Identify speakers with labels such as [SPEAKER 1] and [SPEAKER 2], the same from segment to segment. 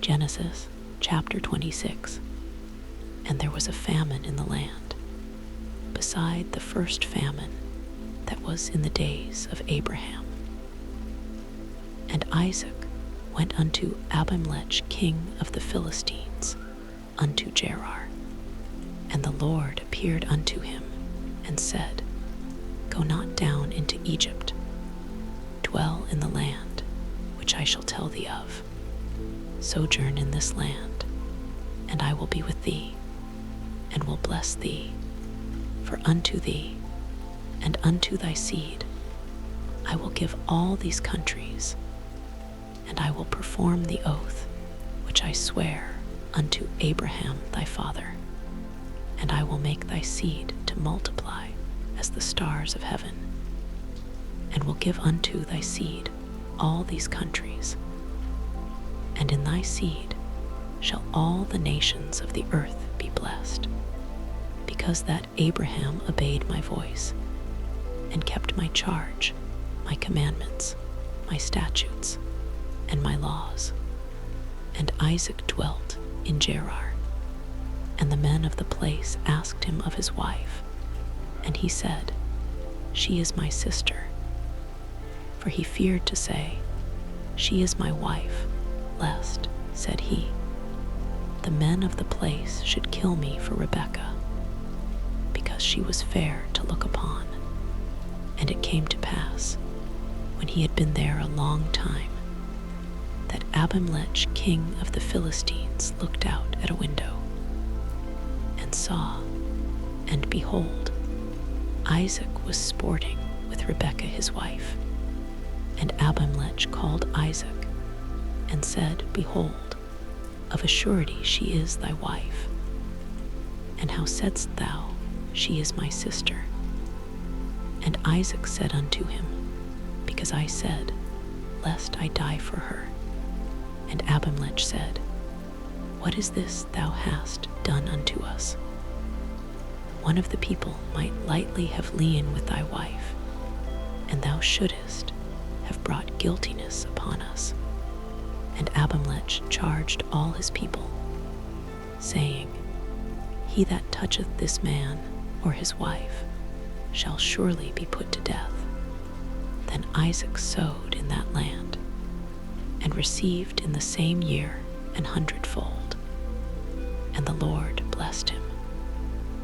[SPEAKER 1] Genesis chapter 26. And there was a famine in the land, beside the first famine that was in the days of Abraham. And Isaac went unto Abimelech king of the Philistines, unto Gerar. And the Lord appeared unto him, and said, Go not down into Egypt, dwell in the land which I shall tell thee of. Sojourn in this land, and I will be with thee, and will bless thee. For unto thee and unto thy seed I will give all these countries, and I will perform the oath which I swear unto Abraham thy father, and I will make thy seed to multiply as the stars of heaven, and will give unto thy seed all these countries. And in thy seed shall all the nations of the earth be blessed, because that Abraham obeyed my voice, and kept my charge, my commandments, my statutes, and my laws. And Isaac dwelt in Gerar. And the men of the place asked him of his wife, and he said, She is my sister. For he feared to say, She is my wife, lest, said he, the men of the place should kill me for Rebekah, because she was fair to look upon. And it came to pass, when he had been there a long time, that Abimelech king of the Philistines looked out at a window, and saw, and behold, Isaac was sporting with Rebekah his wife. And Abimelech called Isaac, and said, Behold, of a surety she is thy wife. And how saidst thou, She is my sister? And Isaac said unto him, Because I said, Lest I die for her. And Abimelech said, What is this thou hast done unto us? One of the people might lightly have liен with thy wife, and thou shouldest have brought guiltiness upon us. And Abimelech charged all his people, saying, He that toucheth this man or his wife shall surely be put to death. Then Isaac sowed in that land, and received in the same year 100-fold. And the Lord blessed him,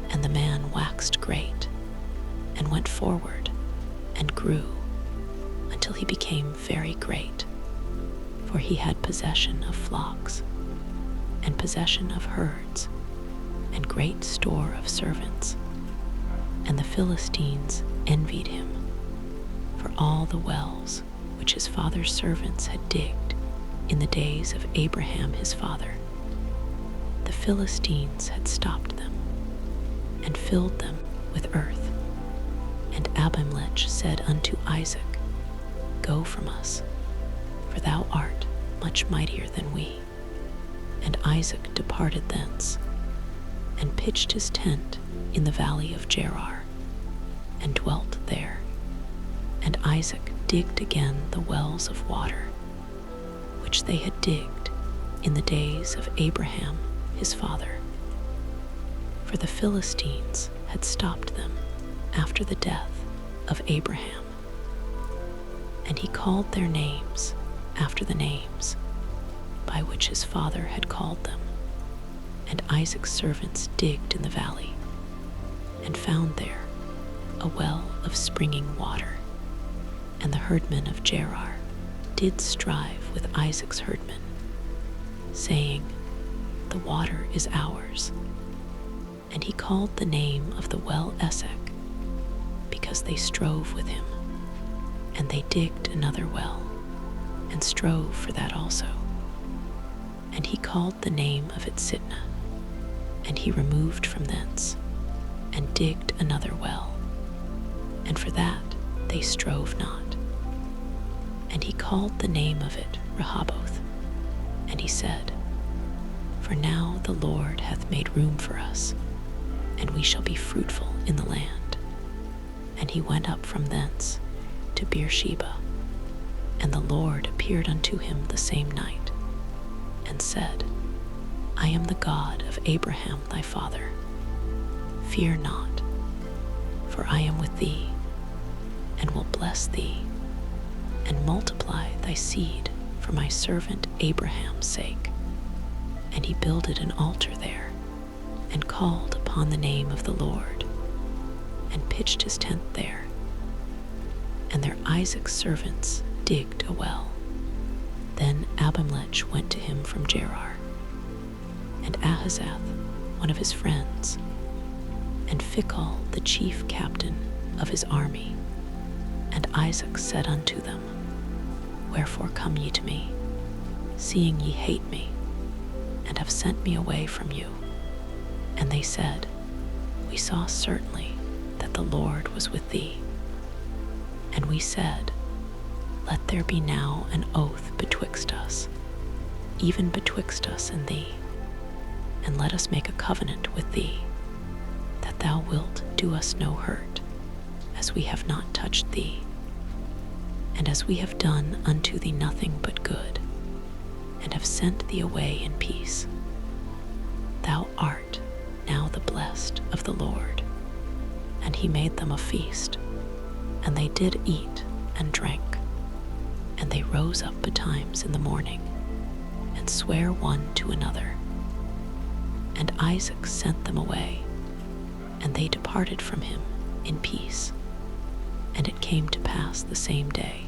[SPEAKER 1] and the man waxed great, and went forward, and grew, until he became very great. For he had possession of flocks, and possession of herds, and great store of servants. And the Philistines envied him for all the wells which his father's servants had digged in the days of Abraham his father. The Philistines had stopped them, and filled them with earth. And Abimelech said unto Isaac, Go from us, for thou art much mightier than we. And Isaac departed thence, and pitched his tent in the valley of Gerar, and dwelt there. And Isaac digged again the wells of water, which they had digged in the days of Abraham his father. For the Philistines had stopped them after the death of Abraham. And he called their names after the names by which his father had called them. And Isaac's servants digged in the valley, and found there a well of springing water. And the herdmen of Gerar did strive with Isaac's herdmen, saying, The water is ours. And he called the name of the well Esek, because they strove with him. And they digged another well, and strove for that also. And he called the name of it Sitnah. And he removed from thence, and digged another well, and for that they strove not. And he called the name of it Rehoboth. And he said, For now the Lord hath made room for us, and we shall be fruitful in the land. And he went up from thence to Beersheba, and the Lord appeared unto him the same night, and said, I am the God of Abraham thy father. Fear not, for I am with thee, and will bless thee, and multiply thy seed for my servant Abraham's sake. And he builded an altar there, and called upon the name of the Lord, and pitched his tent there. And there Isaac's servants digged a well. Then Abimelech went to him from Gerar, and Ahazath, one of his friends, and Phicol, the chief captain of his army. And Isaac said unto them, Wherefore come ye to me, seeing ye hate me, and have sent me away from you? And they said, We saw certainly that the Lord was with thee. And we said, Let there be now an oath betwixt us, even betwixt us and thee, and let us make a covenant with thee, that thou wilt do us no hurt, as we have not touched thee, and as we have done unto thee nothing but good, and have sent thee away in peace. Thou art now the blessed of the Lord. And he made them a feast, and they did eat and drank. And they rose up betimes in the morning, and sware one to another. And Isaac sent them away, and they departed from him in peace. And it came to pass the same day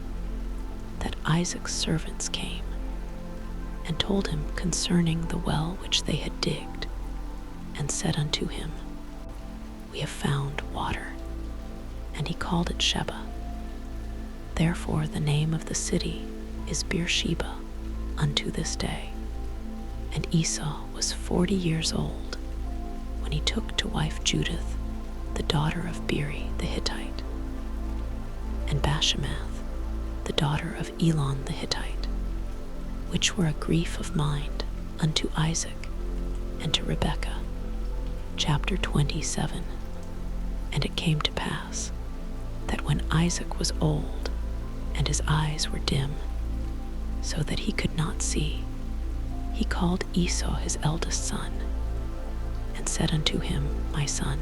[SPEAKER 1] that Isaac's servants came, and told him concerning the well which they had digged, and said unto him, We have found water. And he called it Sheba. Therefore the name of the city is Beersheba unto this day. And Esau was 40 years old when he took to wife Judith, the daughter of Beeri the Hittite, and Bashemath, the daughter of Elon the Hittite, which were a grief of mind unto Isaac and to Rebekah. Chapter 27. And it came to pass that when Isaac was old, and his eyes were dim, so that he could not see, he called Esau his eldest son, and said unto him, My son.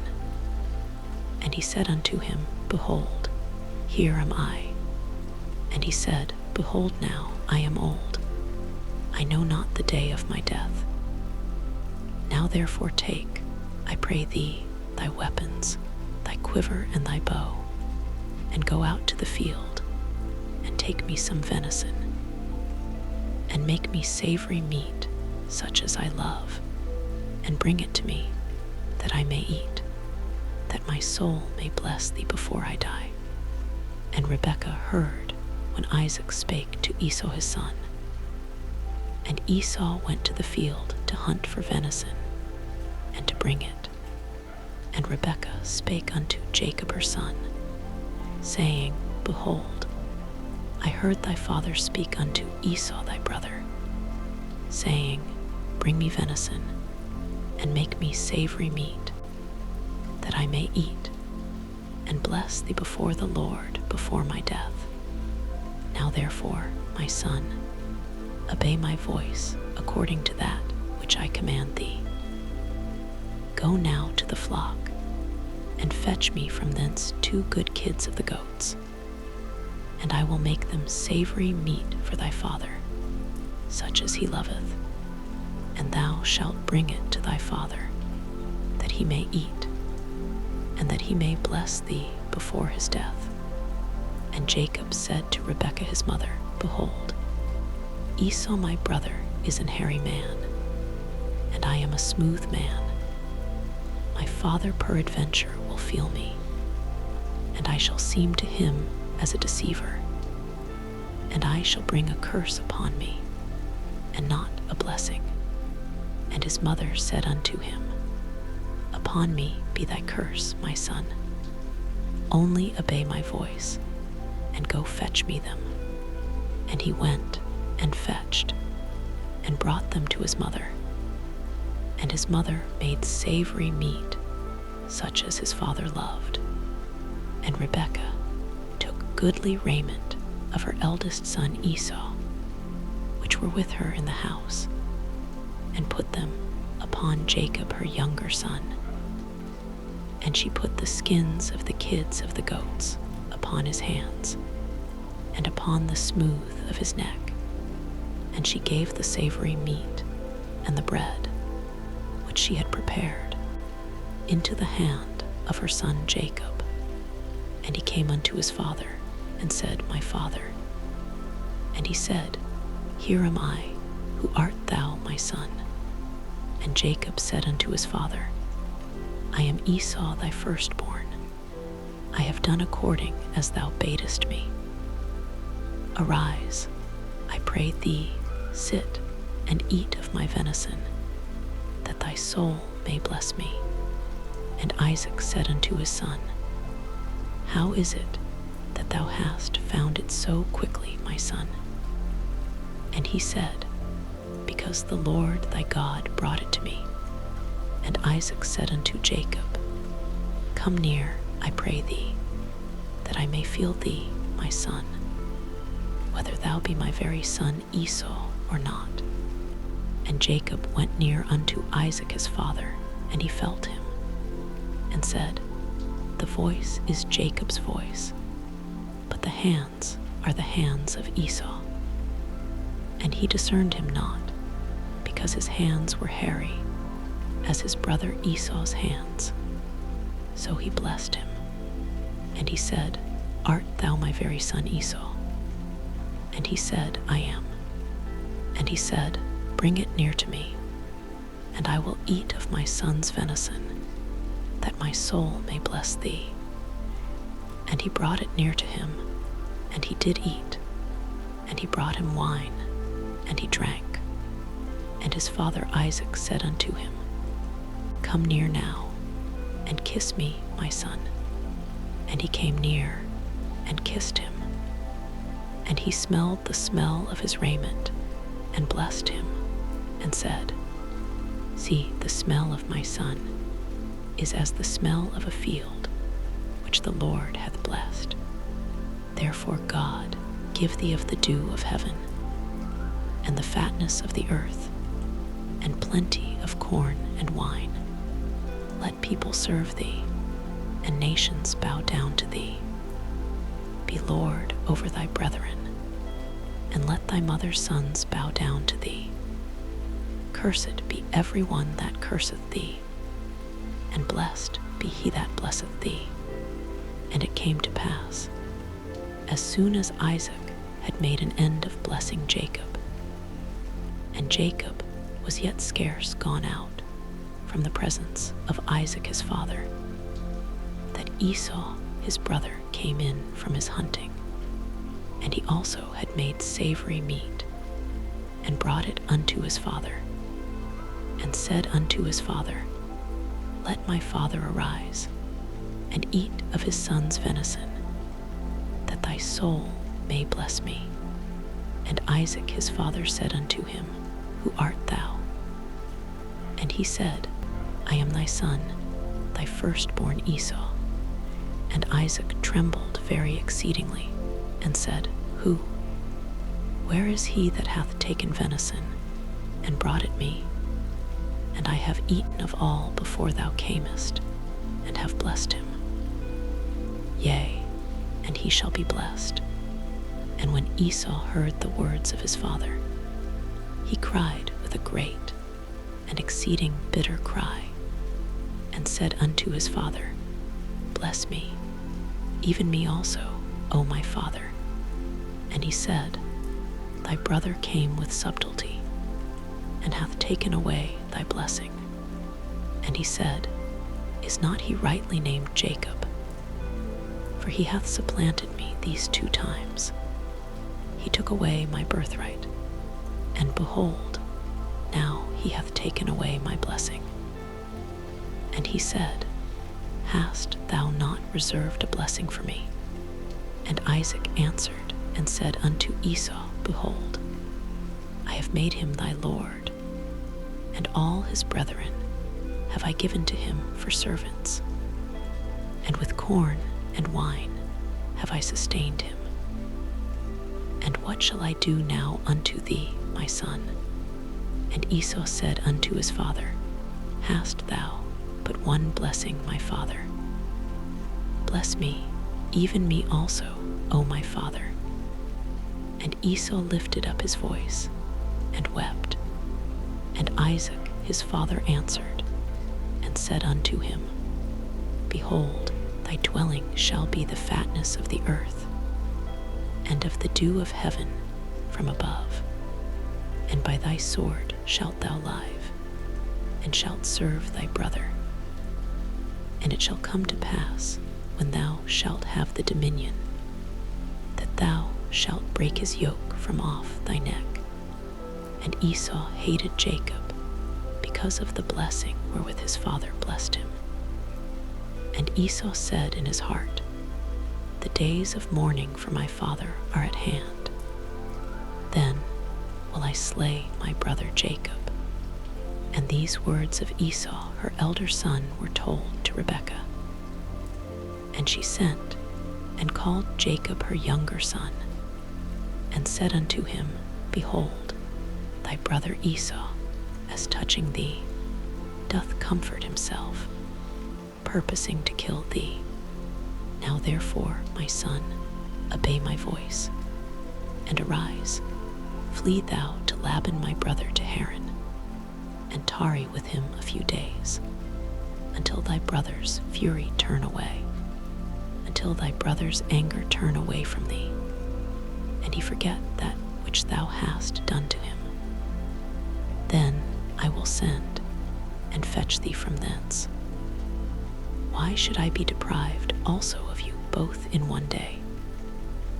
[SPEAKER 1] And he said unto him, Behold, here am I. And he said, Behold now, I am old. I know not the day of my death. Now therefore take, I pray thee, thy weapons, thy quiver and thy bow, and go out to the field, and take me some venison, and make me savory meat, such as I love, and bring it to me, that I may eat, that my soul may bless thee before I die. And Rebekah heard when Isaac spake to Esau his son. And Esau went to the field to hunt for venison, and to bring it. And Rebekah spake unto Jacob her son, saying, Behold, I heard thy father speak unto Esau thy brother, saying, Bring me venison, and make me savory meat, that I may eat, and bless thee before the Lord before my death. Now therefore, my son, obey my voice according to that which I command thee. Go now to the flock, and fetch me from thence 2 good kids of the goats, and I will make them savory meat for thy father, such as he loveth, and thou shalt bring it to thy father, that he may eat, and that he may bless thee before his death. And Jacob said to Rebekah his mother, Behold, Esau my brother is an hairy man, and I am a smooth man. My father peradventure will feel me, and I shall seem to him as a deceiver, and I shall bring a curse upon me, and not a blessing. And his mother said unto him, Upon me be thy curse, my son. Only obey my voice, and go fetch me them. And he went and fetched, and brought them to his mother. And his mother made savory meat, such as his father loved. And Rebekah took goodly raiment of her eldest son Esau, which were with her in the house, and put them upon Jacob her younger son. And she put the skins of the kids of the goats upon his hands, and upon the smooth of his neck. And she gave the savory meat and the bread, which she had prepared, into the hand of her son Jacob. And he came unto his father, and said, My father. And he said, Here am I, who art thou, my son? And Jacob said unto his father, I am Esau thy firstborn. I have done according as thou badest me. Arise, I pray thee, sit and eat of my venison, that thy soul may bless me. And Isaac said unto his son, How is it that thou hast found it so quickly, my son? And he said, Because the Lord thy God brought it to me. And Isaac said unto Jacob, Come near, I pray thee, that I may feel thee, my son, whether thou be my very son Esau or not. And Jacob went near unto Isaac his father, and he felt him, and said, The voice is Jacob's voice, but the hands are the hands of Esau. And he discerned him not, because his hands were hairy, as his brother Esau's hands. So he blessed him. And he said, Art thou my very son Esau? And he said, I am. And he said, Bring it near to me, and I will eat of my son's venison, that my soul may bless thee. And he brought it near to him, and he did eat. And he brought him wine, and he drank. And his father Isaac said unto him, Come near now, and kiss me, my son. And he came near, and kissed him. And he smelled the smell of his raiment, and blessed him, and said, See, the smell of my son is as the smell of a field, which the Lord hath blessed. Therefore God give thee of the dew of heaven, and the fatness of the earth, and plenty of corn and wine. Let people serve thee, and nations bow down to thee. Be Lord over thy brethren, and let thy mother's sons bow down to thee. Cursed be every one that curseth thee, and blessed be he that blesseth thee. And it came to pass, as soon as Isaac had made an end of blessing Jacob, and Jacob was yet scarce gone out from the presence of Isaac his father, that Esau his brother came in from his hunting, and he also had made savory meat, and brought it unto his father, and said unto his father, Let my father arise, and eat of his son's venison, that thy soul may bless me. And Isaac his father said unto him, Who art thou? And he said, I am thy son, thy firstborn Esau. And Isaac trembled very exceedingly, and said, Who? Where is he that hath taken venison, and brought it me? And I have eaten of all before thou camest, and have blessed him. Yea, and he shall be blessed. And when Esau heard the words of his father, he cried with a great and exceeding bitter cry, and said unto his father, Bless me, even me also, O my father. And he said, Thy brother came with subtlety, and hath taken away thy blessing. And he said, Is not he rightly named Jacob? For he hath supplanted me these 2 times. He took away my birthright, and behold, now he hath taken away my blessing. And he said, Hast thou not reserved a blessing for me? And Isaac answered and said unto Esau, Behold, I have made him thy lord, and all his brethren have I given to him for servants, and with corn and wine have I sustained him. And what shall I do now unto thee, my son? And Esau said unto his father, Hast thou but one blessing, my father? Bless me, even me also, O my father. And Esau lifted up his voice and wept. And Isaac his father answered and said unto him, Behold, thy dwelling shall be the fatness of the earth, and of the dew of heaven from above. And by thy sword shalt thou live, and shalt serve thy brother. And it shall come to pass, when thou shalt have the dominion, that thou shalt break his yoke from off thy neck. And Esau hated Jacob, because of the blessing wherewith his father blessed him. And Esau said in his heart, The days of mourning for my father are at hand. Then will I slay my brother Jacob. And these words of Esau, her elder son, were told to Rebekah. And she sent and called Jacob her younger son, and said unto him, Behold, thy brother Esau, as touching thee, doth comfort himself, purposing to kill thee. Now therefore, my son, obey my voice, and arise, flee thou to Laban my brother to Haran, and tarry with him a few days, until thy brother's fury turn away, until thy brother's anger turn away from thee, and he forget that which thou hast done to him. Then I will send and fetch thee from thence. Why should I be deprived also of you both in one day?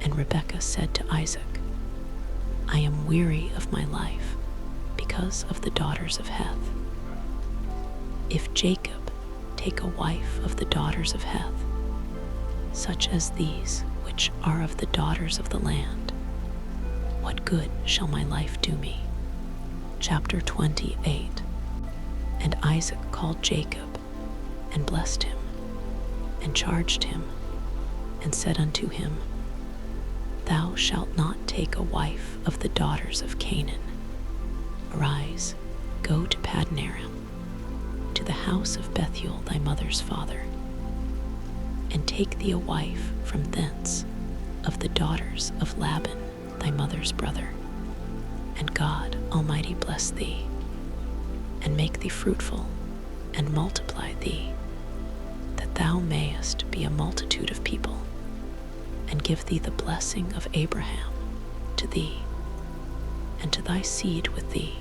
[SPEAKER 1] And Rebekah said to Isaac, I am weary of my life because of the daughters of Heth. If Jacob take a wife of the daughters of Heth, such as these which are of the daughters of the land, what good shall my life do me? Chapter 28. And Isaac called Jacob, and blessed him, and charged him, and said unto him, Thou shalt not take a wife of the daughters of Canaan. Arise, go to Padanaram, to the house of Bethuel thy mother's father, and take thee a wife from thence of the daughters of Laban thy mother's brother. And God Almighty bless thee, and make thee fruitful, and multiply thee, that thou mayest be a multitude of people, and give thee the blessing of Abraham to thee, and to thy seed with thee,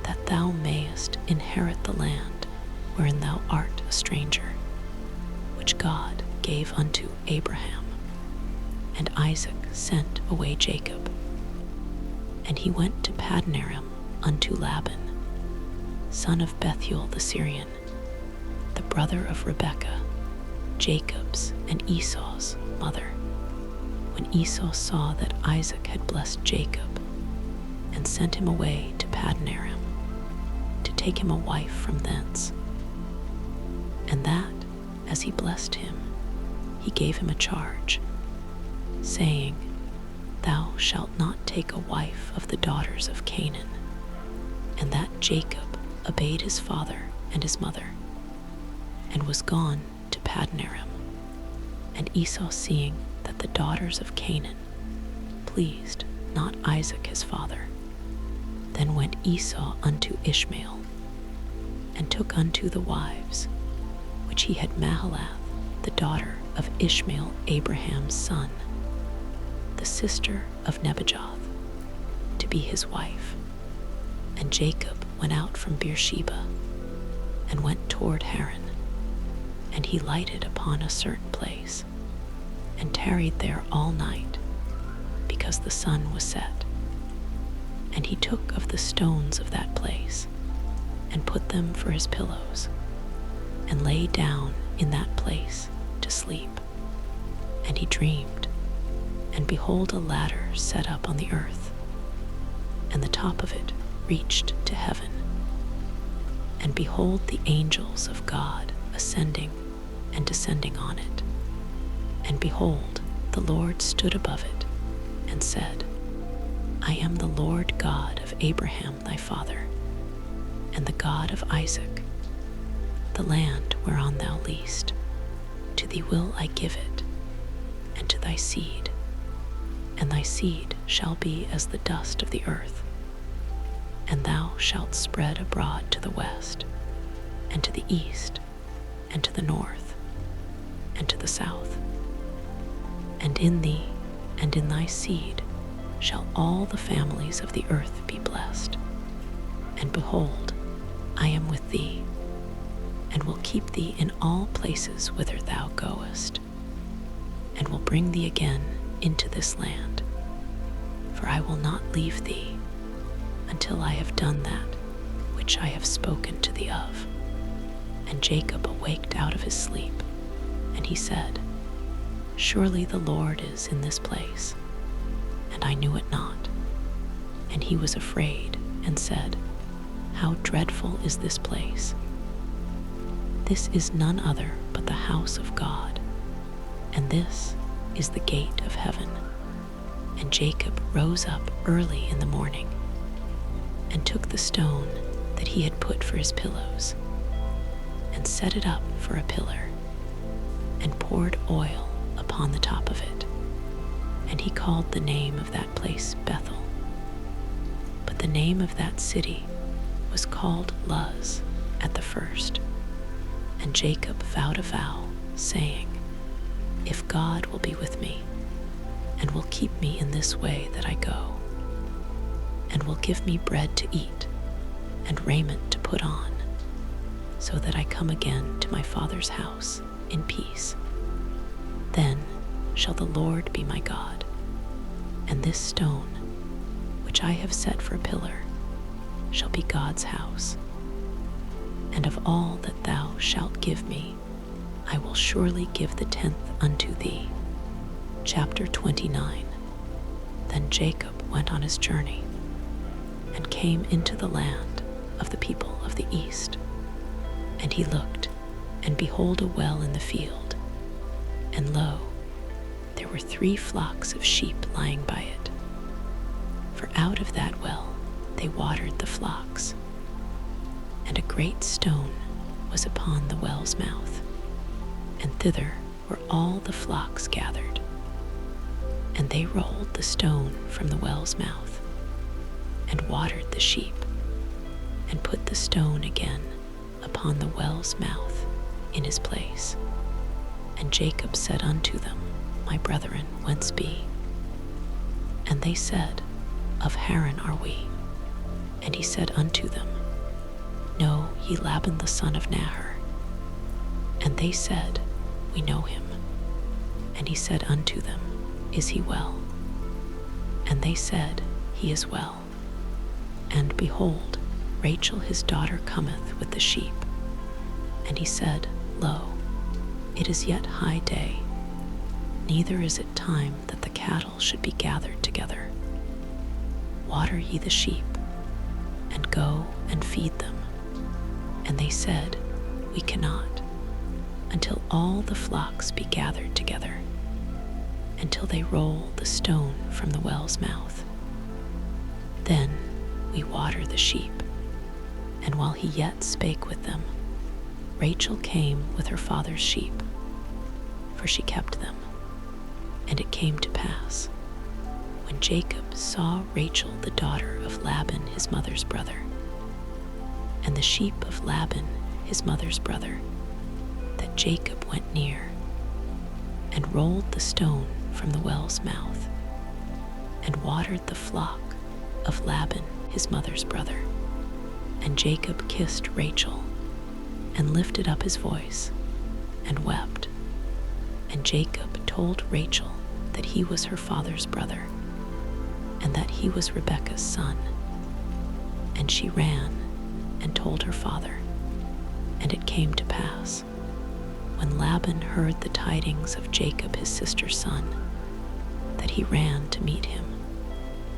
[SPEAKER 1] that thou mayest inherit the land wherein thou art a stranger, which God gave unto Abraham. And Isaac sent away Jacob. And he went to Padanaram unto Laban, son of Bethuel the Syrian, the brother of Rebekah, Jacob's and Esau's mother. When Esau saw that Isaac had blessed Jacob, and sent him away to Padanaram, to take him a wife from thence, and that, as he blessed him, he gave him a charge, saying, Thou shalt not take a wife of the daughters of Canaan. And that Jacob obeyed his father and his mother, and was gone to Padanaram. And Esau, seeing that the daughters of Canaan pleased not Isaac his father, then went Esau unto Ishmael, and took unto the wives which he had Mahalath, the daughter of Ishmael Abraham's son, the sister of Nebajoth, to be his wife. And Jacob went out from Beersheba, and went toward Haran, and he lighted upon a certain place, and tarried there all night, because the sun was set. And he took of the stones of that place, and put them for his pillows, and lay down in that place to sleep. And he dreamed, and behold, a ladder set up on the earth, and the top of it reached to heaven. And behold, the angels of God ascending and descending on it. And behold, the Lord stood above it, and said, I am the Lord God of Abraham thy father, and the God of Isaac. The land whereon thou liest, to thee will I give it, and to thy seed, and thy seed shall be as the dust of the earth. And thou shalt spread abroad to the west, and to the east, and to the north, and to the south. And in thee and in thy seed shall all the families of the earth be blessed. And behold, I am with thee, and will keep thee in all places whither thou goest, and will bring thee again into this land. For I will not leave thee until I have done that which I have spoken to thee of. And Jacob awaked out of his sleep, and he said, Surely the Lord is in this place, and I knew it not. And he was afraid, and said, How dreadful is this place! This is none other but the house of God, and this is the gate of heaven. And Jacob rose up early in the morning, and took the stone that he had put for his pillows, and set it up for a pillar, and poured oil upon the top of it. And he called the name of that place Bethel. But the name of that city was called Luz at the first. And Jacob vowed a vow, saying, If God will be with me, and will keep me in this way that I go, and will give me bread to eat, and raiment to put on, so that I come again to my father's house in peace, then shall the Lord be my God, and this stone, which I have set for a pillar, shall be God's house. And of all that thou shalt give me, I will surely give the 10th unto thee. Chapter 29. Then Jacob went on his journey, and came into the land of the people of the east. And he looked, and behold a well in the field, and lo, there were 3 flocks of sheep lying by it. For out of that well they watered the flocks. And a great stone was upon the well's mouth, and thither were all the flocks gathered. And they rolled the stone from the well's mouth, and watered the sheep, and put the stone again upon the well's mouth in his place. And Jacob said unto them, My brethren, whence be? And they said, Of Haran are we. And he said unto them, Know ye Laban the son of Nahor? And they said, We know him. And he said unto them, Is he well? And they said, He is well. And behold, Rachel his daughter cometh with the sheep. And he said, Lo, it is yet high day, neither is it time that the cattle should be gathered together. Water ye the sheep, and go and feed them. And they said, We cannot, until all the flocks be gathered together, until they roll the stone from the well's mouth. Then we water the sheep. And while he yet spake with them, Rachel came with her father's sheep, for she kept them. And it came to pass, when Jacob saw Rachel the daughter of Laban his mother's brother, and the sheep of Laban his mother's brother, that Jacob went near, and rolled the stone from the well's mouth, and watered the flock of Laban his mother's brother. And Jacob kissed Rachel, and lifted up his voice, and wept. And Jacob told Rachel that he was her father's brother, and that he was Rebekah's son. And she ran and told her father. And it came to pass, when Laban heard the tidings of Jacob his sister's son, that he ran to meet him,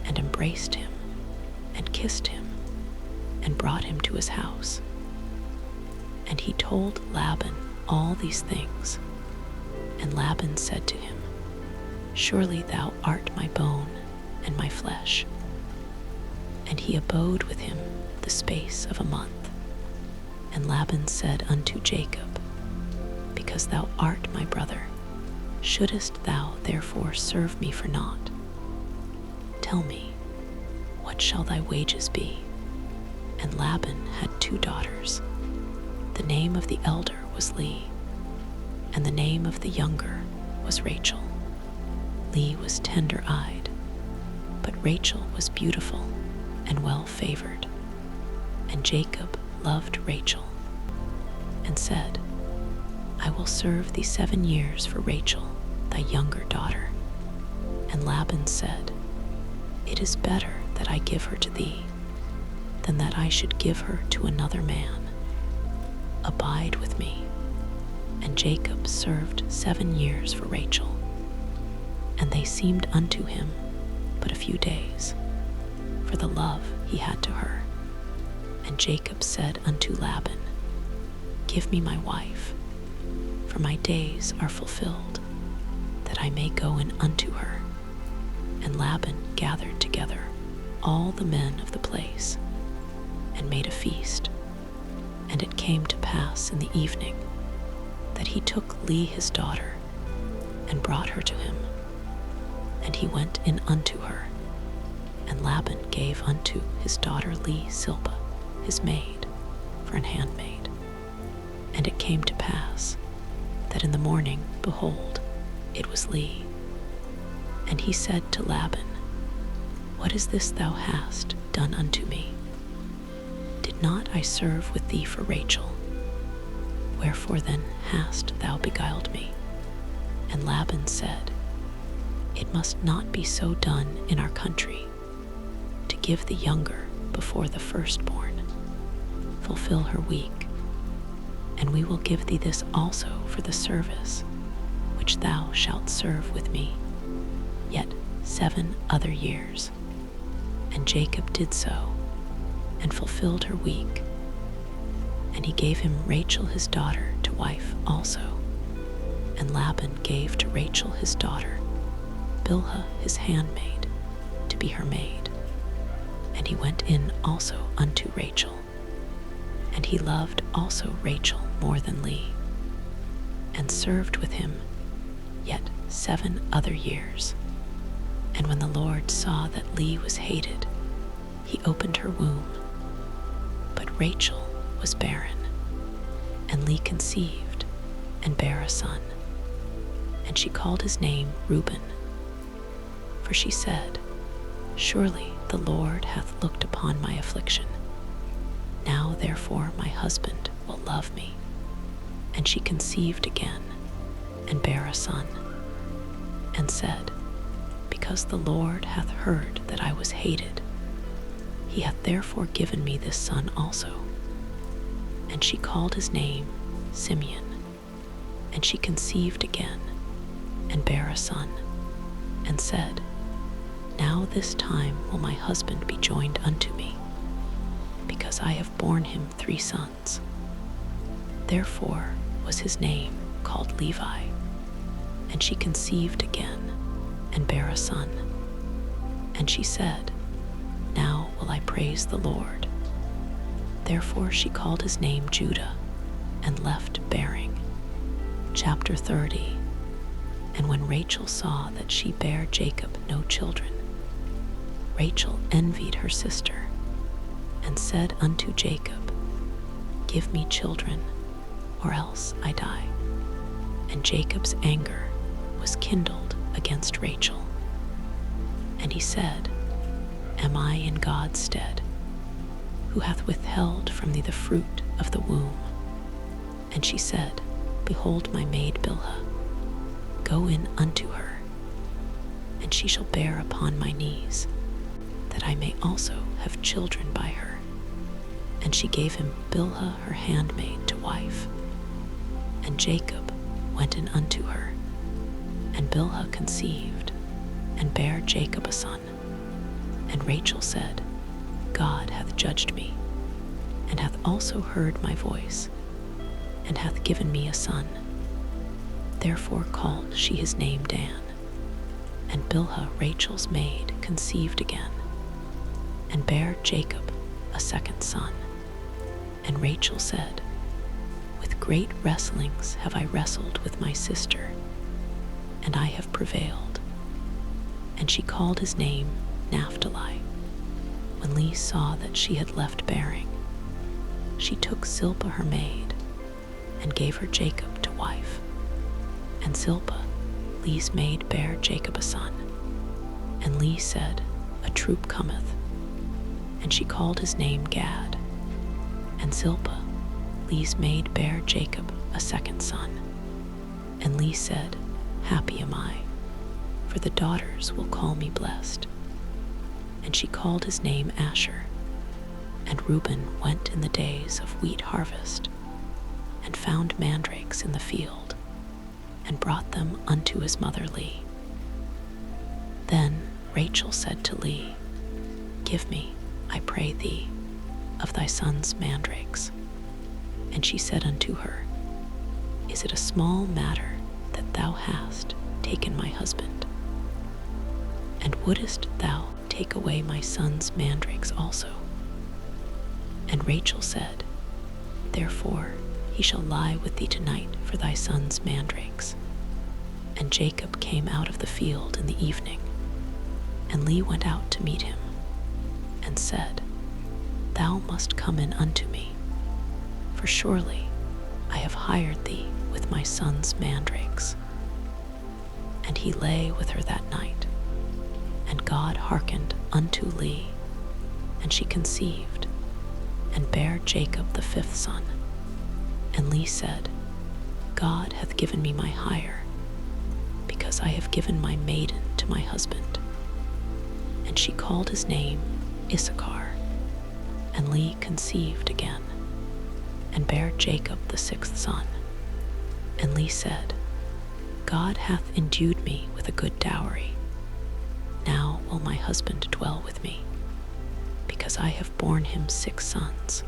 [SPEAKER 1] and embraced him, and kissed him, and brought him to his house. And he told Laban all these things. And Laban said to him, Surely thou art my bone and my flesh. And he abode with him the space of a month. And Laban said unto Jacob, Because thou art my brother, shouldest thou therefore serve me for naught? Tell me, what shall thy wages be? And Laban had 2 daughters. The name of the elder was Leah, and the name of the younger was Rachel. Leah was tender-eyed, but Rachel was beautiful and well-favored. And Jacob loved Rachel, and said, I will serve thee 7 years for Rachel, thy younger daughter. And Laban said, It is better that I give her to thee, than that I should give her to another man. Abide with me. And Jacob served 7 years for Rachel. And they seemed unto him but a few days, for the love he had to her. And Jacob said unto Laban, Give me my wife, for my days are fulfilled, that I may go in unto her. And Laban gathered together all the men of the place, and made a feast. And it came to pass in the evening, that he took Leah his daughter, and brought her to him. And he went in unto her, and Laban gave unto his daughter Leah Zilpah, his maid, for an handmaid. And it came to pass, that in the morning, behold, it was Leah. And he said to Laban, What is this thou hast done unto me? Did not I serve with thee for Rachel? Wherefore then hast thou beguiled me? And Laban said, It must not be so done in our country, to give the younger before the firstborn. Fulfill her week, and we will give thee this also for the service which thou shalt serve with me, yet 7 other years. And Jacob did so, and fulfilled her week. And he gave him Rachel his daughter to wife also. And Laban gave to Rachel his daughter Bilhah his handmaid to be her maid. And he went in also unto Rachel. And he loved also Rachel more than Leah, and served with him yet 7 other years. And when the Lord saw that Leah was hated, he opened her womb. But Rachel was barren, and Leah conceived, and bare a son. And she called his name Reuben, for she said, Surely the Lord hath looked upon my affliction. Now therefore my husband will love me. And she conceived again, and bare a son, and said, Because the Lord hath heard that I was hated, he hath therefore given me this son also. And she called his name Simeon. And she conceived again, and bare a son, and said, Now this time will my husband be joined unto me, because I have borne him 3 sons. Therefore was his name called Levi. And she conceived again, and bare a son. And she said, Now will I praise the Lord. Therefore she called his name Judah, and left bearing. Chapter 30. And when Rachel saw that she bare Jacob no children, Rachel envied her sister, and said unto Jacob, Give me children, or else I die. And Jacob's anger was kindled against Rachel. And he said, Am I in God's stead, who hath withheld from thee the fruit of the womb? And she said, Behold my maid Bilhah, go in unto her, and she shall bear upon my knees, that I may also have children by her. And she gave him Bilhah her handmaid to wife. And Jacob went in unto her, and Bilhah conceived, and bare Jacob a son. And Rachel said, God hath judged me, and hath also heard my voice, and hath given me a son. Therefore called she his name Dan. And Bilhah Rachel's maid conceived again, and bare Jacob a second son. And Rachel said, With great wrestlings have I wrestled with my sister, and I have prevailed. And she called his name Naphtali. When Leah saw that she had left bearing, she took Zilpah her maid, and gave her Jacob to wife. And Zilpah, Leah's maid, bare Jacob a son. And Leah said, A troop cometh. And she called his name Gad. And Zilpah, Leah's maid, bare Jacob a second son. And Leah said, Happy am I, for the daughters will call me blessed. And she called his name Asher. And Reuben went in the days of wheat harvest, and found mandrakes in the field, and brought them unto his mother Leah. Then Rachel said to Leah, Give me, I pray thee, of thy son's mandrakes. And she said unto her, Is it a small matter that thou hast taken my husband? And wouldest thou take away my son's mandrakes also? And Rachel said, Therefore he shall lie with thee tonight for thy son's mandrakes. And Jacob came out of the field in the evening, and Leah went out to meet him, and said, Thou must come in unto me, for surely I have hired thee with my son's mandrakes. And he lay with her that night, and God hearkened unto Leah, and she conceived, and bare Jacob the fifth son. And Leah said, God hath given me my hire, because I have given my maiden to my husband. And she called his name Issachar. And Leah conceived again, and bare Jacob the sixth son. And Leah said, God hath endued me with a good dowry. Now will my husband dwell with me, because I have borne him 6 sons.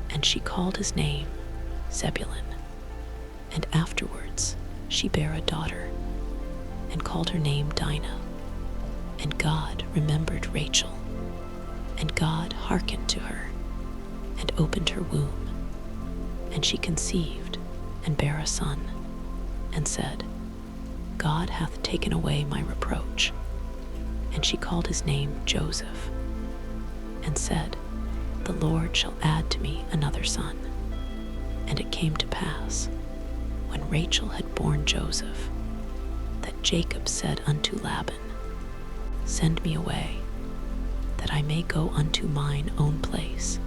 [SPEAKER 1] And she called his name Zebulun. And afterwards she bare a daughter, and called her name Dinah. And God remembered Rachel, and God hearkened to her, and opened her womb. And she conceived, and bare a son, and said, God hath taken away my reproach. And she called his name Joseph, and said, The Lord shall add to me another son. And it came to pass, when Rachel had borne Joseph, that Jacob said unto Laban, Send me away, that I may go unto mine own place,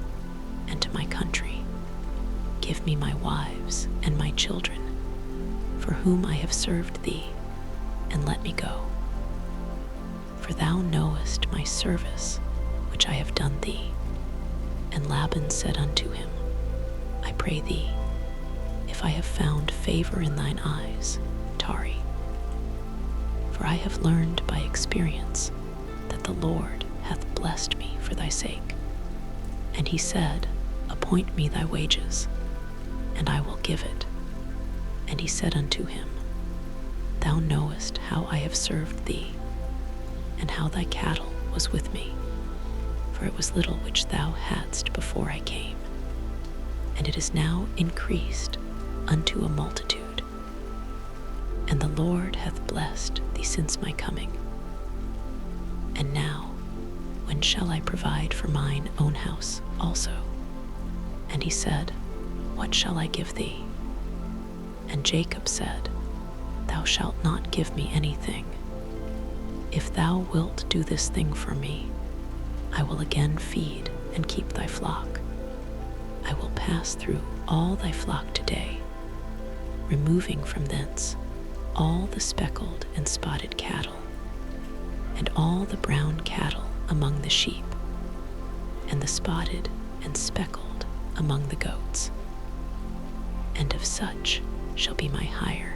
[SPEAKER 1] and to my country. Give me my wives and my children, for whom I have served thee, and let me go. For thou knowest my service which I have done thee. And Laban said unto him, I pray thee, if I have found favor in thine eyes, tarry. For I have learned by experience that the Lord hath blessed me for thy sake. And he said, Appoint me thy wages, and I will give it. And he said unto him, Thou knowest how I have served thee, and how thy cattle was with me, for it was little which thou hadst before I came, and it is now increased unto a multitude. And the Lord hath blessed thee since my coming. And now, when shall I provide for mine own house also? And he said, What shall I give thee? And Jacob said, Thou shalt not give me anything. If thou wilt do this thing for me, I will again feed and keep thy flock. I will pass through all thy flock today, removing from thence all the speckled and spotted cattle, and all the brown cattle among the sheep, and the spotted and speckled among the goats. And of such shall be my hire,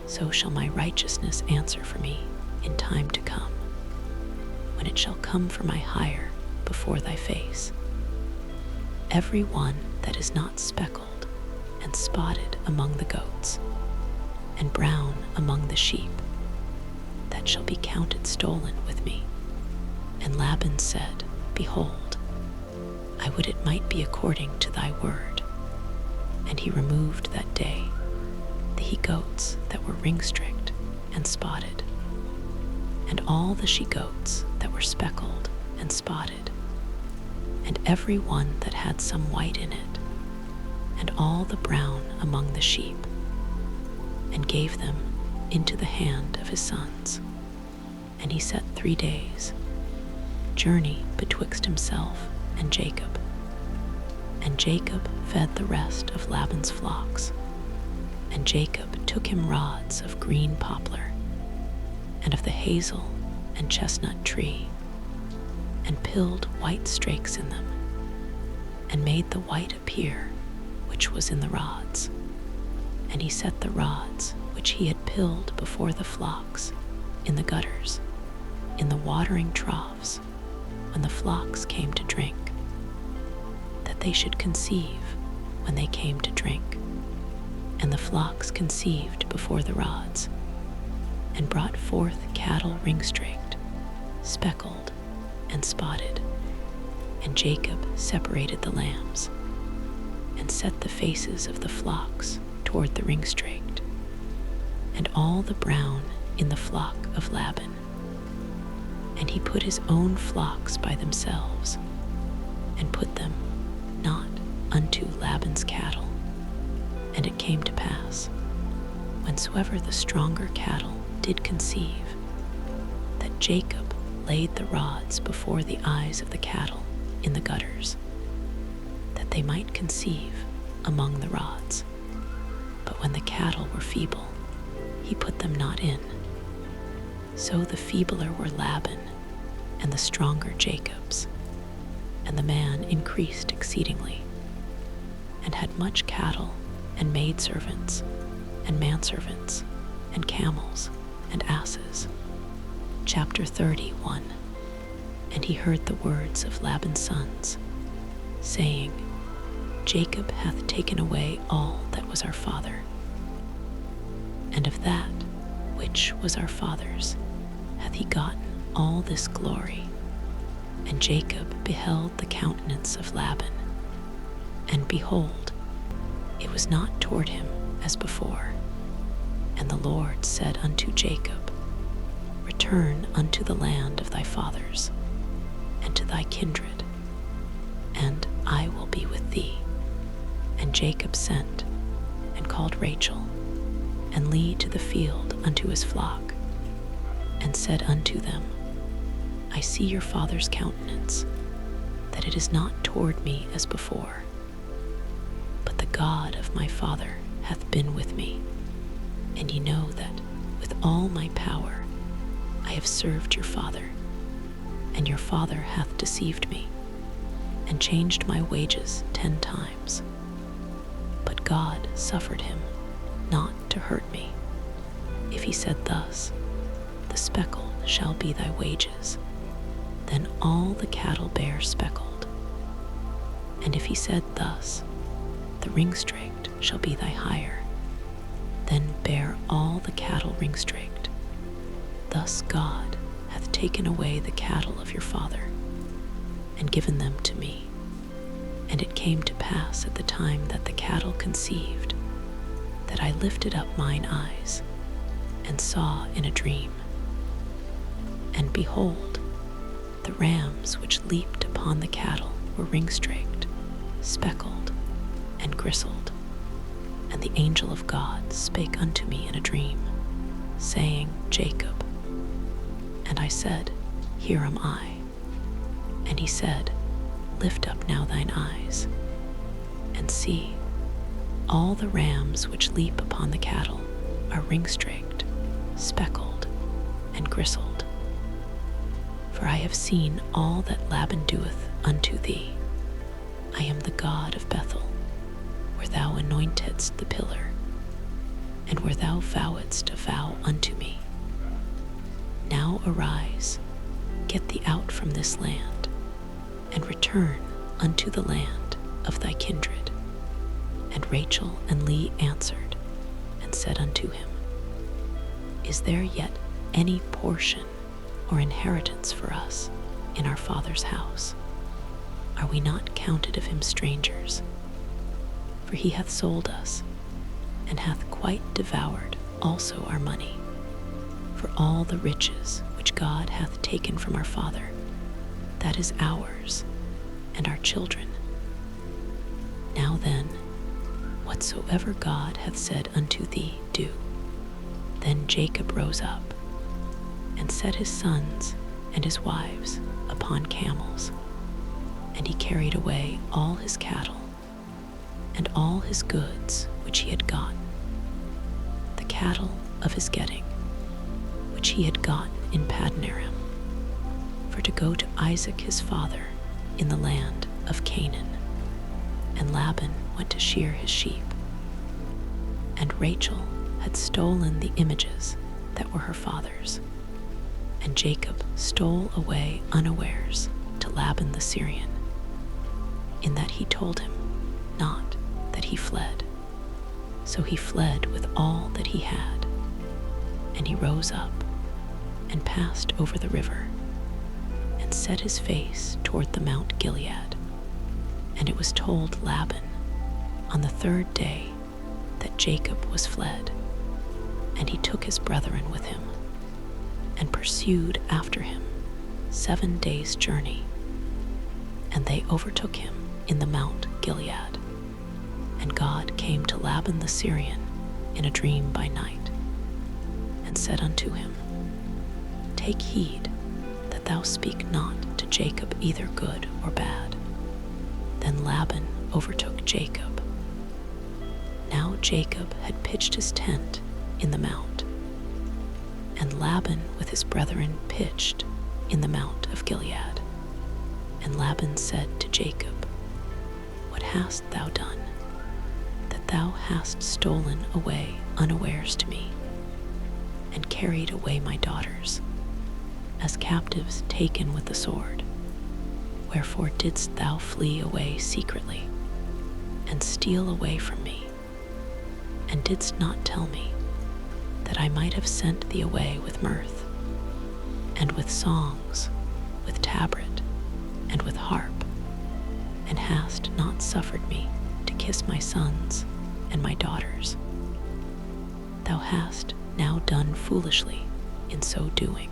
[SPEAKER 1] so shall my righteousness answer for me in time to come, when it shall come for my hire before thy face. Every one that is not speckled and spotted among the goats, and brown among the sheep, that shall be counted stolen with me, And Laban said, Behold, I would it might be according to thy word. And he removed that day the he-goats that were ring-streaked and spotted, and all the she-goats that were speckled and spotted, and every one that had some white in it, and all the brown among the sheep, and gave them into the hand of his sons. And he set 3 days' journey betwixt himself and Jacob. And Jacob fed the rest of Laban's flocks. And Jacob took him rods of green poplar, and of the hazel and chestnut tree, and pilled white strakes in them, and made the white appear which was in the rods. And he set the rods which he had pilled before the flocks in the gutters, in the watering troughs, when the flocks came to drink, that they should conceive when they came to drink. And the flocks conceived before the rods, and brought forth cattle ring-streaked, speckled, and spotted. And Jacob separated the lambs, and set the faces of the flocks toward the ring-streaked, and all the brown in the flock of Laban. And he put his own flocks by themselves, and put them not unto Laban's cattle. And it came to pass, whensoever the stronger cattle did conceive, that Jacob laid the rods before the eyes of the cattle in the gutters, that they might conceive among the rods. But when the cattle were feeble, he put them not in. So the feebler were Laban, and the stronger Jacob's. And the man increased exceedingly, and had much cattle, and maidservants, and manservants, and camels, and asses. Chapter 31. And he heard the words of Laban's sons, saying, Jacob hath taken away all that was our father, and of that which was our father's hath he gotten all this glory. And Jacob beheld the countenance of Laban, and behold, it was not toward him as before. And the Lord said unto Jacob, Return unto the land of thy fathers, and to thy kindred, and I will be with thee. And Jacob sent, and called Rachel, and Leah to the field unto his flock, and said unto them, I see your father's countenance, that it is not toward me as before. But the God of my father hath been with me, and ye know that with all my power I have served your father, and your father hath deceived me, and changed my wages 10 times. But God suffered him not to hurt me. If he said thus, The speckle shall be thy wages, then all the cattle bear speckled. And if he said thus, The ring-streaked shall be thy hire, then bear all the cattle ring-streaked. Thus God hath taken away the cattle of your father, and given them to me. And it came to pass at the time that the cattle conceived, that I lifted up mine eyes, and saw in a dream. And behold, the rams which leaped upon the cattle were ring-streaked, speckled, and gristled. And the angel of God spake unto me in a dream, saying, Jacob. And I said, Here am I. And he said, Lift up now thine eyes, and see, all the rams which leap upon the cattle are ring-streaked, speckled, and gristled. For I have seen all that Laban doeth unto thee. I am the God of Bethel, where thou anointedst the pillar, and where thou vowedst a vow unto me. Now arise, get thee out from this land, and return unto the land of thy kindred. And Rachel and Leah answered, and said unto him, Is there yet any portion or inheritance for us in our Father's house? Are we not counted of him strangers? For he hath sold us, and hath quite devoured also our money. For all the riches which God hath taken from our father, that is ours, and our children. Now then, whatsoever God hath said unto thee, do. Then Jacob rose up, and set his sons and his wives upon camels, and he carried away all his cattle, and all his goods which he had gotten, the cattle of his getting, which he had gotten in Padanaram, for to go to Isaac his father in the land of Canaan. And Laban went to shear his sheep. And Rachel had stolen the images that were her father's, and Jacob stole away unawares to Laban the Syrian, in that he told him not that he fled. So he fled with all that he had, and he rose up and passed over the river, and set his face toward the Mount Gilead. And it was told Laban on the third day that Jacob was fled, and he took his brethren with him, and pursued after him 7 days' journey, and they overtook him in the Mount Gilead. And God came to Laban the Syrian in a dream by night, and said unto him, Take heed that thou speak not to Jacob either good or bad. Then Laban overtook Jacob. Now Jacob had pitched his tent in the mount, and Laban with his brethren pitched in the Mount of Gilead. And Laban said to Jacob, What hast thou done, that thou hast stolen away unawares to me, and carried away my daughters, as captives taken with the sword? Wherefore didst thou flee away secretly, and steal away from me, and didst not tell me, that I might have sent thee away with mirth, and with songs, with tabret, and with harp, and hast not suffered me to kiss my sons and my daughters? Thou hast now done foolishly in so doing.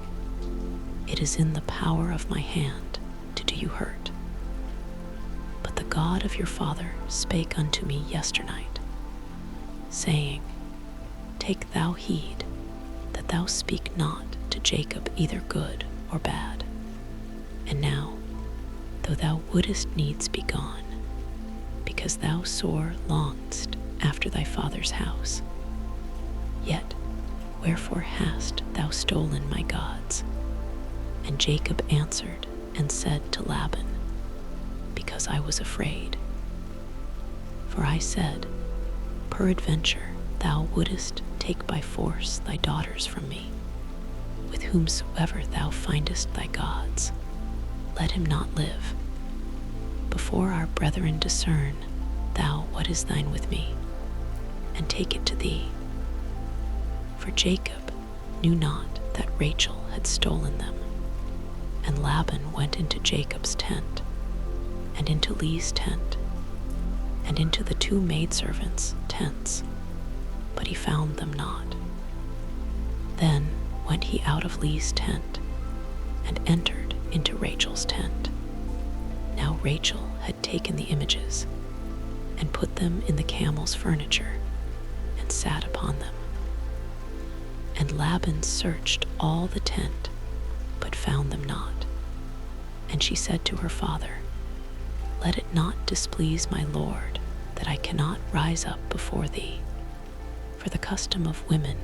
[SPEAKER 1] It is in the power of my hand to do you hurt. But the God of your father spake unto me yesternight, saying, Take thou heed that thou speak not to Jacob either good or bad. And now, though thou wouldest needs be gone, because thou sore longedst after thy father's house, yet wherefore hast thou stolen my gods? And Jacob answered and said to Laban, Because I was afraid. For I said, Peradventure thou wouldest take by force thy daughters from me. With whomsoever thou findest thy gods, let him not live. Before our brethren discern thou what is thine with me, and take it to thee. For Jacob knew not that Rachel had stolen them. And Laban went into Jacob's tent, and into Leah's tent, and into the 2 maidservants' tents, but he found them not. Then went he out of Leah's tent, and entered into Rachel's tent. Now Rachel had taken the images, and put them in the camel's furniture, and sat upon them. And Laban searched all the tent, but found them not. And she said to her father, Let it not displease my lord, that I cannot rise up before thee, for the custom of women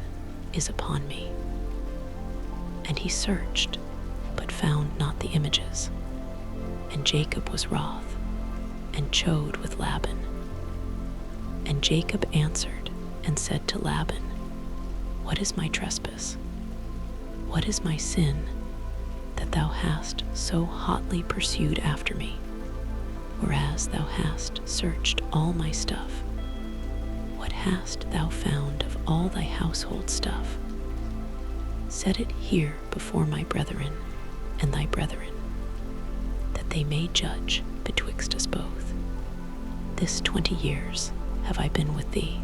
[SPEAKER 1] is upon me. And he searched, but found not the images. And Jacob was wroth, and chode with Laban. And Jacob answered and said to Laban, What is my trespass? What is my sin, that thou hast so hotly pursued after me, whereas thou hast searched all my stuff? What hast thou found of all thy household stuff? Set it here before my brethren and thy brethren. that they may judge betwixt us both. This 20 years have I been with thee.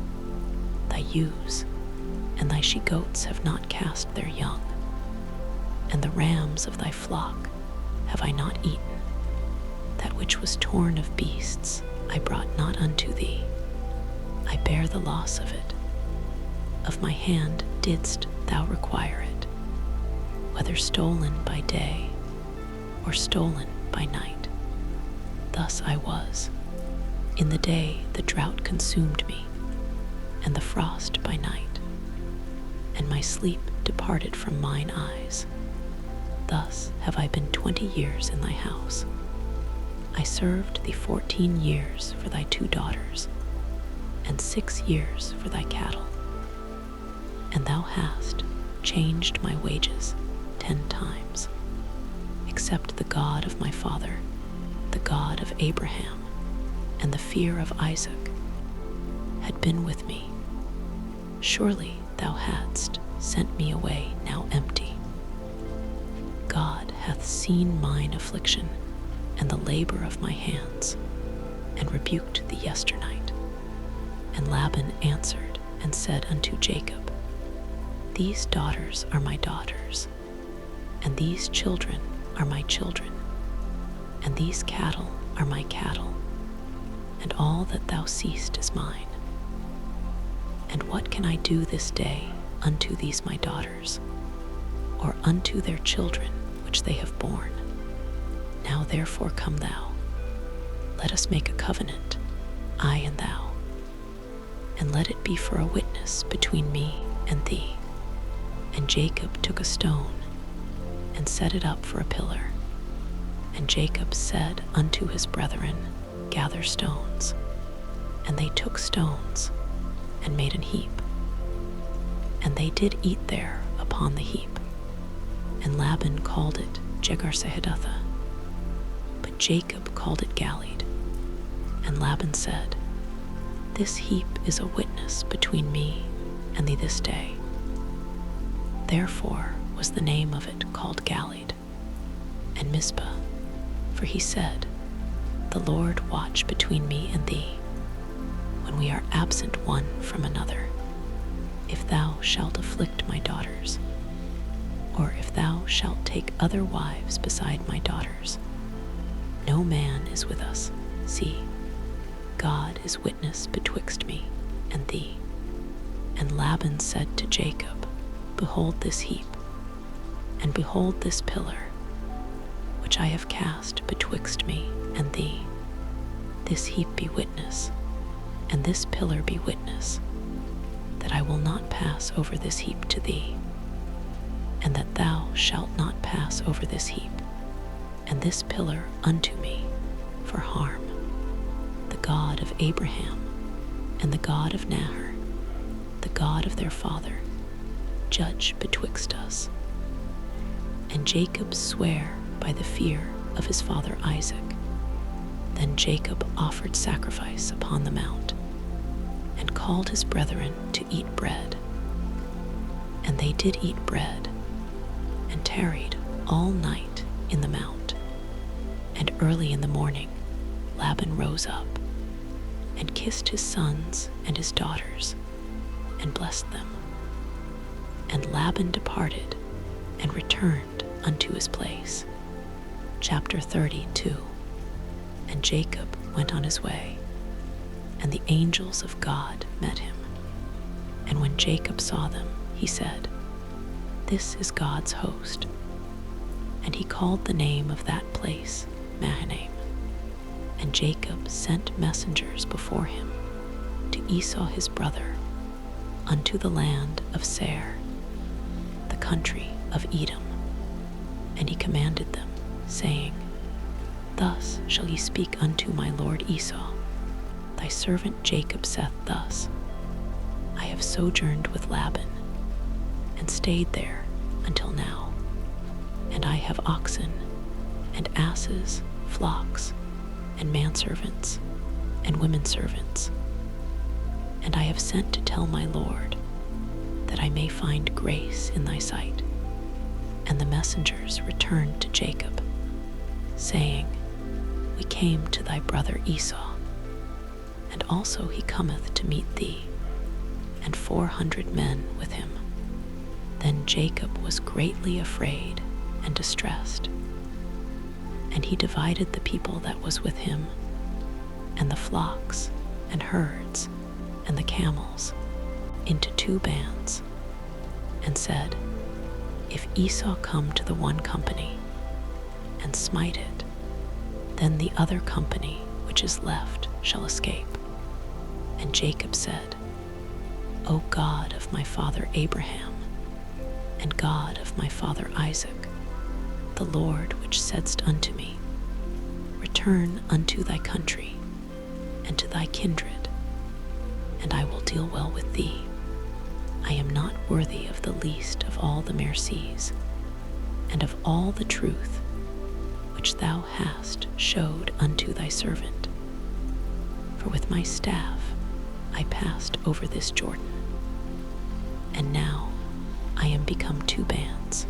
[SPEAKER 1] Thy ewes and thy she-goats have not cast their young, and the rams of thy flock have I not eaten. That which was torn of beasts I brought not unto thee. I bear the loss of it. Of my hand didst thou require it, whether stolen by day or stolen by night. Thus I was. In the day the drought consumed me, and the frost by night, and my sleep departed from mine eyes. Thus have I been 20 years in thy house. I served thee 14 years for thy 2 daughters, and 6 years for thy cattle. And thou hast changed my wages 10 times, except the God of my father, the God of Abraham, and the fear of Isaac had been with me. Surely thou hadst sent me away now empty. God hath seen mine affliction and the labor of my hands, and rebuked the yesternight. And Laban answered and said unto Jacob, These daughters are my daughters, and these children are my children, and these cattle are my cattle, and all that thou seest is mine. And what can I do this day unto these my daughters, or unto their children which they have borne? Now therefore come thou, let us make a covenant, I and thou, and let it be for a witness between me and thee. And Jacob took a stone, and set it up for a pillar. And Jacob said unto his brethren, Gather stones. And they took stones, and made an heap. And they did eat there upon the heap. And Laban called it Jegar-sahadutha, but Jacob called it Galeed. And Laban said, This heap is a witness between me and thee this day. Therefore was the name of it called Galeed. And Mizpah, for he said, The Lord watch between me and thee, when we are absent one from another, if thou shalt afflict my daughters, or if thou shalt take other wives beside my daughters. No man is with us. See, God is witness betwixt me and thee. And Laban said to Jacob, Behold this heap, and behold this pillar, which I have cast betwixt me and thee. This heap be witness, and this pillar be witness, that I will not pass over this heap to thee, and that thou shalt not pass over this heap, and this pillar unto me, for harm. The God of Abraham, and the God of Nahor, the God of their father, judge betwixt us. And Jacob sware by the fear of his father Isaac. Then Jacob offered sacrifice upon the mount, and called his brethren to eat bread. And they did eat bread, and tarried all night in the mount. And early in the morning Laban rose up, and kissed his sons and his daughters, and blessed them. And Laban departed, and returned unto his place. Chapter 32. And Jacob went on his way, and the angels of God met him. And when Jacob saw them, he said, This is God's host. And he called the name of that place Mahanaim. And Jacob sent messengers before him to Esau his brother, unto the land of Seir, the country of Edom. And he commanded them, saying, Thus shall ye speak unto my lord Esau, Thy servant Jacob saith thus, I have sojourned with Laban, and stayed there until now, and I have oxen, and asses, flocks, and manservants, and women servants. And I have sent to tell my lord, that I may find grace in thy sight. And the messengers returned to Jacob, saying, we came to thy brother Esau, and also he cometh to meet thee, and 400 men with him. Then Jacob was greatly afraid and distressed, and he divided the people that was with him, and the flocks and herds and the camels, into 2 bands, and said, If Esau come to the one company, and smite it, then the other company which is left shall escape. And Jacob said, O God of my father Abraham, and God of my father Isaac, the Lord which saidst unto me, Return unto thy country, and to thy kindred, and I will deal well with thee. I am not worthy of the least of all the mercies, and of all the truth which thou hast showed unto thy servant. For with my staff I passed over this Jordan, and now I am become 2 bands.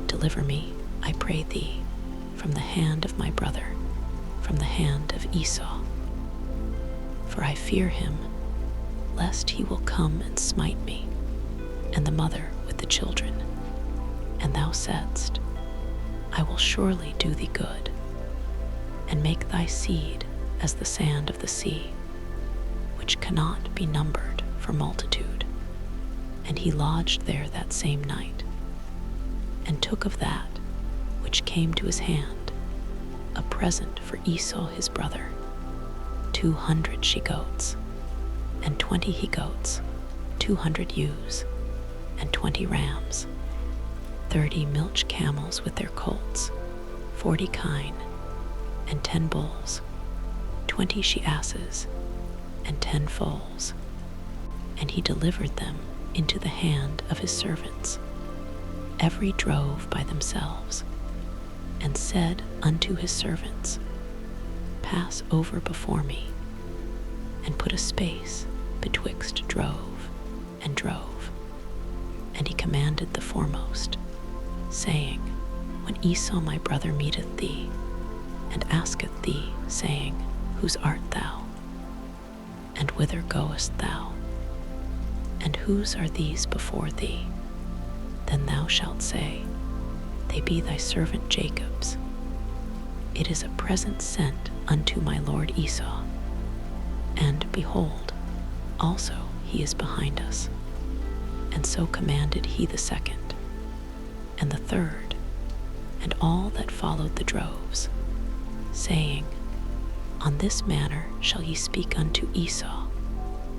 [SPEAKER 1] Deliver me, I pray thee, from the hand of my brother, from the hand of Esau. For I fear him, lest he will come and smite me, and the mother with the children. And thou saidst, I will surely do thee good, and make thy seed as the sand of the sea, which cannot be numbered for multitude. And he lodged there that same night, and took of that which came to his hand a present for Esau his brother, 200 she-goats, and 20 he-goats, 200 ewes, and 20 rams, 30 milch camels with their colts, 40 kine, and 10 bulls, 20 she-asses, and 10 foals. And he delivered them into the hand of his servants, every drove by themselves, and said unto his servants, Pass over before me, and put a space betwixt drove and drove. And he commanded the foremost, saying, When Esau my brother meeteth thee, and asketh thee, saying, Whose art thou? And whither goest thou? And whose are these before thee? Then thou shalt say, They be thy servant Jacob's. It is a present sent unto my lord Esau. And behold, also he is behind us. And so commanded he the second, and the third, and all that followed the droves, saying, On this manner shall ye speak unto Esau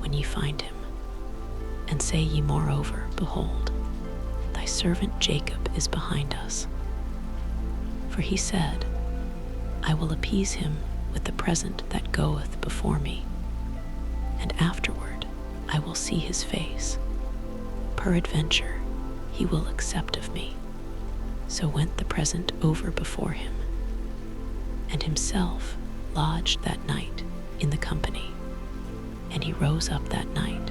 [SPEAKER 1] when ye find him. And say ye moreover, Behold, thy servant Jacob is behind us. For he said, I will appease him with the present that goeth before me, and afterward I will see his face. Peradventure he will accept of me. So went the present over before him, and himself lodged that night in the company. And he rose up that night,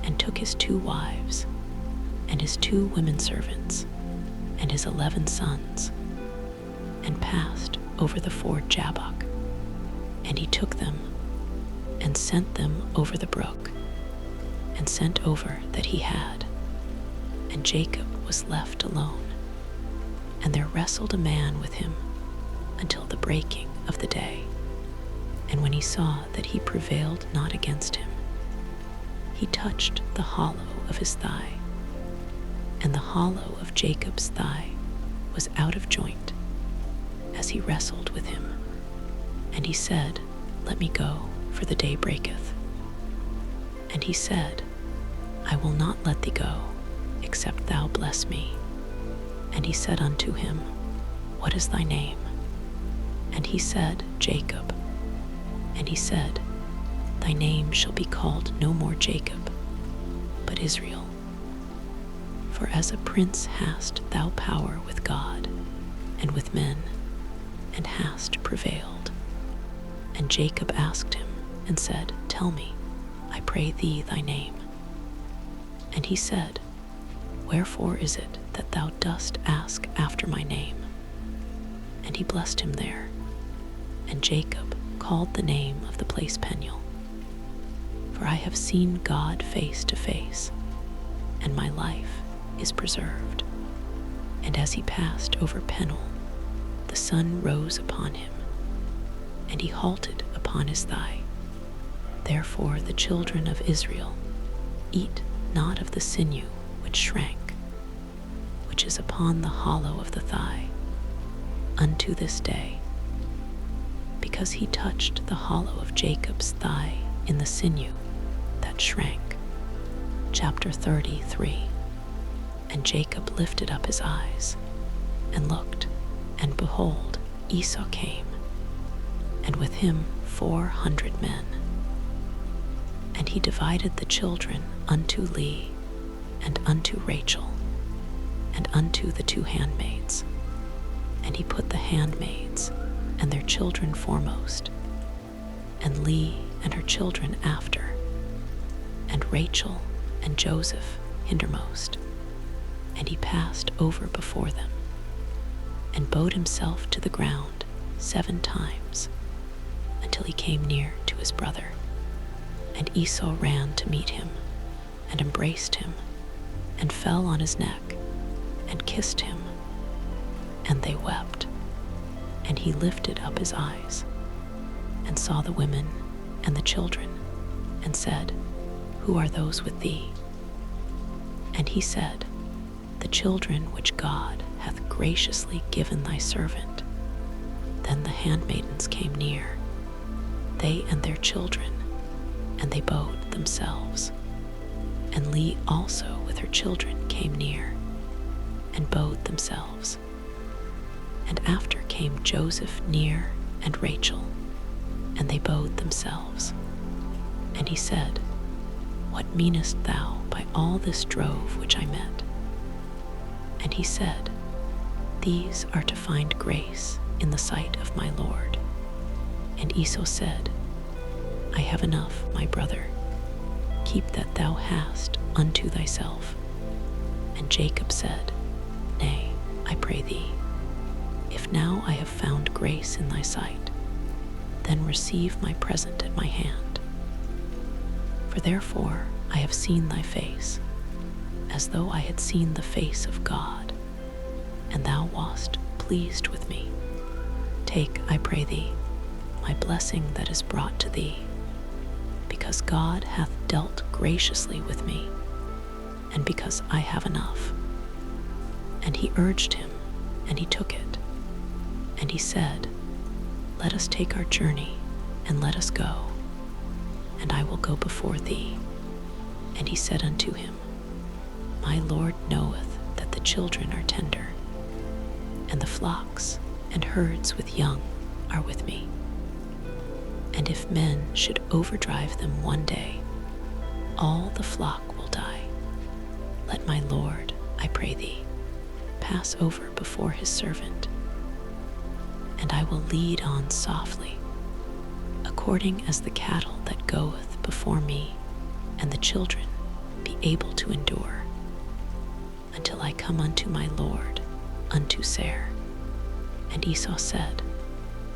[SPEAKER 1] and took his 2 wives, and his 2 women servants, and his 11 sons, and passed over the ford Jabbok. And he took them, and sent them over the brook, and sent over that he had. And Jacob was left alone, and there wrestled a man with him until the breaking of the day. And when he saw that he prevailed not against him, he touched the hollow of his thigh, and the hollow of Jacob's thigh was out of joint as he wrestled with him. And he said, Let me go, for the day breaketh. And he said, I will not let thee go, except thou bless me. And he said unto him, What is thy name? And he said, Jacob. And he said, Thy name shall be called no more Jacob, but Israel. For as a prince hast thou power with God and with men, and hast prevailed. And Jacob asked him, and said, Tell me, I pray thee, thy name. And he said, Wherefore is it that thou dost ask after my name? And he blessed him there. And Jacob called the name of the place Peniel, for I have seen God face to face, and my life is preserved. And as he passed over Peniel, the sun rose upon him, and he halted upon his thigh. Therefore the children of Israel eat not of the sinew which shrank, which is upon the hollow of the thigh, unto this day, because he touched the hollow of Jacob's thigh in the sinew that shrank. Chapter 33. And Jacob lifted up his eyes, and looked, and behold, Esau came, and with him 400 men. And he divided the children unto Leah, and unto Rachel, and unto the 2 handmaids. And he put the handmaids and their children foremost, and Leah and her children after, and Rachel and Joseph hindermost. And he passed over before them, and bowed himself to the ground 7 times, until he came near to his brother. And Esau ran to meet him, and embraced him, and fell on his neck, and kissed him. And they wept. And he lifted up his eyes, and saw the women and the children, and said, Who are those with thee? And he said, The children which God hath graciously given thy servant. Then the handmaidens came near, they and their children, and they bowed themselves. And Leah also with her children came near, and bowed themselves. And after came Joseph near, and Rachel, and they bowed themselves. And he said, What meanest thou by all this drove which I met? And he said, These are to find grace in the sight of my Lord. And Esau said, I have enough, my brother. Keep that thou hast unto thyself. And Jacob said, Nay, I pray thee, if now I have found grace in thy sight, then receive my present at my hand. For therefore I have seen thy face, as though I had seen the face of God, and thou wast pleased with me. Take, I pray thee, my blessing that is brought to thee, because God hath dealt graciously with me, and because I have enough. And he urged him, and he took it. And he said, Let us take our journey, and let us go, and I will go before thee. And he said unto him, My Lord knoweth that the children are tender, and the flocks and herds with young are with me. And if men should overdrive them one day, all the flock will die. Let my Lord, I pray thee, pass over before his servant, and I will lead on softly, according as the cattle that goeth before me, and the children be able to endure, until I come unto my Lord, unto Seir. And Esau said,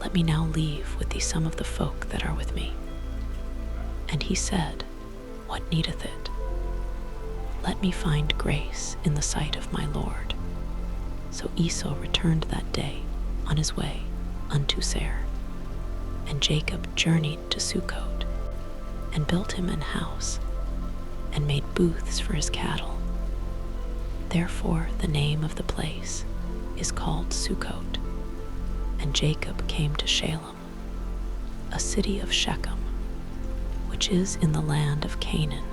[SPEAKER 1] Let me now leave with thee some of the folk that are with me. And he said, What needeth it? Let me find grace in the sight of my Lord. So Esau returned that day on his way unto Seir. And Jacob journeyed to Sukkot, and built him an house, and made booths for his cattle. Therefore the name of the place is called Sukkot. And Jacob came to Shalem, a city of Shechem, which is in the land of Canaan,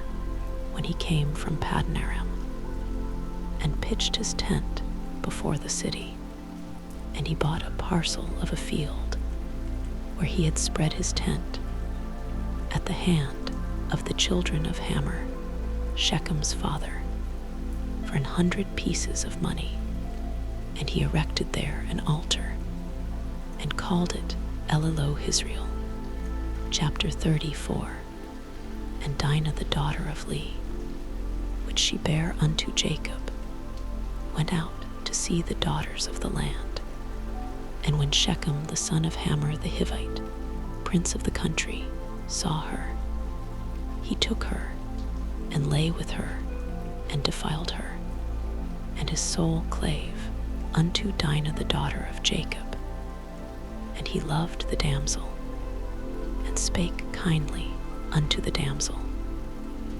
[SPEAKER 1] when he came from Paddan Aram, and pitched his tent before the city. And he bought a parcel of a field, where he had spread his tent, at the hand of the children of Hamor, Shechem's father, for 100 pieces of money. And he erected there an altar, and called it Elilohizrael. Chapter 34. And Dinah the daughter of Leah, which she bare unto Jacob, went out to see the daughters of the land. And when Shechem the son of Hamor the Hivite, prince of the country, saw her, he took her and lay with her and defiled her, and his soul clave unto Dinah the daughter of Jacob. And he loved the damsel, and spake kindly unto the damsel.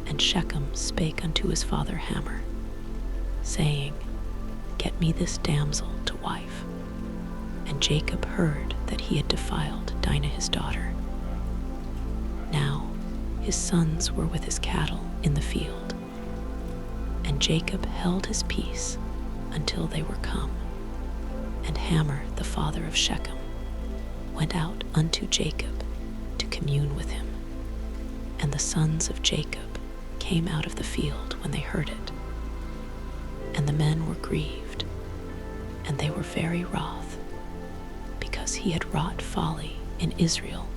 [SPEAKER 1] And Shechem spake unto his father Hamor, saying, Get me this damsel to wife. And Jacob heard that he had defiled Dinah his daughter. Now his sons were with his cattle in the field, and Jacob held his peace until they were come. And Hamor the father of Shechem went out unto Jacob to commune with him. And the sons of Jacob came out of the field when they heard it. And the men were grieved, and they were very wroth, because he had wrought folly in Israel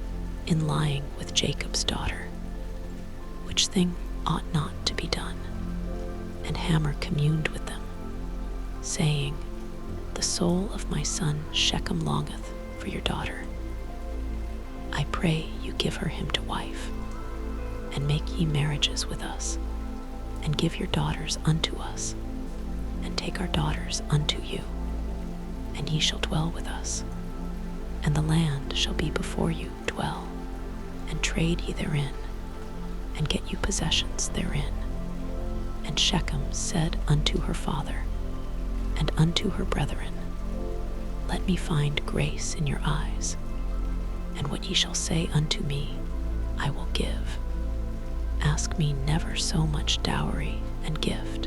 [SPEAKER 1] in lying with Jacob's daughter, which thing ought not to be done. And Hamor communed with them, saying, The soul of my son Shechem longeth for your daughter. I pray you give her him to wife, and make ye marriages with us, and give your daughters unto us, and take our daughters unto you, and ye shall dwell with us, and the land shall be before you dwell, and trade ye therein, and get you possessions therein. And Shechem said unto her father, and unto her brethren, Let me find grace in your eyes, and what ye shall say unto me, I will give. Ask me never so much dowry and gift,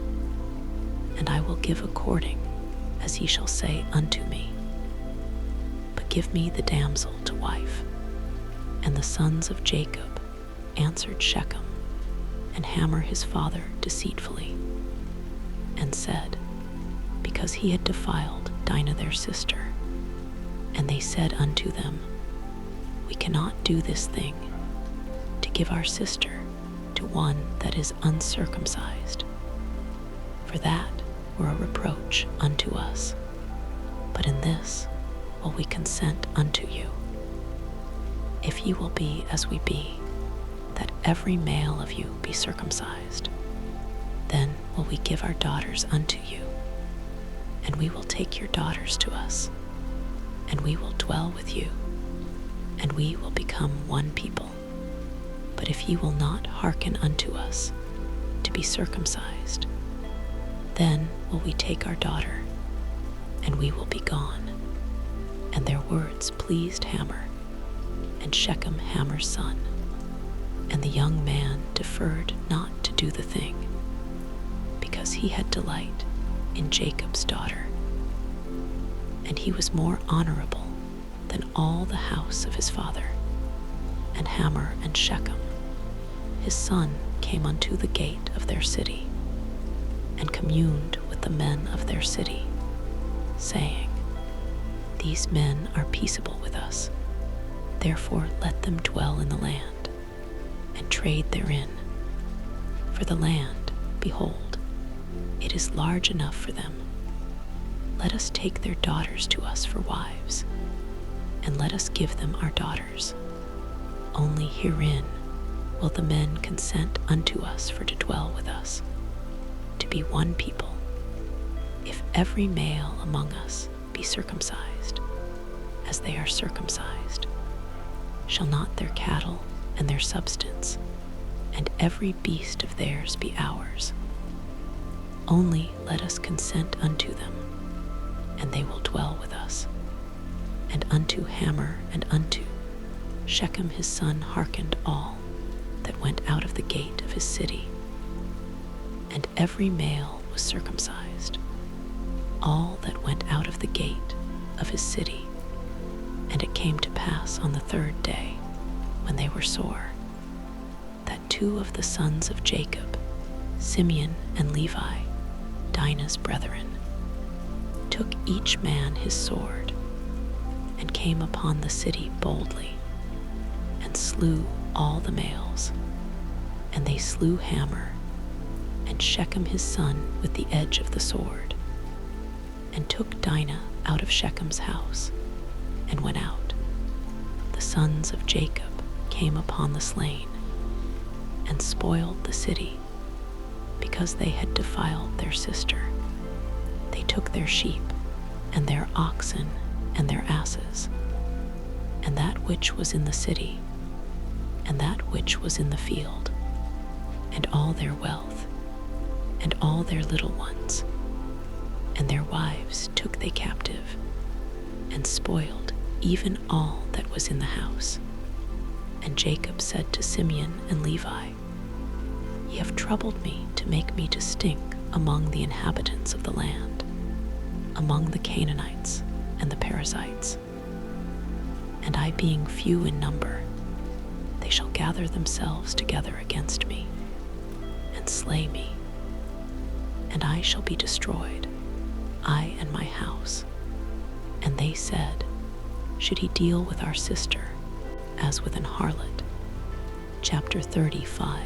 [SPEAKER 1] and I will give according as he shall say unto me. But give me the damsel to wife. And the sons of Jacob answered Shechem and Hamor his father deceitfully, and said, because he had defiled Dinah their sister. And they said unto them, We cannot do this thing, to give our sister to one that is uncircumcised, for that were a reproach unto us. But in this will we consent unto you, if ye will be as we be, that every male of you be circumcised. Then will we give our daughters unto you, and we will take your daughters to us, and we will dwell with you, and we will become one people. But if ye will not hearken unto us to be circumcised, then will we take our daughter, and we will be gone. And their words pleased Hamor, and Shechem Hamor's son. And the young man deferred not to do the thing, because he had delight in Jacob's daughter. And he was more honorable than all the house of his father. And Hamor and Shechem, his son, came unto the gate of their city, and communed with the men of their city, saying, These men are peaceable with us, therefore let them dwell in the land, and trade therein. For the land, behold, it is large enough for them. Let us take their daughters to us for wives, and let us give them our daughters. Only herein will the men consent unto us for to dwell with us, to be one people, if every male among us be circumcised, as they are circumcised. Shall not their cattle and their substance, and every beast of theirs be ours? Only let us consent unto them, and they will dwell with us. And unto Hamor and unto Shechem his son hearkened all that went out of the gate of his city. And every male was circumcised, all that went out of the gate of his city. And it came to pass on the third day, when they were sore, that two of the sons of Jacob, Simeon and Levi, Dinah's brethren, took each man his sword, and came upon the city boldly, and slew all the males. And they slew Hamor, and Shechem his son with the edge of the sword, and took Dinah out of Shechem's house, and went out. The sons of Jacob came upon the slain and spoiled the city because they had defiled their sister. They took their sheep and their oxen and their asses, and that which was in the city, and that which was in the field, and all their wealth, and all their little ones, and their wives took they captive, and spoiled even all that was in the house. And Jacob said to Simeon and Levi, Ye have troubled me to make me to stink among the inhabitants of the land, among the Canaanites and the Perizzites. And I being few in number, they shall gather themselves together against me, and slay me, and I shall be destroyed, I and my house. And they said, Should he deal with our sister as with an harlot? Chapter 35.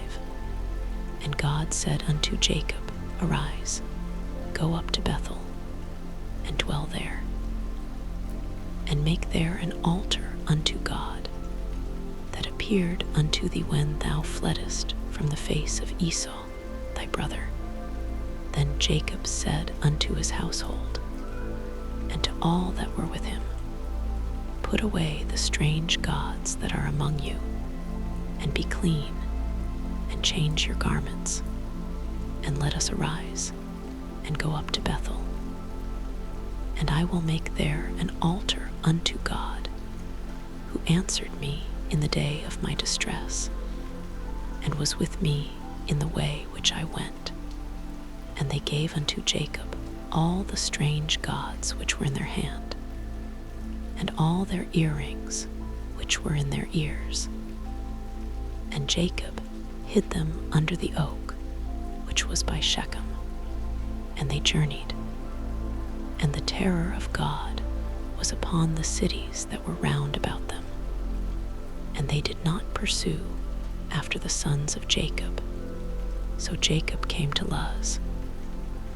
[SPEAKER 1] And God said unto Jacob, Arise, go up to Bethel, and dwell there, and make there an altar unto God, that appeared unto thee when thou fleddest from the face of Esau thy brother. Then Jacob said unto his household, and to all that were with him, Put away the strange gods that are among you, and be clean, and change your garments, and let us arise, and go up to Bethel. And I will make there an altar unto God, who answered me in the day of my distress, and was with me in the way which I went. And they gave unto Jacob all the strange gods which were in their hand, and all their earrings which were in their ears. And Jacob hid them under the oak which was by Shechem. And they journeyed, and the terror of God was upon the cities that were round about them. And they did not pursue after the sons of Jacob. So Jacob came to Luz,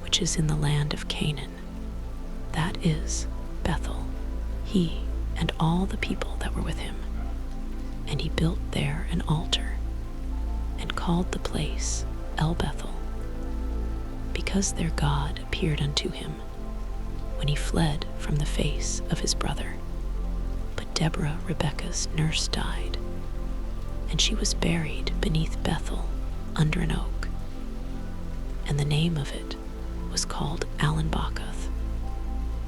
[SPEAKER 1] which is in the land of Canaan, that is, Bethel, he and all the people that were with him. And he built there an altar, and called the place El Bethel, because their God appeared unto him when he fled from the face of his brother. But Deborah, Rebekah's nurse, died, and she was buried beneath Bethel under an oak. And the name of it was called Allenbacath.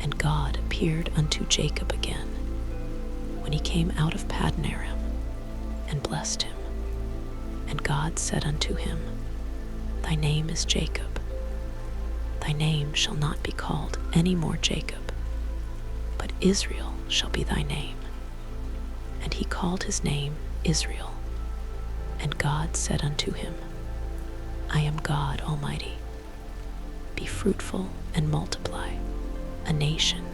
[SPEAKER 1] And God appeared unto Jacob again when he came out of Paddan Aram, and blessed him. And God said unto him, Thy name is Jacob. Thy name shall not be called any more Jacob, but Israel shall be thy name. And he called his name Israel. And God said unto him, I am God Almighty. Be fruitful and multiply. A nation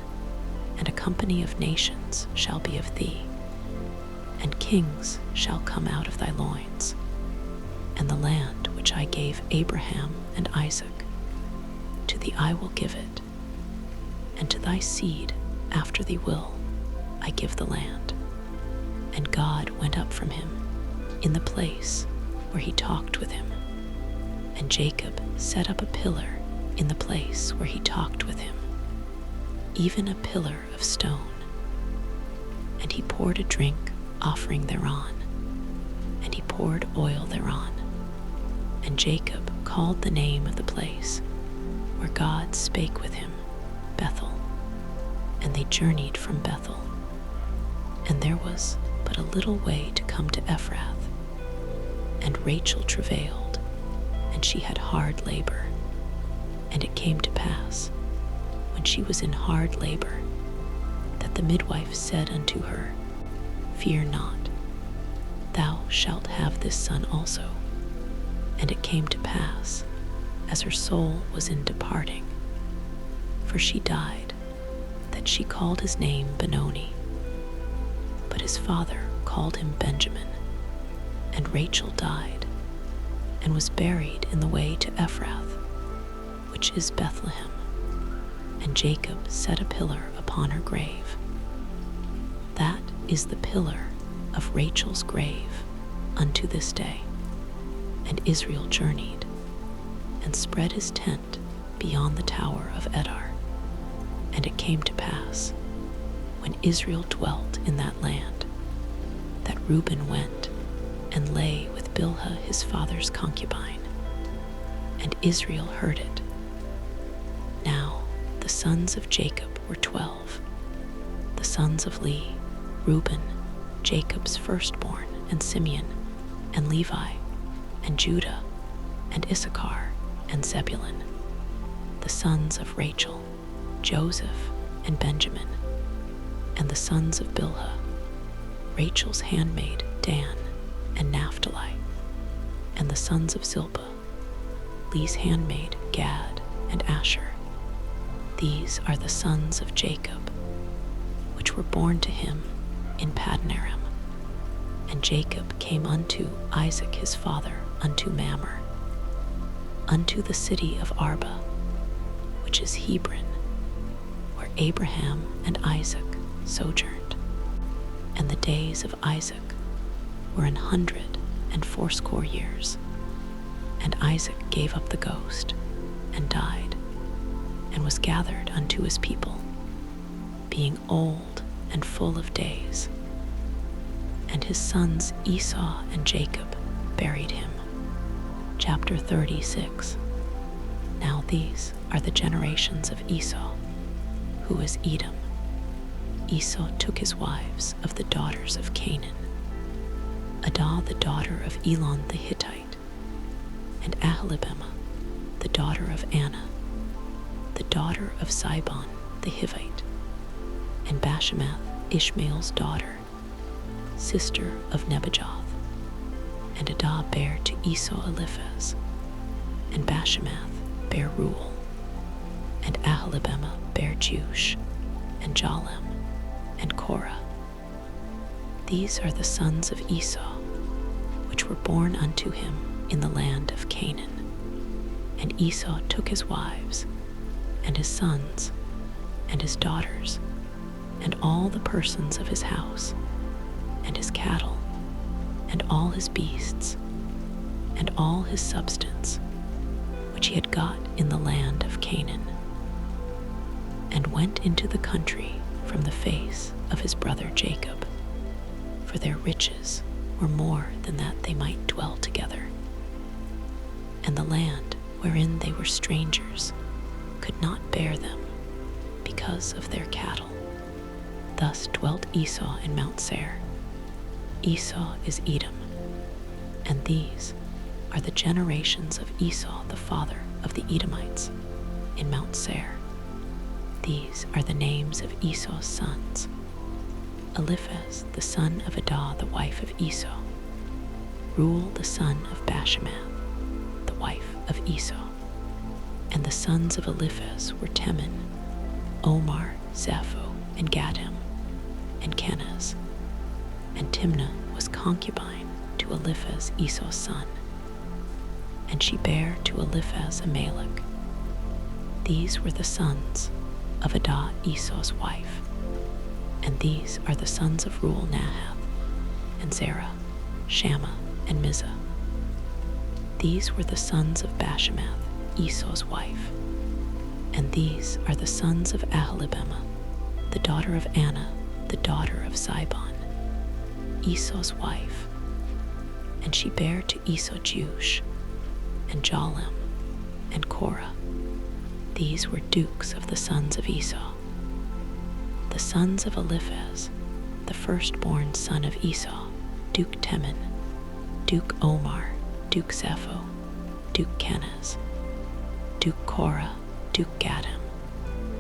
[SPEAKER 1] and a company of nations shall be of thee, and kings shall come out of thy loins. And the land which I gave Abraham and Isaac, to thee I will give it, and to thy seed after thee will I give the land. And God went up from him in the place where he talked with him, and Jacob set up a pillar in the place where he talked with him, even a pillar of stone. And he poured a drink offering thereon, and he poured oil thereon. And Jacob called the name of the place where God spake with him, Bethel. And they journeyed from Bethel. And there was but a little way to come to Ephrath. And Rachel travailed, and she had hard labor. And it came to pass, when she was in hard labor, that the midwife said unto her, Fear not, thou shalt have this son also. And it came to pass, as her soul was in departing, for she died, that she called his name Benoni. But his father called him Benjamin. And Rachel died, and was buried in the way to Ephrath, which is Bethlehem. And Jacob set a pillar upon her grave. That is the pillar of Rachel's grave unto this day. And Israel journeyed, and spread his tent beyond the tower of Edar. And it came to pass, when Israel dwelt in that land, that Reuben went and lay with Bilhah his father's concubine, and Israel heard it. Now the sons of Jacob were 12, the sons of Leah, Reuben, Jacob's firstborn, and Simeon, and Levi, and Judah, and Issachar, and Zebulun, the sons of Rachel, Joseph, and Benjamin, and the sons of Bilhah, Rachel's handmaid, Dan, and Naphtali, and the sons of Zilpah, Leah's handmaid, Gad, and Asher. These are the sons of Jacob, which were born to him in Padanaram. And Jacob came unto Isaac his father unto Mamre, unto the city of Arba, which is Hebron, where Abraham and Isaac sojourned. And the days of Isaac were 180 years. And Isaac gave up the ghost, and died, and was gathered unto his people, being old and full of days. And his sons Esau and Jacob buried him. Chapter 36. Now these are the generations of Esau, who is Edom. Esau took his wives of the daughters of Canaan, Adah the daughter of Elon the Hittite, and Aholibamah the daughter of Anna, the daughter of Sibon the Hivite, and Bashemath Ishmael's daughter, sister of Nebajoth. And Adah bare to Esau Eliphaz, and Bashemath bare Reuel, and Aholibamah bare Jush, and Jalem, and Korah. These are the sons of Esau, which were born unto him in the land of Canaan. And Esau took his wives, and his sons, and his daughters, and all the persons of his house, and his cattle, and all his beasts, and all his substance, which he had got in the land of Canaan, and went into the country from the face of his brother Jacob, for their riches were more than that they might dwell together. And the land wherein they were strangers could not bear them because of their cattle. Thus dwelt Esau in Mount Seir. Esau is Edom. And these are the generations of Esau the father of the Edomites in Mount Seir. These are the names of Esau's sons: Eliphaz the son of Adah the wife of Esau, Reuel the son of Bashemath the wife of Esau. And the sons of Eliphaz were Teman, Omar, Zapho, and Gadim, and Kenaz. And Timnah was concubine to Eliphaz Esau's son, and she bare to Eliphaz Amalek. These were the sons of Adah Esau's wife. And these are the sons of Reuel Nahath, and Zerah, Shammah, and Mizah. These were the sons of Bashemath, Esau's wife. And these are the sons of Aholibamah, the daughter of Anna, the daughter of Sibon, Esau's wife. And she bare to Esau Jush, and Jalem, and Korah. These were dukes of the sons of Esau. The sons of Eliphaz, the firstborn son of Esau, Duke Teman, Duke Omar, Duke Zapho, Duke Kenaz, Duke Korah, Duke Gadim,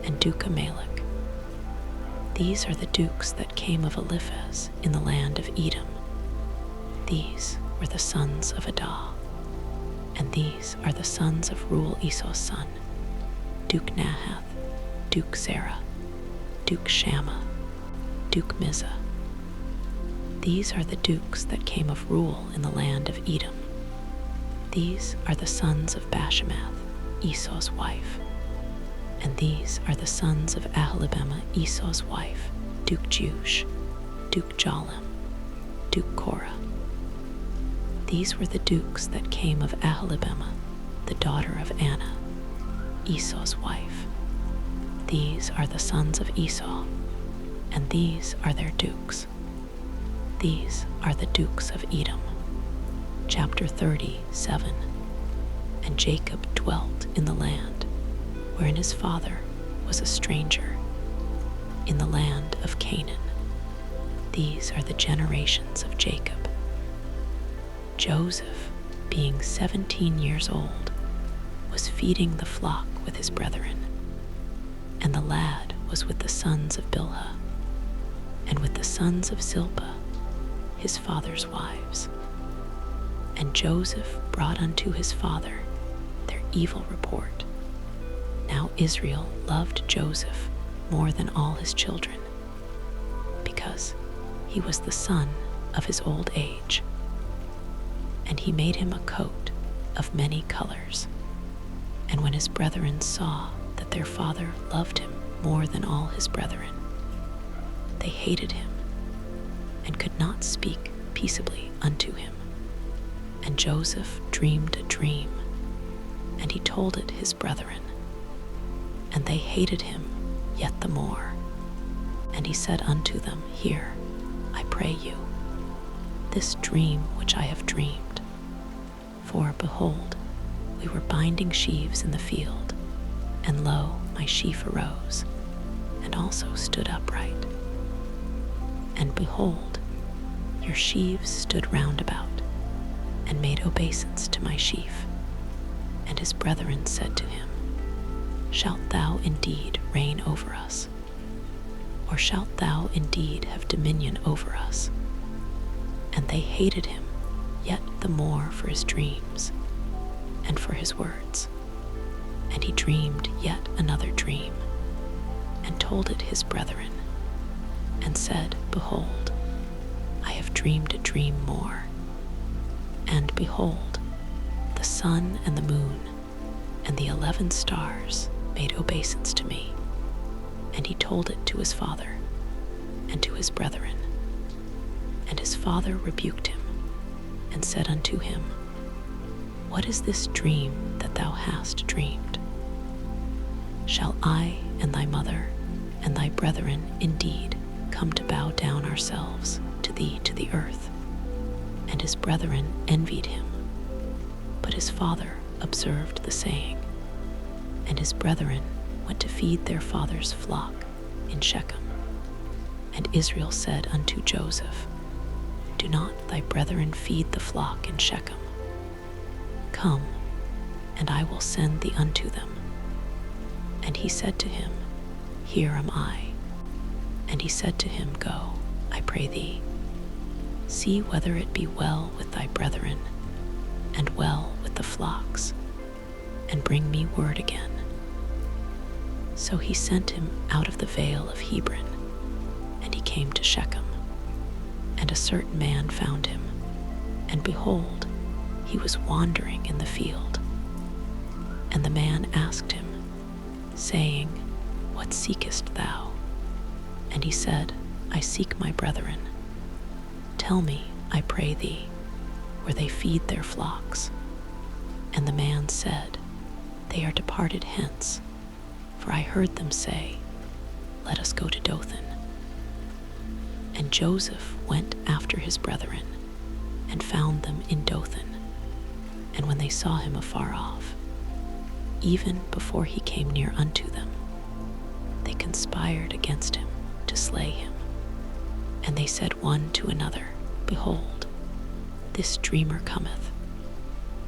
[SPEAKER 1] and Duke Amalek. These are the dukes that came of Eliphaz in the land of Edom. These were the sons of Adah. And these are the sons of Reuel Esau's son: Duke Nahath, Duke Zerah, Duke Shammah, Duke Mizah. These are the dukes that came of Reuel in the land of Edom. These are the sons of Bashemath, Esau's wife. And these are the sons of Aholibamah, Esau's wife, Duke Jush. Duke Jolim, Duke Korah. These were the dukes that came of Aholibamah, the daughter of Anna, Esau's wife. These are the sons of Esau, and these are their dukes. These are the dukes of Edom. Chapter 37. And Jacob dwelt in the land wherein his father was a stranger, in the land of Canaan. These are the generations of Jacob. Joseph, being 17 years old, was feeding the flock with his brethren, and the lad was with the sons of Bilhah, and with the sons of Zilpah, his father's wives. And Joseph brought unto his father their evil report. Now Israel loved Joseph more than all his children, because he was the son of his old age. And he made him a coat of many colors. And when his brethren saw that their father loved him more than all his brethren, they hated him, and could not speak peaceably unto him. And Joseph dreamed a dream, and he told it his brethren. And they hated him yet the more. And he said unto them, Hear, I pray you, this dream which I have dreamed. For, behold, we were binding sheaves in the field, and lo, my sheaf arose, and also stood upright. And behold, your sheaves stood round about, and made obeisance to my sheaf. And his brethren said to him, Shalt thou indeed reign over us? Or shalt thou indeed have dominion over us? And they hated him yet the more for his dreams, and for his words. And he dreamed yet another dream, and told it his brethren, and said, Behold, I have dreamed a dream more. And behold, the sun and the moon and the 11 stars made obeisance to me. And he told it to his father and to his brethren. And his father rebuked him, and said unto him, What is this dream that thou hast dreamed? Shall I and thy mother and thy brethren indeed come to bow down ourselves to thee to the earth? And his brethren envied him. But his father observed the saying. And his brethren went to feed their father's flock in Shechem. And Israel said unto Joseph, Do not thy brethren feed the flock in Shechem? Come, and I will send thee unto them. And he said to him, Here am I. And he said to him, Go, I pray thee. See whether it be well with thy brethren, and well with the flocks, and bring me word again. So he sent him out of the vale of Hebron, and he came to Shechem. And a certain man found him, and behold, he was wandering in the field. And the man asked him, saying, What seekest thou? And he said, I seek my brethren. Tell me, I pray thee, where they feed their flocks. And the man said, They are departed hence, for I heard them say, Let us go to Dothan. And Joseph went after his brethren, and found them in Dothan. And when they saw him afar off, even before he came near unto them, they conspired against him to slay him. And they said one to another, Behold, this dreamer cometh.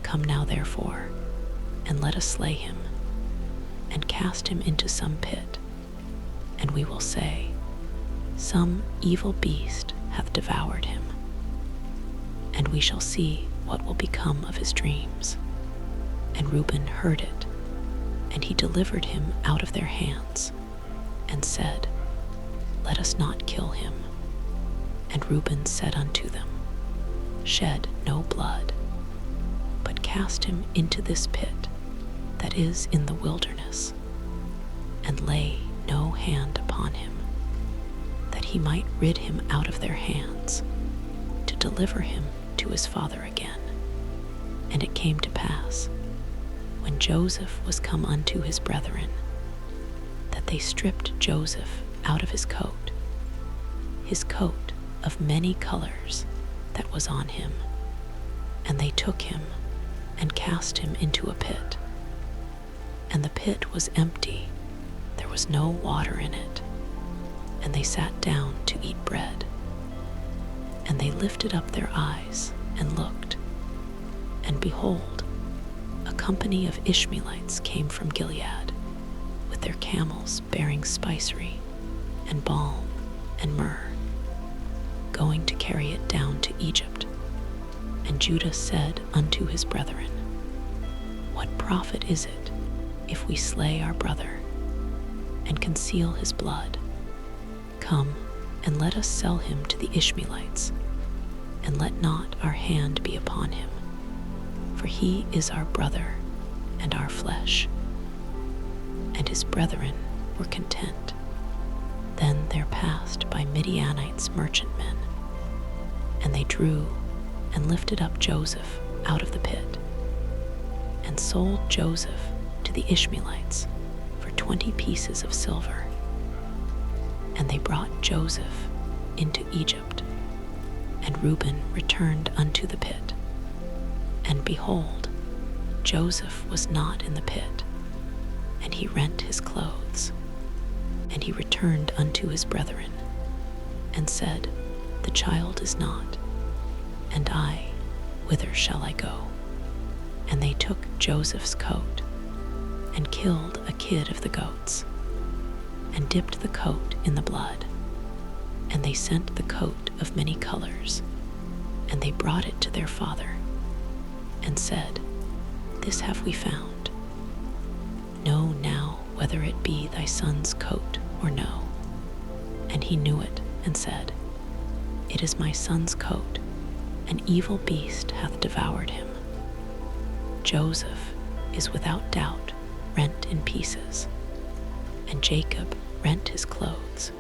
[SPEAKER 1] Come now therefore, and let us slay him, and cast him into some pit, and we will say, Some evil beast hath devoured him. And we shall see what will become of his dreams. And Reuben heard it, and he delivered him out of their hands, and said, Let us not kill him. And Reuben said unto them, Shed no blood, but cast him into this pit that is in the wilderness, and lay no hand upon him, that he might rid him out of their hands, to deliver him to his father again. And it came to pass, when Joseph was come unto his brethren, that they stripped Joseph out of his coat of many colors that was on him, and they took him and cast him into a pit. And the pit was empty, there was no water in it, and they sat down to eat bread. And they lifted up their eyes and looked, and behold, a company of Ishmaelites came from Gilead, with their camels bearing spicery, and balm, and myrrh, going to carry it down to Egypt. And Judah said unto his brethren, What profit is it if we slay our brother, and conceal his blood? Come, and let us sell him to the Ishmaelites, and let not our hand be upon him, for he is our brother and our flesh. And his brethren were content. Then there passed by Midianites merchantmen, and they drew and lifted up Joseph out of the pit, and sold Joseph to the Ishmaelites for 20 pieces of silver. And they brought Joseph into Egypt, and Reuben returned unto the pit. And behold, Joseph was not in the pit, and he rent his clothes. And he returned unto his brethren, and said, The child is not, and I, whither shall I go? And they took Joseph's coat, and killed a kid of the goats, and dipped the coat in the blood. And they sent the coat of many colors, and they brought it to their father, and said, This have we found. Know now whether it be thy son's coat or no. And he knew it, and said, It is my son's coat, an evil beast hath devoured him. Joseph is without doubt rent in pieces. And Jacob rent his clothes,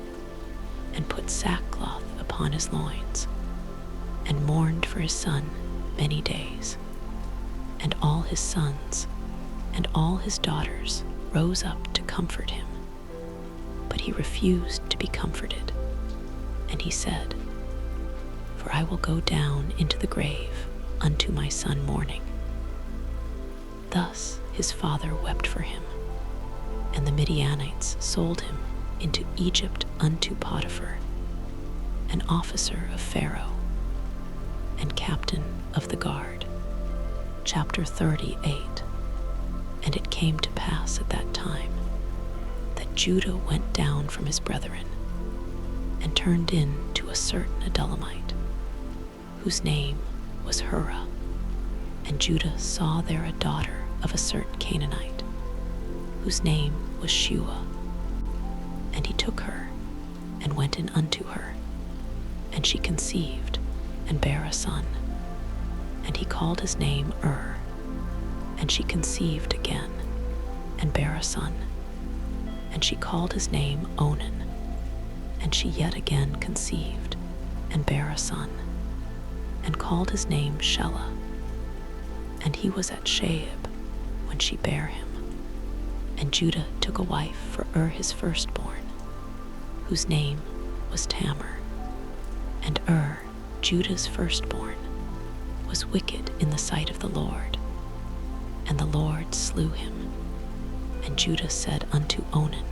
[SPEAKER 1] and put sackcloth upon his loins, and mourned for his son many days. And all his sons and all his daughters rose up to comfort him. But he refused to be comforted. And he said, For I will go down into the grave unto my son mourning. Thus his father wept for him. And the Midianites sold him into Egypt unto Potiphar, an officer of Pharaoh, and captain of the guard. Chapter 38. And it came to pass at that time that Judah went down from his brethren, and turned in to a certain Adullamite, whose name was Hurrah. And Judah saw there a daughter of a certain Canaanite, whose name was Shua. And he took her, and went in unto her, and she conceived, and bare a son. And he called his name And she conceived again, and bare a son. And she called his name Onan. And she yet again conceived, and bare a son, and called his name Shelah. And he was at Shaib when she bare him. And Judah took a wife for his firstborn, whose name was Tamar. And Judah's firstborn, was wicked in the sight of the Lord, and the Lord slew him. And Judah said unto Onan,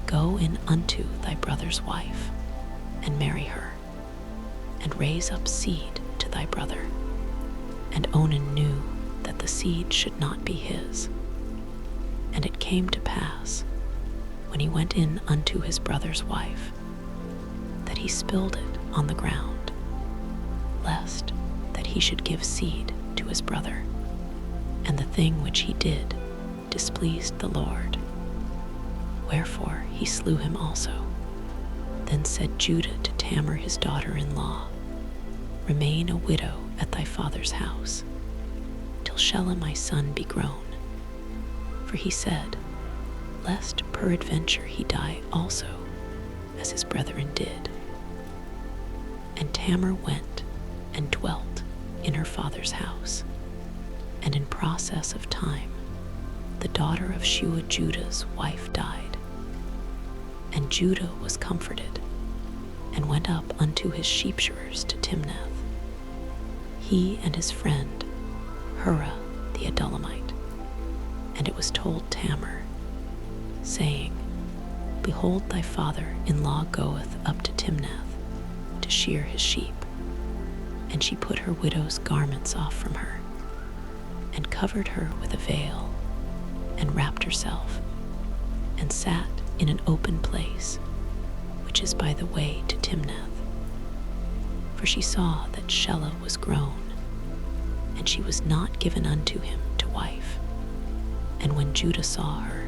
[SPEAKER 1] Go in unto thy brother's wife, and marry her, and raise up seed to thy brother. And Onan knew that the seed should not be his. And it came to pass, when he went in unto his brother's wife, that he spilled it on the ground, lest that he should give seed to his brother. And the thing which he did displeased the Lord. Wherefore he slew him also. Then said Judah to Tamar his daughter-in-law, Remain a widow at thy father's house, till Shelah my son be grown. For he said, Lest peradventure he die also, as his brethren did. And Tamar went and dwelt in her father's house, and in process of time the daughter of Shua Judah's wife died. And Judah was comforted, and went up unto his sheepshearers to Timnath, he and his friend Hurrah the Adullamite. And it was told Tamar, saying, Behold, thy father-in-law goeth up to Timnath to shear his sheep. And she put her widow's garments off from her, and covered her with a veil, and wrapped herself, and sat in an open place, which is by the way to Timnath. For she saw that Shelah was grown, and she was not given unto him to wife. And when Judah saw her,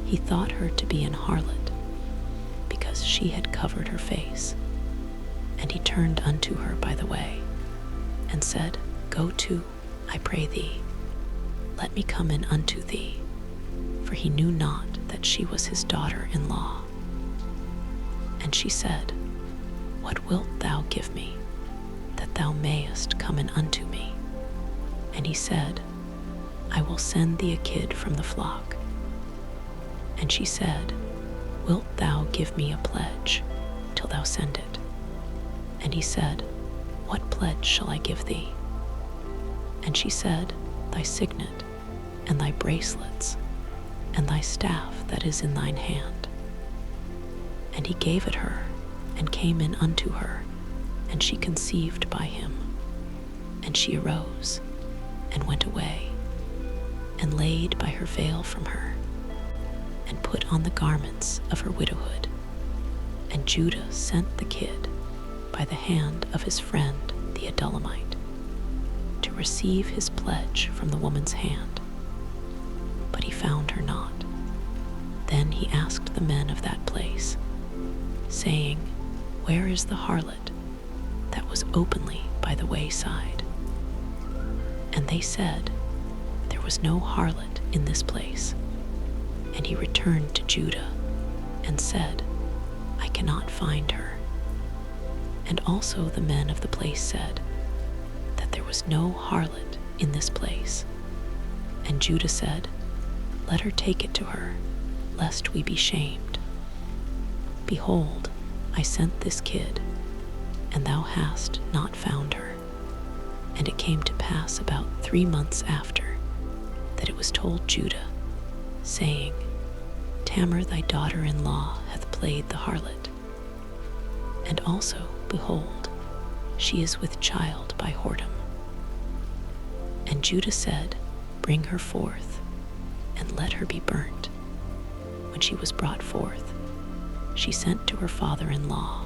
[SPEAKER 1] he thought her to be an harlot, because she had covered her face. And he turned unto her by the way, and said, Go to, I pray thee, let me come in unto thee. For he knew not that she was his daughter-in-law. And she said, What wilt thou give me, that thou mayest come in unto me? And he said, I will send thee a kid from the flock. And she said, Wilt thou give me a pledge till thou send it? And he said, What pledge shall I give thee? And she said, Thy signet, and thy bracelets, and thy staff that is in thine hand. And he gave it her, and came in unto her, and she conceived by him. And she arose, and went away, and laid by her veil from her, and put on the garments of her widowhood. And Judah sent the kid by the hand of his friend the Adullamite, to receive his pledge from the woman's hand. But he found her not. Then he asked the men of that place, saying, Where is the harlot that was openly by the wayside? And they said, There was no harlot in this place. And he returned to Judah, and said, I cannot find her. And also the men of the place said, that there was no harlot in this place. And Judah said, Let her take it to her, lest we be shamed. Behold, I sent this kid, and thou hast not found her. And it came to pass about 3 months after, that it was told Judah, saying, Tamar thy daughter-in-law hath played the harlot. And also, behold, she is with child by whoredom. And Judah said, Bring her forth, and let her be burnt. When she was brought forth, she sent to her father-in-law,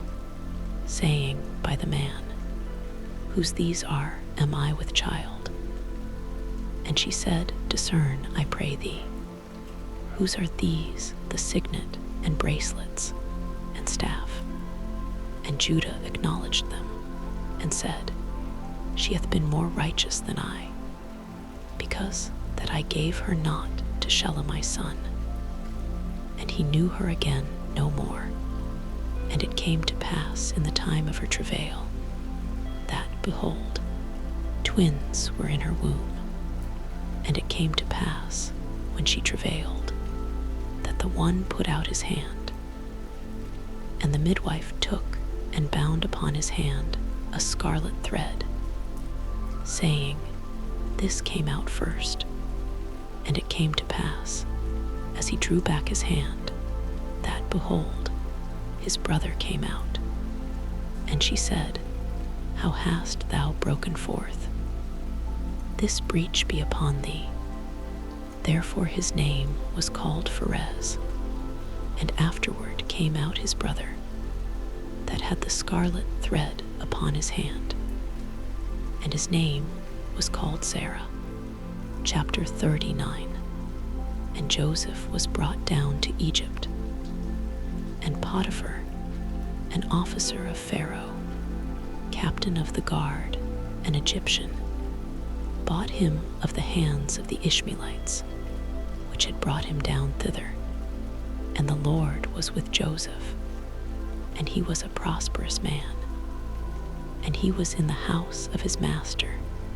[SPEAKER 1] saying by the man, Whose these are, am I with child? And she said, Discern, I pray thee, whose are these, the signet, and bracelets, and staff? And Judah acknowledged them, and said, She hath been more righteous than I, because that I gave her not to Shelah my son. And he knew her again no more. And it came to pass in the time of her travail, that, behold, twins were in her womb. And it came to pass, when she travailed, that the one put out his hand. And the midwife took and bound upon his hand a scarlet thread, saying, This came out first. And it came to pass, as he drew back his hand, that, behold, his brother came out. And she said, How hast thou broken forth? This breach be upon thee. Therefore his name was called Pharez. And afterward came out his brother, that had the scarlet thread upon his hand. And his name was called Sarah. Chapter 39. And Joseph was brought down to Egypt. And Potiphar, an officer of Pharaoh, captain of the guard, an Egyptian, bought him of the hands of the Ishmaelites, which had brought him down thither. And the Lord was with Joseph, and he was a prosperous man. And he was in the house of his master,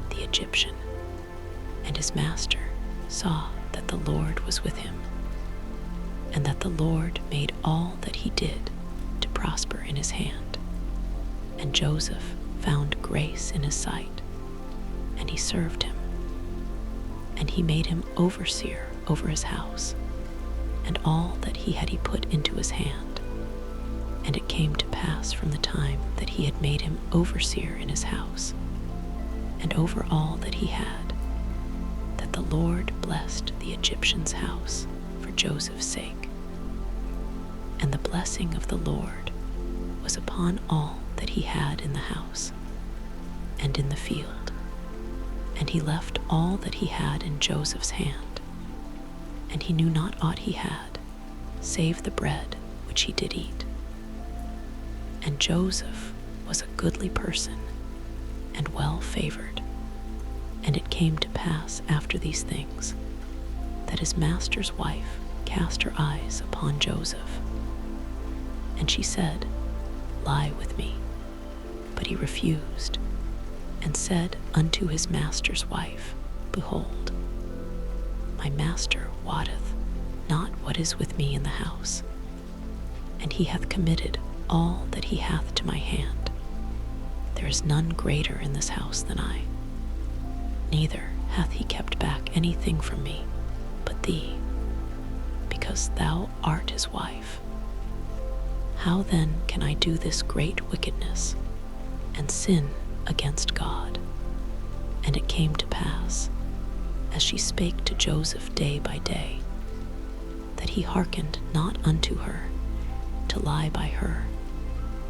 [SPEAKER 1] the Egyptian. And his master saw that the Lord was with him, and that the Lord made all that he did to prosper in his hand. And Joseph found grace in his sight, and he served him. And he made him overseer over his house, and all that he put into his hand. And it came to pass from the time that he had made him overseer in his house, and over all that he had, that the Lord blessed the Egyptian's house for Joseph's sake. And the blessing of the Lord was upon all that he had in the house and in the field. And he left all that he had in Joseph's hand, and he knew not aught he had, save the bread which he did eat. And Joseph was a goodly person, and well favored. And it came to pass after these things, that his master's wife cast her eyes upon Joseph. And she said, Lie with me. But he refused, and said unto his master's wife, Behold, my master wotteth not what is with me in the house, and he hath committed all that he hath to my hand. There is none greater in this house than I. Neither hath he kept back anything from me but thee, because thou art his wife. How then can I do this great wickedness, and sin against God? And it came to pass, as she spake to Joseph day by day, that he hearkened not unto her to lie by her,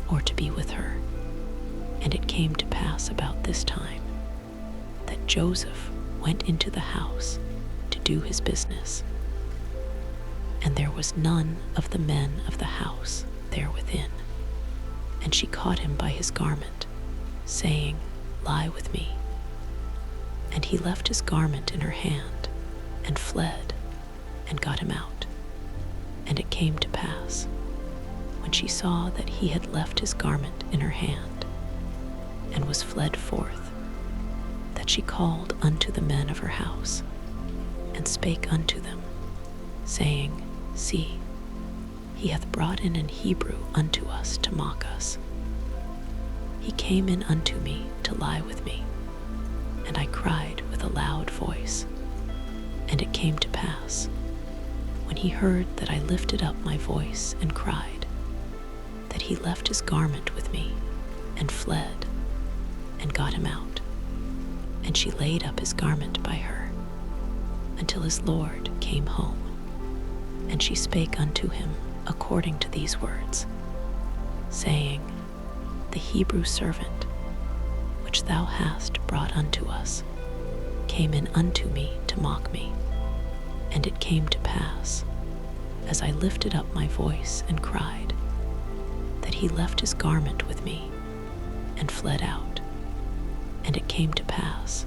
[SPEAKER 1] or to be with her. And it came to pass about this time, that Joseph went into the house to do his business. And there was none of the men of the house there within. And she caught him by his garment, saying, Lie with me. And he left his garment in her hand, and fled, and got him out. And it came to pass, when she saw that he had left his garment in her hand, and was fled forth, that she called unto the men of her house, and spake unto them, saying, See, he hath brought in an Hebrew unto us to mock us. He came in unto me to lie with me, and I cried with a loud voice. And it came to pass, when he heard that I lifted up my voice and cried, that he left his garment with me, and fled, and got him out. And she laid up his garment by her, until his Lord came home. And she spake unto him according to these words, saying, The Hebrew servant, which thou hast brought unto us, came in unto me to mock me. And it came to pass, as I lifted up my voice and cried, that he left his garment with me, and fled out. And it came to pass,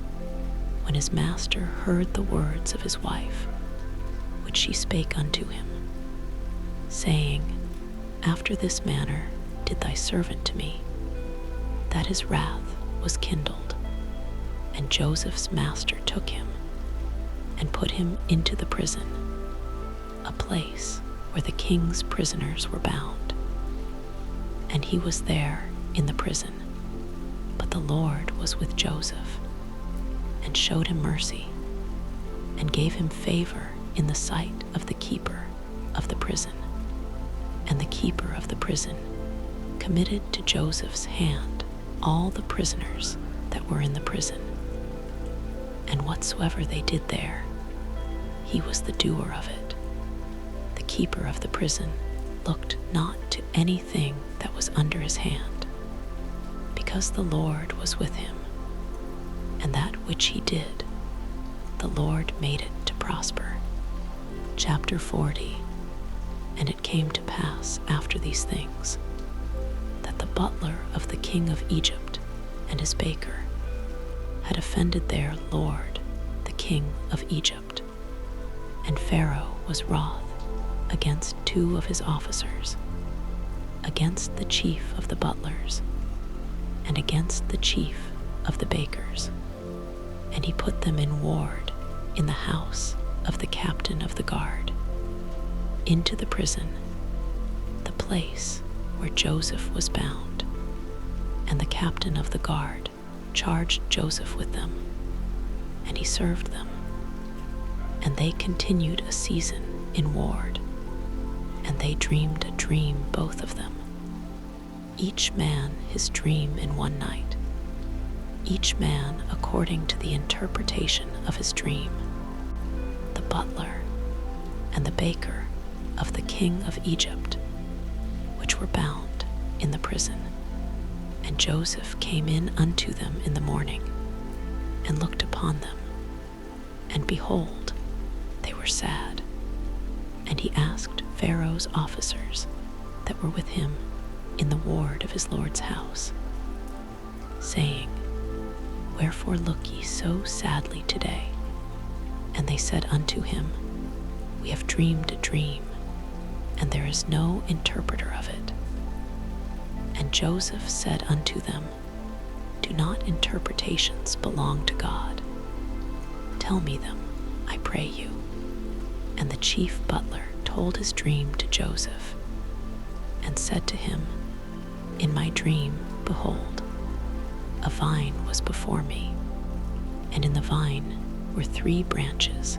[SPEAKER 1] when his master heard the words of his wife, which she spake unto him, saying, After this manner did thy servant to me, that his wrath was kindled. And Joseph's master took him, and put him into the prison, a place where the king's prisoners were bound. And he was there in the prison, but the Lord was with Joseph, and showed him mercy, and gave him favor in the sight of the keeper of the prison. And the keeper of the prison committed to Joseph's hand all the prisoners that were in the prison. And whatsoever they did there, he was the doer of it. The keeper of the prison looked not to anything that was under his hand, because the Lord was with him. And that which he did, the Lord made it to prosper. Chapter 40. And it came to pass after these things, that the butler of the king of Egypt and his baker had offended their lord, the king of Egypt. And Pharaoh was wroth against two of his officers, against the chief of the butlers, and against the chief of the bakers. And he put them in ward in the house of the captain of the guard, into the prison, the place where Joseph was bound. And the captain of the guard charged Joseph with them, and he served them. And they continued a season in ward, and they dreamed a dream, both of them, each man his dream in one night, each man according to the interpretation of his dream. The butler and the baker of the king of Egypt, which were bound in the prison. And Joseph came in unto them in the morning, and looked upon them, and behold, they were sad. And he asked Pharaoh's officers that were with him in the ward of his lord's house, saying, Wherefore look ye so sadly today? And they said unto him, We have dreamed a dream, and there is no interpreter of it. And Joseph said unto them, Do not interpretations belong to God? Tell me them, I pray you. And the chief butler told his dream to Joseph, and said to him, In my dream, behold, a vine was before me, and in the vine were 3 branches,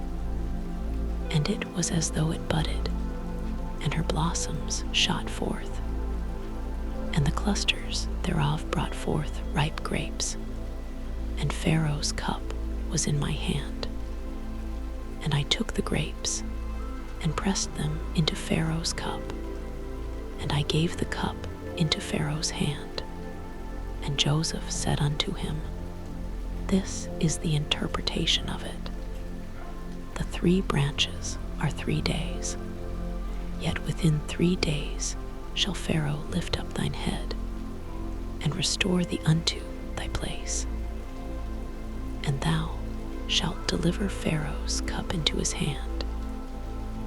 [SPEAKER 1] and it was as though it budded, and her blossoms shot forth, and the clusters thereof brought forth ripe grapes, and Pharaoh's cup was in my hand. And I took the grapes, and pressed them into Pharaoh's cup, and I gave the cup into Pharaoh's hand. And Joseph said unto him, This is the interpretation of it. The 3 branches are 3 days, yet within 3 days shall Pharaoh lift up thine head, and restore thee unto thy place. And thou shalt deliver Pharaoh's cup into his hand,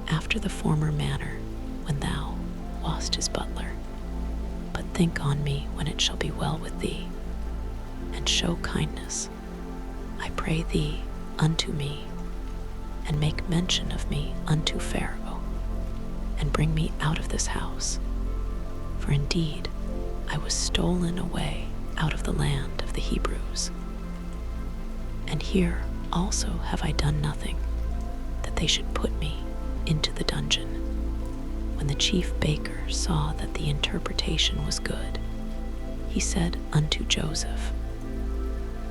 [SPEAKER 1] after the former manner when thou wast his butler. But think on me when it shall be well with thee, and show kindness, I pray thee, unto me, and make mention of me unto Pharaoh, and bring me out of this house. For indeed I was stolen away out of the land of the Hebrews. And here also have I done nothing, that they should put me into the dungeon. When the chief baker saw that the interpretation was good, he said unto Joseph,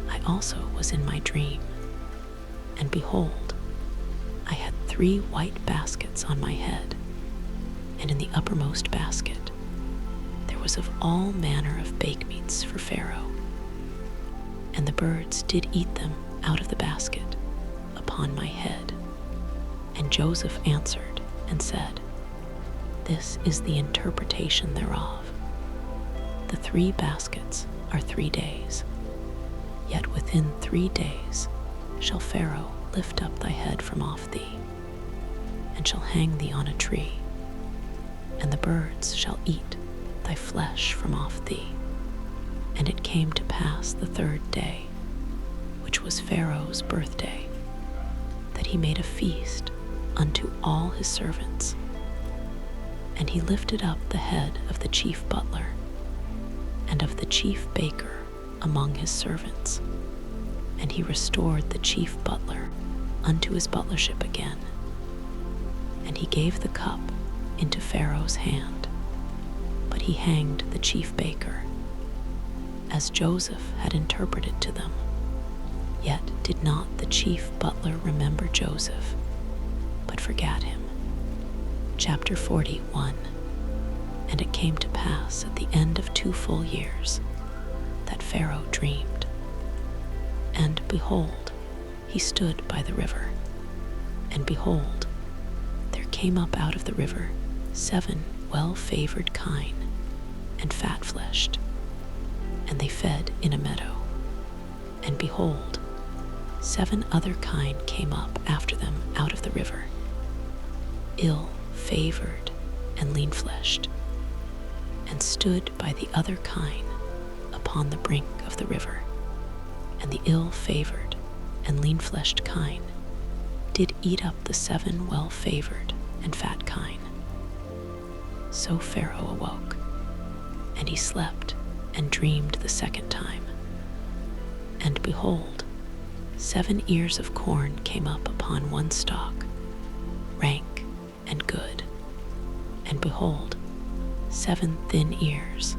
[SPEAKER 1] I also was in my dream, and behold, I had 3 white baskets on my head, and in the uppermost basket there was of all manner of bakemeats for Pharaoh. And the birds did eat them out of the basket upon my head. And Joseph answered and said, This is the interpretation thereof. The 3 baskets are 3 days, yet within 3 days shall Pharaoh lift up thy head from off thee, and shall hang thee on a tree, and the birds shall eat thy flesh from off thee. And it came to pass the 3rd day, which was Pharaoh's birthday, that he made a feast unto all his servants. And he lifted up the head of the chief butler and of the chief baker among his servants, and he restored the chief butler unto his butlership again. And he gave the cup into Pharaoh's hand, but he hanged the chief baker, as Joseph had interpreted to them. Yet did not the chief butler remember Joseph, but forgat him. Chapter 41. And it came to pass at the end of 2 full years that Pharaoh dreamed. And behold, he stood by the river, and behold, there came up out of the river 7 well-favored kine, and fat-fleshed, and they fed in a meadow. And behold, 7 other kine came up after them out of the river, ill-favored and lean-fleshed, and stood by the other kine upon the brink of the river. And the ill-favored and lean-fleshed kine did eat up the 7 well-favored and fat kine. So Pharaoh awoke, and he slept and dreamed the second time. And behold, 7 ears of corn came up upon one stalk, rank and good. And behold, 7 thin ears,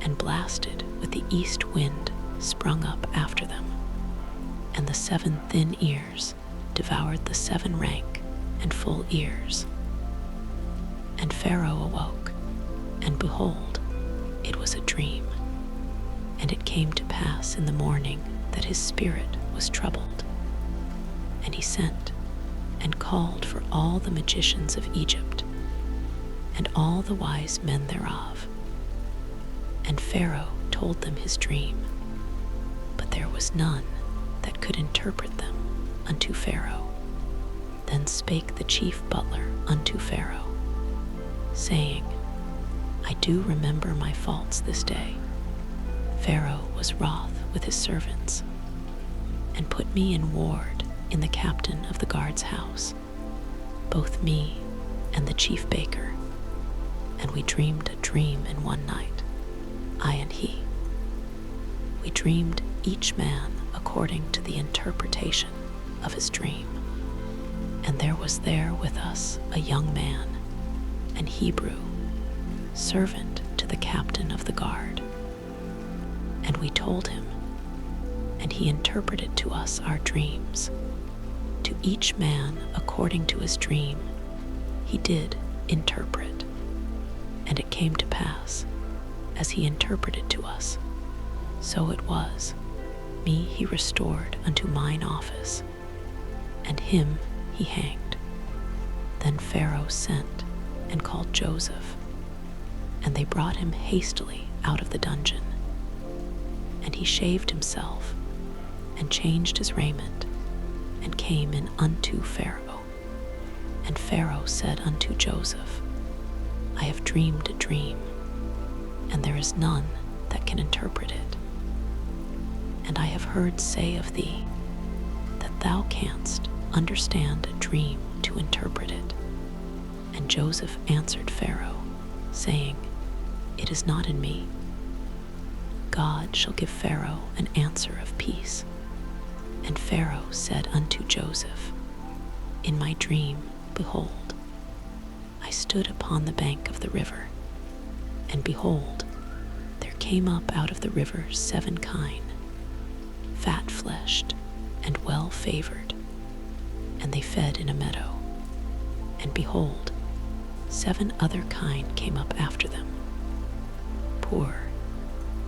[SPEAKER 1] and blasted with the east wind sprung up after them. And the 7 thin ears devoured the 7 rank and full ears. And Pharaoh awoke, and behold, it was a dream. And it came to pass in the morning that his spirit was troubled. And he sent and called for all the magicians of Egypt, and all the wise men thereof. And Pharaoh told them his dream, but there was none that could interpret them unto Pharaoh. Then spake the chief butler unto Pharaoh, saying, I do remember my faults this day. Pharaoh was wroth with his servants, and put me in ward in the captain of the guard's house, both me and the chief baker. And we dreamed a dream in one night, I and he. We dreamed each man according to the interpretation of his dream. And there was there with us a young man, an Hebrew, servant to the captain of the guard. And we told him, and he interpreted to us our dreams. To each man according to his dream he did interpret. And it came to pass, as he interpreted to us, so it was. Me he restored unto mine office, and him he hanged. Then Pharaoh sent and called Joseph, and they brought him hastily out of the dungeon. And he shaved himself, and changed his raiment, and came in unto Pharaoh. And Pharaoh said unto Joseph, I have dreamed a dream, and there is none that can interpret it. And I have heard say of thee, that thou canst understand a dream to interpret it. And Joseph answered Pharaoh, saying, It is not in me. God shall give Pharaoh an answer of peace. And Pharaoh said unto Joseph, In my dream, behold, I stood upon the bank of the river, and behold, there came up out of the river 7 kine, fat-fleshed and well-favored, and they fed in a meadow. And behold, 7 other kine came up after them, poor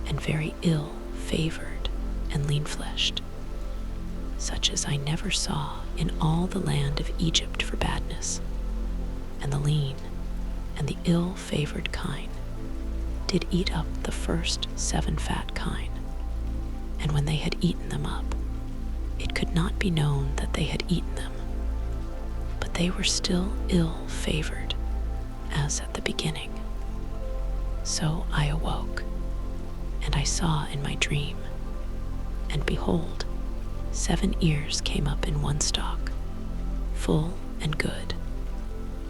[SPEAKER 1] and very ill-favored and lean-fleshed, such as I never saw in all the land of Egypt for badness. And the lean and the ill-favored kine did eat up the first 7 fat kine. And when they had eaten them up, it could not be known that they had eaten them, but they were still ill-favored, as at the beginning. So I awoke, and I saw in my dream, and behold, 7 ears came up in one stalk, full and good.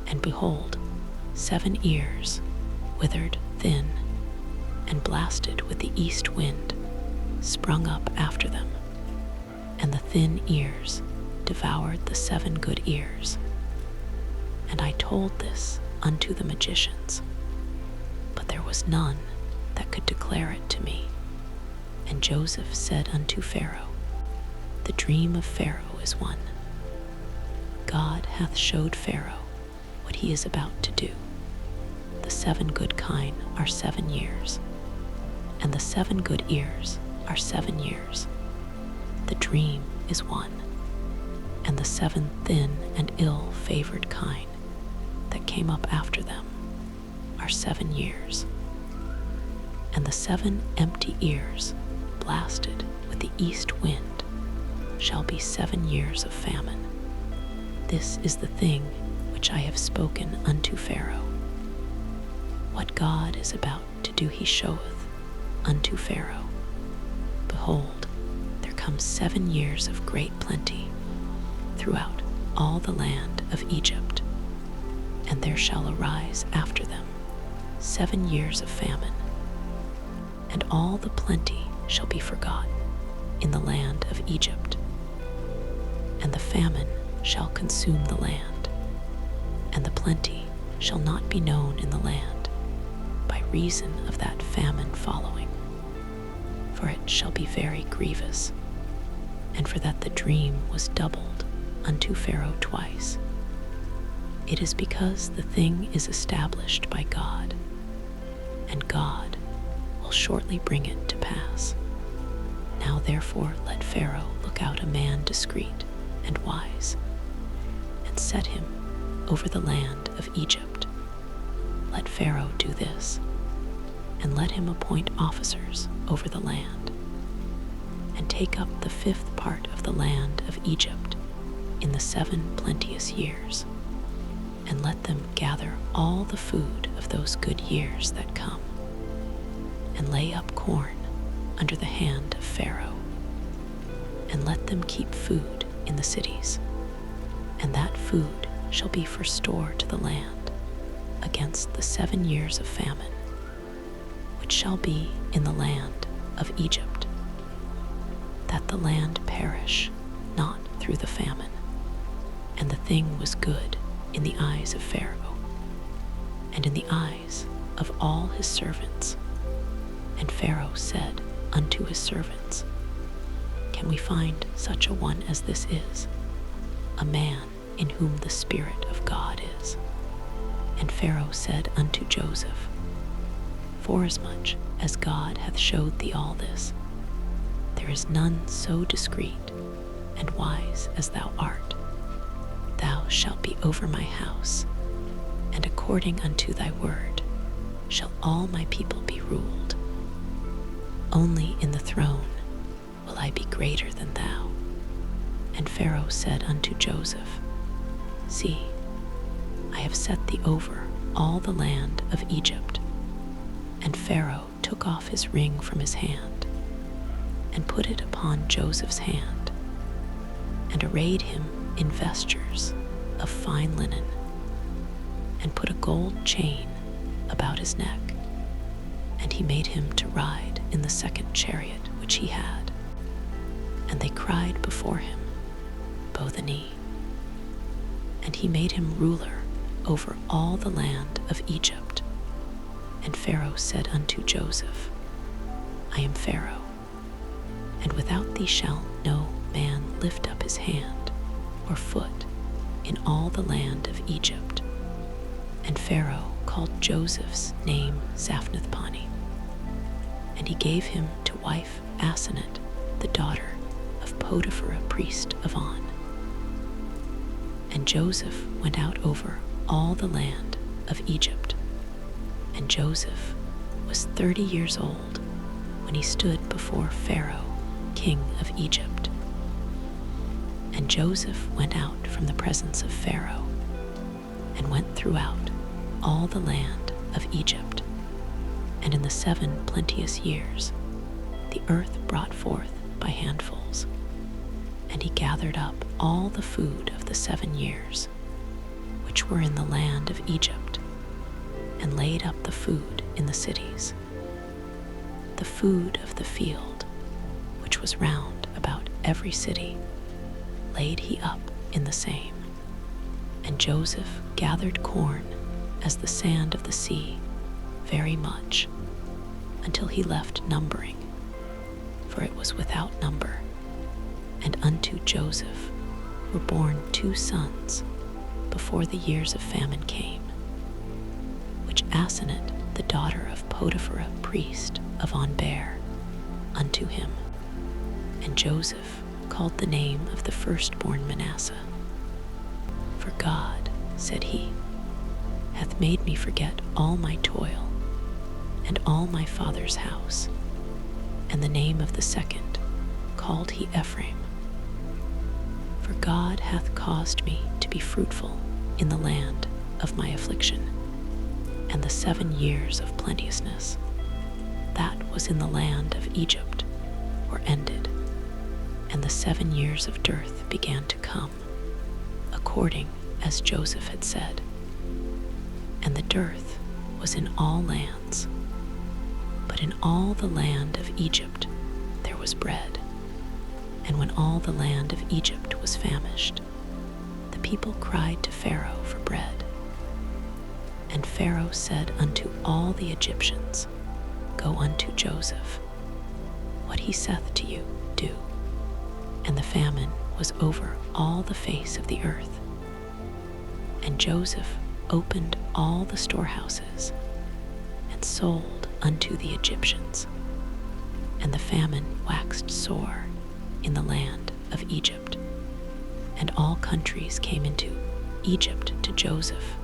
[SPEAKER 1] And behold, 7 ears, withered, thin, and blasted with the east wind, sprung up after them. And the thin ears devoured the 7 good ears. And I told this unto the magicians, but there was none that could declare it to me. And Joseph said unto Pharaoh, The dream of Pharaoh is one. God hath showed Pharaoh what he is about to do. The 7 good kine are 7 years, and the 7 good ears are 7 years. The dream is one, and the 7 thin and ill-favored kine that came up after them are 7 years. And the 7 empty ears, blasted with the east wind, shall be 7 years of famine. This is the thing which I have spoken unto Pharaoh. what God is about to do he showeth unto Pharaoh. Behold, there come 7 years of great plenty throughout all the land of Egypt, and there shall arise after them 7 years of famine, and all the plenty shall be forgotten in the land of Egypt, and the famine shall consume the land, and the plenty shall not be known in the land by reason of that famine following. For it shall be very grievous, and for that the dream was doubled unto Pharaoh twice. It is because the thing is established by God, and God will shortly bring it to pass. Now therefore let Pharaoh look out a man discreet and wise, and set him over the land of Egypt. Let Pharaoh do this, and let him appoint officers over the land, and take up the 5th part of the land of Egypt in the 7 plenteous years, and let them gather all the food of those good years that come, and lay up corn under the hand of Pharaoh, and let them keep food in the cities, and that food shall be for store to the land against the 7 years of famine, which shall be in the land of Egypt, that the land perish not through the famine. And the thing was good in the eyes of Pharaoh, and in the eyes of all his servants. And Pharaoh said unto his servants, Can we find such a one as this is, a man in whom the Spirit of God is? And Pharaoh said unto Joseph, Forasmuch as God hath showed thee all this, there is none so discreet and wise as thou art. Thou shalt be over my house, and according unto thy word shall all my people be ruled. Only in the throne will I be greater than thou. And Pharaoh said unto Joseph, See, I have set thee over all the land of Egypt. And Pharaoh took off his ring from his hand, and put it upon Joseph's hand, and arrayed him in vestures of fine linen, and put a gold chain about his neck, and he made him to ride in the 2nd chariot which he had. And they cried before him, bow the knee. And he made him ruler over all the land of Egypt. And Pharaoh said unto Joseph, I am Pharaoh, and without thee shall no man lift up his hand or foot in all the land of Egypt. And Pharaoh called Joseph's name Zaphnath-Paneah, and he gave him to wife Asenath, the daughter of Potiphar, priest of On. And Joseph went out over all the land of Egypt. And Joseph was 30 years old when he stood before Pharaoh, king of Egypt. And Joseph went out from the presence of Pharaoh, and went throughout all the land of Egypt. And in the 7 plenteous years the earth brought forth by handfuls, and he gathered up all the food of the 7 years, which were in the land of Egypt, and laid up the food in the cities. The food of the field, which was round about every city, laid he up in the same. And Joseph gathered corn as the sand of the sea, very much, until he left numbering, for it was without number. And unto Joseph were born 2 sons before the years of famine came, which Asenath, the daughter of Potiphar, priest of On, bare unto him. And Joseph called the name of the firstborn Manasseh. For God, said he, hath made me forget all my toil and all my father's house. And the name of the second called he Ephraim. For God hath caused me to be fruitful in the land of my affliction, And the 7 years of plenteousness that was in the land of Egypt were ended, and the 7 years of dearth began to come, according as Joseph had said. And the dearth was in all lands, but in all the land of Egypt there was bread. And when all the land of Egypt was famished, the people cried to Pharaoh for bread. And Pharaoh said unto all the Egyptians, Go unto Joseph. What he saith to you, do. And the famine was over all the face of the earth. And Joseph opened all the storehouses, and sold unto the Egyptians. And the famine waxed sore in the land of Egypt. And all countries came into Egypt to Joseph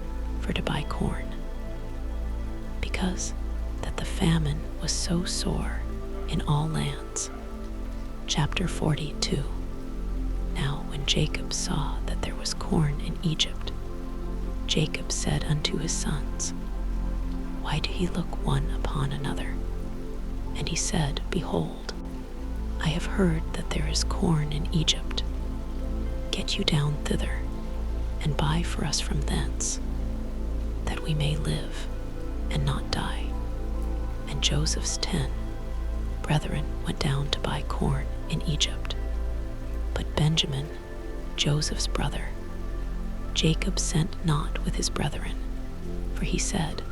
[SPEAKER 1] for to buy corn, because that the famine was so sore in all lands. Chapter 42. Now when Jacob saw that there was corn in Egypt, Jacob said unto his sons, Why do ye look one upon another? And he said, Behold, I have heard that there is corn in Egypt. Get you down thither, and buy for us from thence, that we may live and not die. And Joseph's 10 brethren went down to buy corn in Egypt. But Benjamin, Joseph's brother, Jacob sent not with his brethren, for he said,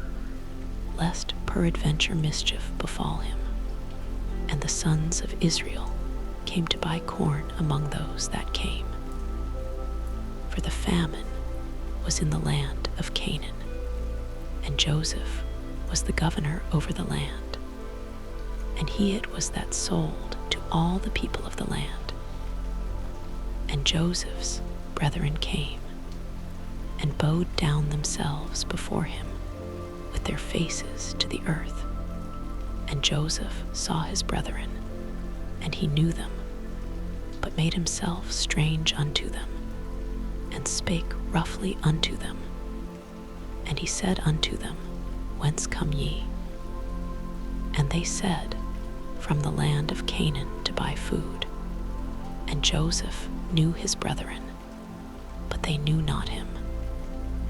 [SPEAKER 1] Lest peradventure mischief befall him. And the sons of Israel came to buy corn among those that came. For the famine was in the land of Canaan, and Joseph was the governor over the land, and he it was that sold to all the people of the land. And Joseph's brethren came, and bowed down themselves before him with their faces to the earth. And Joseph saw his brethren, and he knew them, but made himself strange unto them, and spake roughly unto them. And he said unto them, Whence come ye? And they said, From the land of Canaan to buy food. And Joseph knew his brethren, but they knew not him.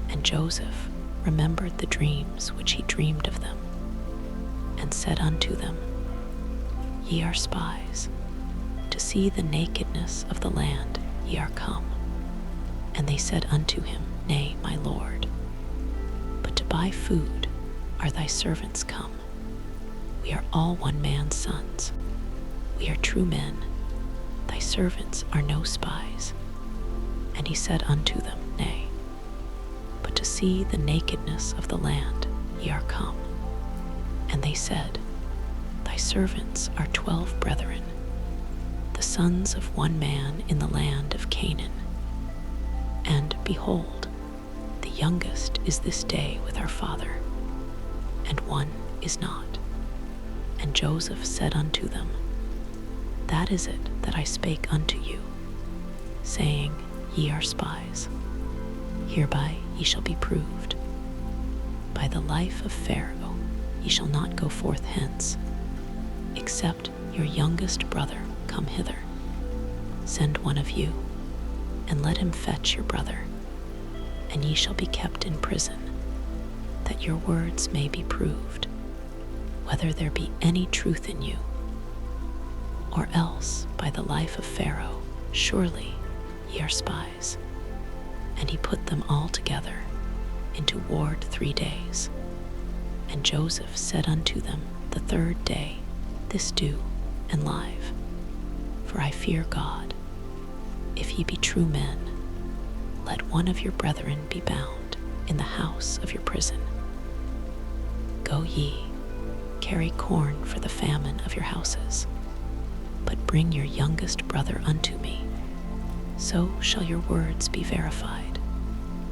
[SPEAKER 1] And Joseph remembered the dreams which he dreamed of them, and said unto them, Ye are spies, to see the nakedness of the land ye are come. And they said unto him, Nay, my lord, but to buy food are thy servants come. We are all one man's sons. We are true men. Thy servants are no spies. And he said unto them, Nay, but to see the nakedness of the land ye are come. And they said, Thy servants are 12 brethren, the sons of one man in the land of Canaan. And behold, the youngest is this day with our father, and one is not. And Joseph said unto them, That is it that I spake unto you, saying, Ye are spies. Hereby ye shall be proved. By the life of Pharaoh ye shall not go forth hence, except your youngest brother come hither. Send one of you, and let him fetch your brother, and ye shall be kept in prison, that your words may be proved, whether there be any truth in you. Or else, by the life of Pharaoh, surely ye are spies. And he put them all together into ward 3 days. And Joseph said unto them the 3rd day, This do, and live, for I fear God. If ye be true men, let one of your brethren be bound in the house of your prison. Go ye, carry corn for the famine of your houses, but bring your youngest brother unto me. So shall your words be verified,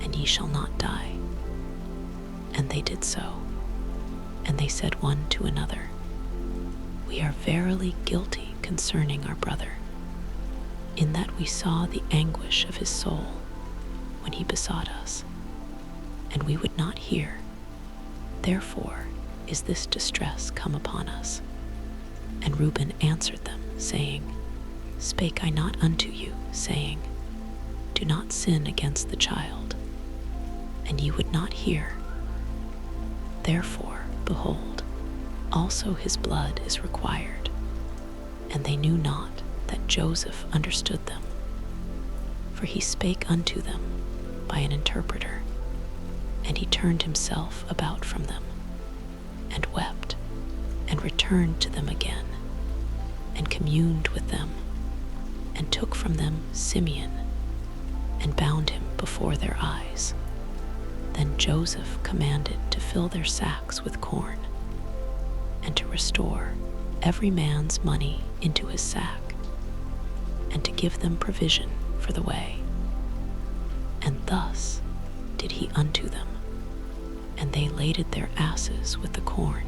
[SPEAKER 1] and ye shall not die. And they did so. And they said one to another, We are verily guilty concerning our brother, in that we saw the anguish of his soul when he besought us, and we would not hear, Therefore is this distress come upon us. And Reuben answered them, saying, Spake I not unto you, saying, Do not sin against the child? And ye would not hear. Therefore, behold, also his blood is required. And they knew not that Joseph understood them. For he spake unto them by an interpreter. And he turned himself about from them, and wept, and returned to them again, and communed with them, and took from them Simeon, and bound him before their eyes. Then Joseph commanded to fill their sacks with corn, and to restore every man's money into his sack, and to give them provision for the way. And thus did he unto them. And they laded their asses with the corn,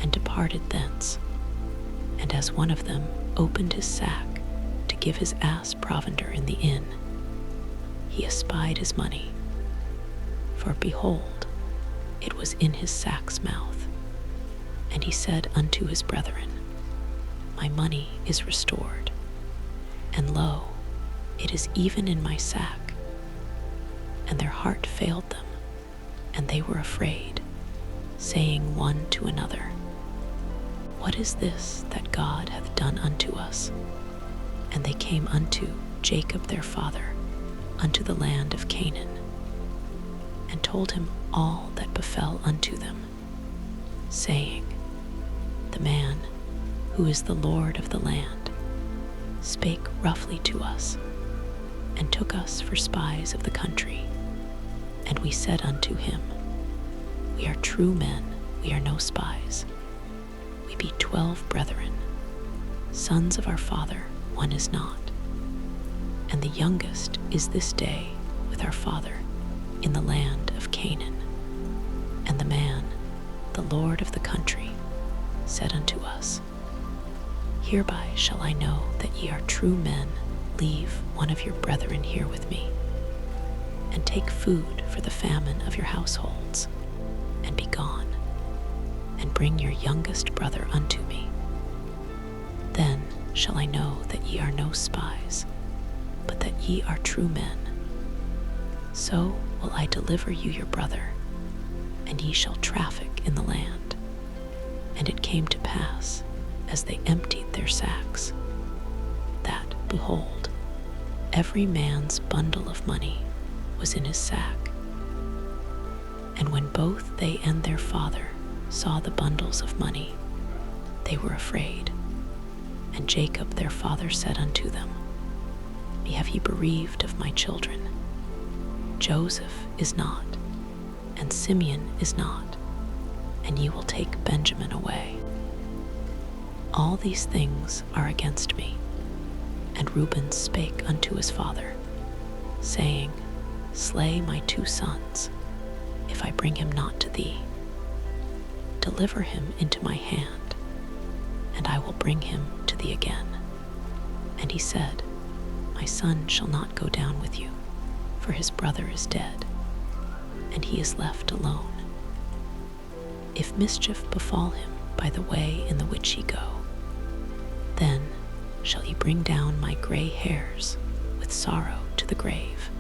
[SPEAKER 1] and departed thence. And as one of them opened his sack to give his ass provender in the inn, he espied his money. For behold, it was in his sack's mouth. And he said unto his brethren, My money is restored, and lo, it is even in my sack. And their heart failed them, and they were afraid, saying one to another, What is this that God hath done unto us? And they came unto Jacob their father, unto the land of Canaan, and told him all that befell unto them, saying, The man, who is the Lord of the land, spake roughly to us, and took us for spies of the country. And we said unto him, We are true men, we are no spies. We be 12 brethren, sons of our father, one is not. And the youngest is this day with our father in the land of Canaan. And the man, the Lord of the country, said unto us, Hereby shall I know that ye are true men. Leave one of your brethren here with me, and take food for the famine of your households, and be gone, and bring your youngest brother unto me. Then shall I know that ye are no spies, but that ye are true men. So will I deliver you your brother, and ye shall traffic in the land. And it came to pass, as they emptied their sacks, that, behold, every man's bundle of money was in his sack. And when both they and their father saw the bundles of money, they were afraid. And Jacob their father said unto them, Me have ye bereaved of my children? Joseph is not, and Simeon is not, and ye will take Benjamin away. All these things are against me. And Reuben spake unto his father, saying, Slay my 2 sons, if I bring him not to thee. Deliver him into my hand, and I will bring him to thee again. And he said, My son shall not go down with you, for his brother is dead, and he is left alone. If mischief befall him by the way in the which ye go, then shall ye bring down my gray hairs with sorrow to the grave.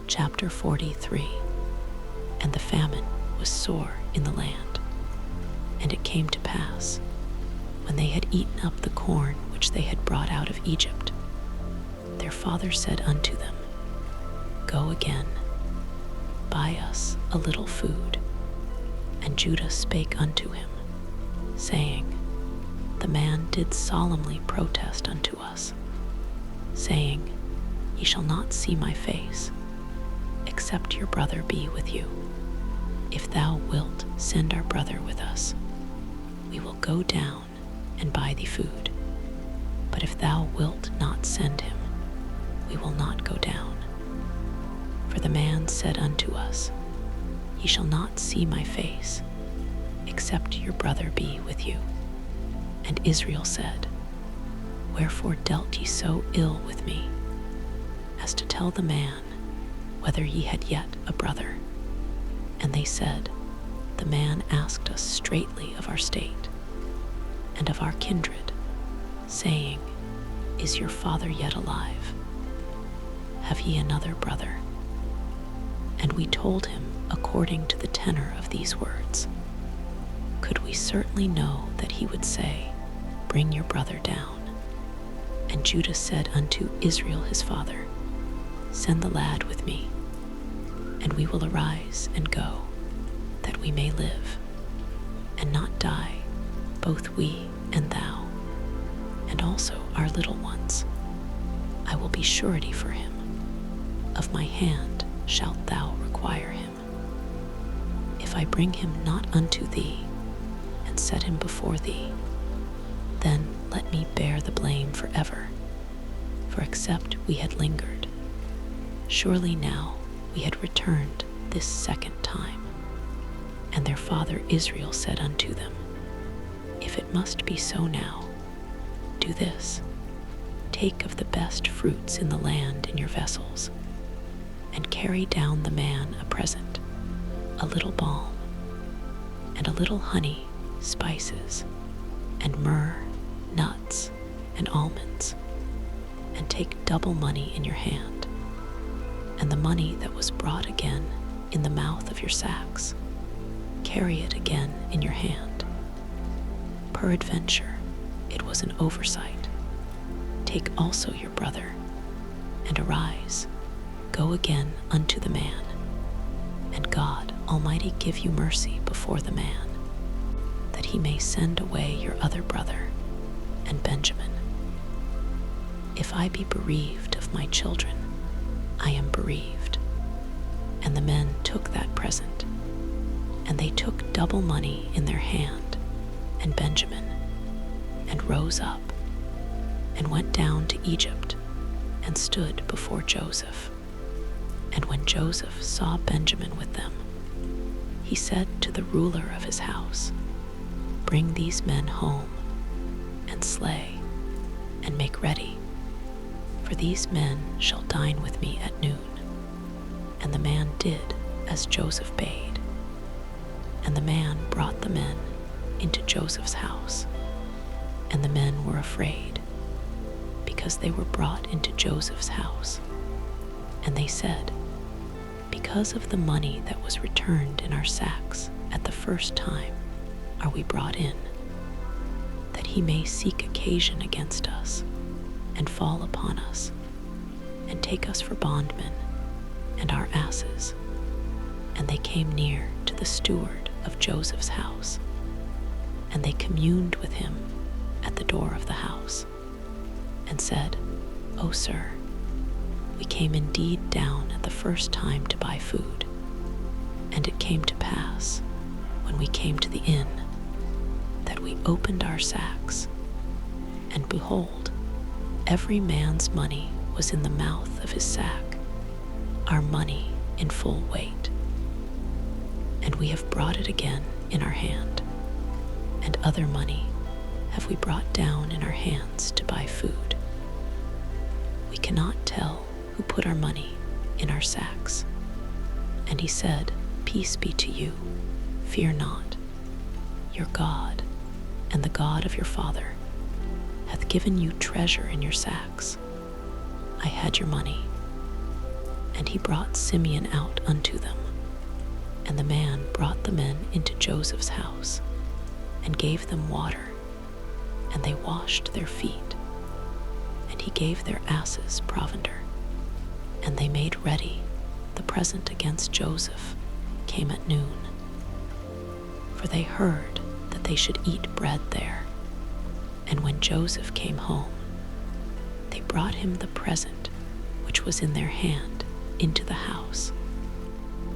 [SPEAKER 1] Chapter 43. And the famine was sore in the land. And it came to pass, when they had eaten up the corn which they had brought out of Egypt, their father said unto them, Go again, buy us a little food. And Judah spake unto him, saying, The man did solemnly protest unto us, saying, Ye shall not see my face, except your brother be with you. If thou wilt send our brother with us, we will go down and buy thee food. But if thou wilt not send him, we will not go down. For the man said unto us, Ye shall not see my face, except your brother be with you. And Israel said, Wherefore dealt ye so ill with me, as to tell the man whether ye had yet a brother? And they said, the man asked us straightly of our state and of our kindred, saying, Is your father yet alive? Have ye another brother? And we told him according to the tenor of these words. Could we certainly know that he would say, Bring your brother down? And Judah said unto Israel his father, Send the lad with me, and we will arise and go, that we may live, and not die, both we and thou, and also our little ones. I will be surety for him. Of my hand shalt thou require him. If I bring him not unto thee, and set him before thee, then let me bear the blame forever. For except we had lingered, surely now we had returned this second time. And their father Israel said unto them, If it must be so now, do this: take of the best fruits in the land in your vessels, and carry down the man a present, a little balm, and a little honey, spices, and myrrh, nuts, and almonds, and take double money in your hand, and the money that was brought again in the mouth of your sacks, carry it again in your hand. Peradventure, it was an oversight. Take also your brother, and arise, go again unto the man, and God Almighty give you mercy before the man, that he may send away your other brother, and Benjamin. If I be bereaved of my children, I am bereaved. And the men took that present, and they took double money in their hand, and Benjamin, and rose up, and went down to Egypt, and stood before Joseph. And when Joseph saw Benjamin with them, he said to the ruler of his house, Bring these men home, and slay, and make ready, for these men shall dine with me at noon. And the man did as Joseph bade. And the man brought the men into Joseph's house. And the men were afraid, because they were brought into Joseph's house. And they said, Because of the money that was returned in our sacks at the first time are we brought in, that he may seek occasion against us, and fall upon us, and take us for bondmen, and our asses. And they came near to the steward of Joseph's house, and they communed with him at the door of the house, and said, O sir, we came indeed down at the first time to buy food. And it came to pass, when we came to the inn, that we opened our sacks, and behold, every man's money was in the mouth of his sack, our money in full weight. And we have brought it again in our hand, and other money have we brought down in our hands to buy food. We cannot tell who put our money in our sacks. And he said, Peace be to you, fear not. Your God, and the God of your father, hath given you treasure in your sacks. I had your money. And he brought Simeon out unto them. And the man brought the men into Joseph's house, and gave them water, and they washed their feet. And he gave their asses provender. And they made ready the present against Joseph, came at noon. For they heard that they should eat bread there. And when Joseph came home, they brought him the present which was in their hand into the house,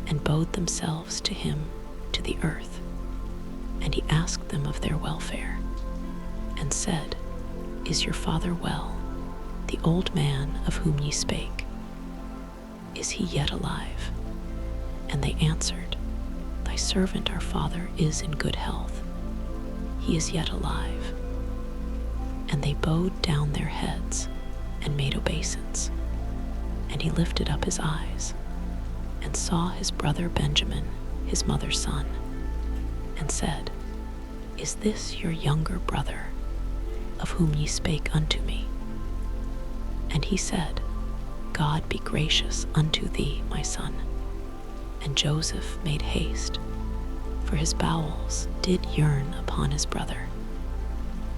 [SPEAKER 1] and bowed themselves to him to the earth. And he asked them of their welfare, and said, Is your father well, the old man of whom ye spake? Is he yet alive? And they answered, Thy servant our father is in good health. He is yet alive. And they bowed down their heads, and made obeisance. And he lifted up his eyes, and saw his brother Benjamin, his mother's son, and said, Is this your younger brother, of whom ye spake unto me? And he said, God be gracious unto thee, my son. And Joseph made haste, for his bowels did yearn upon his brother.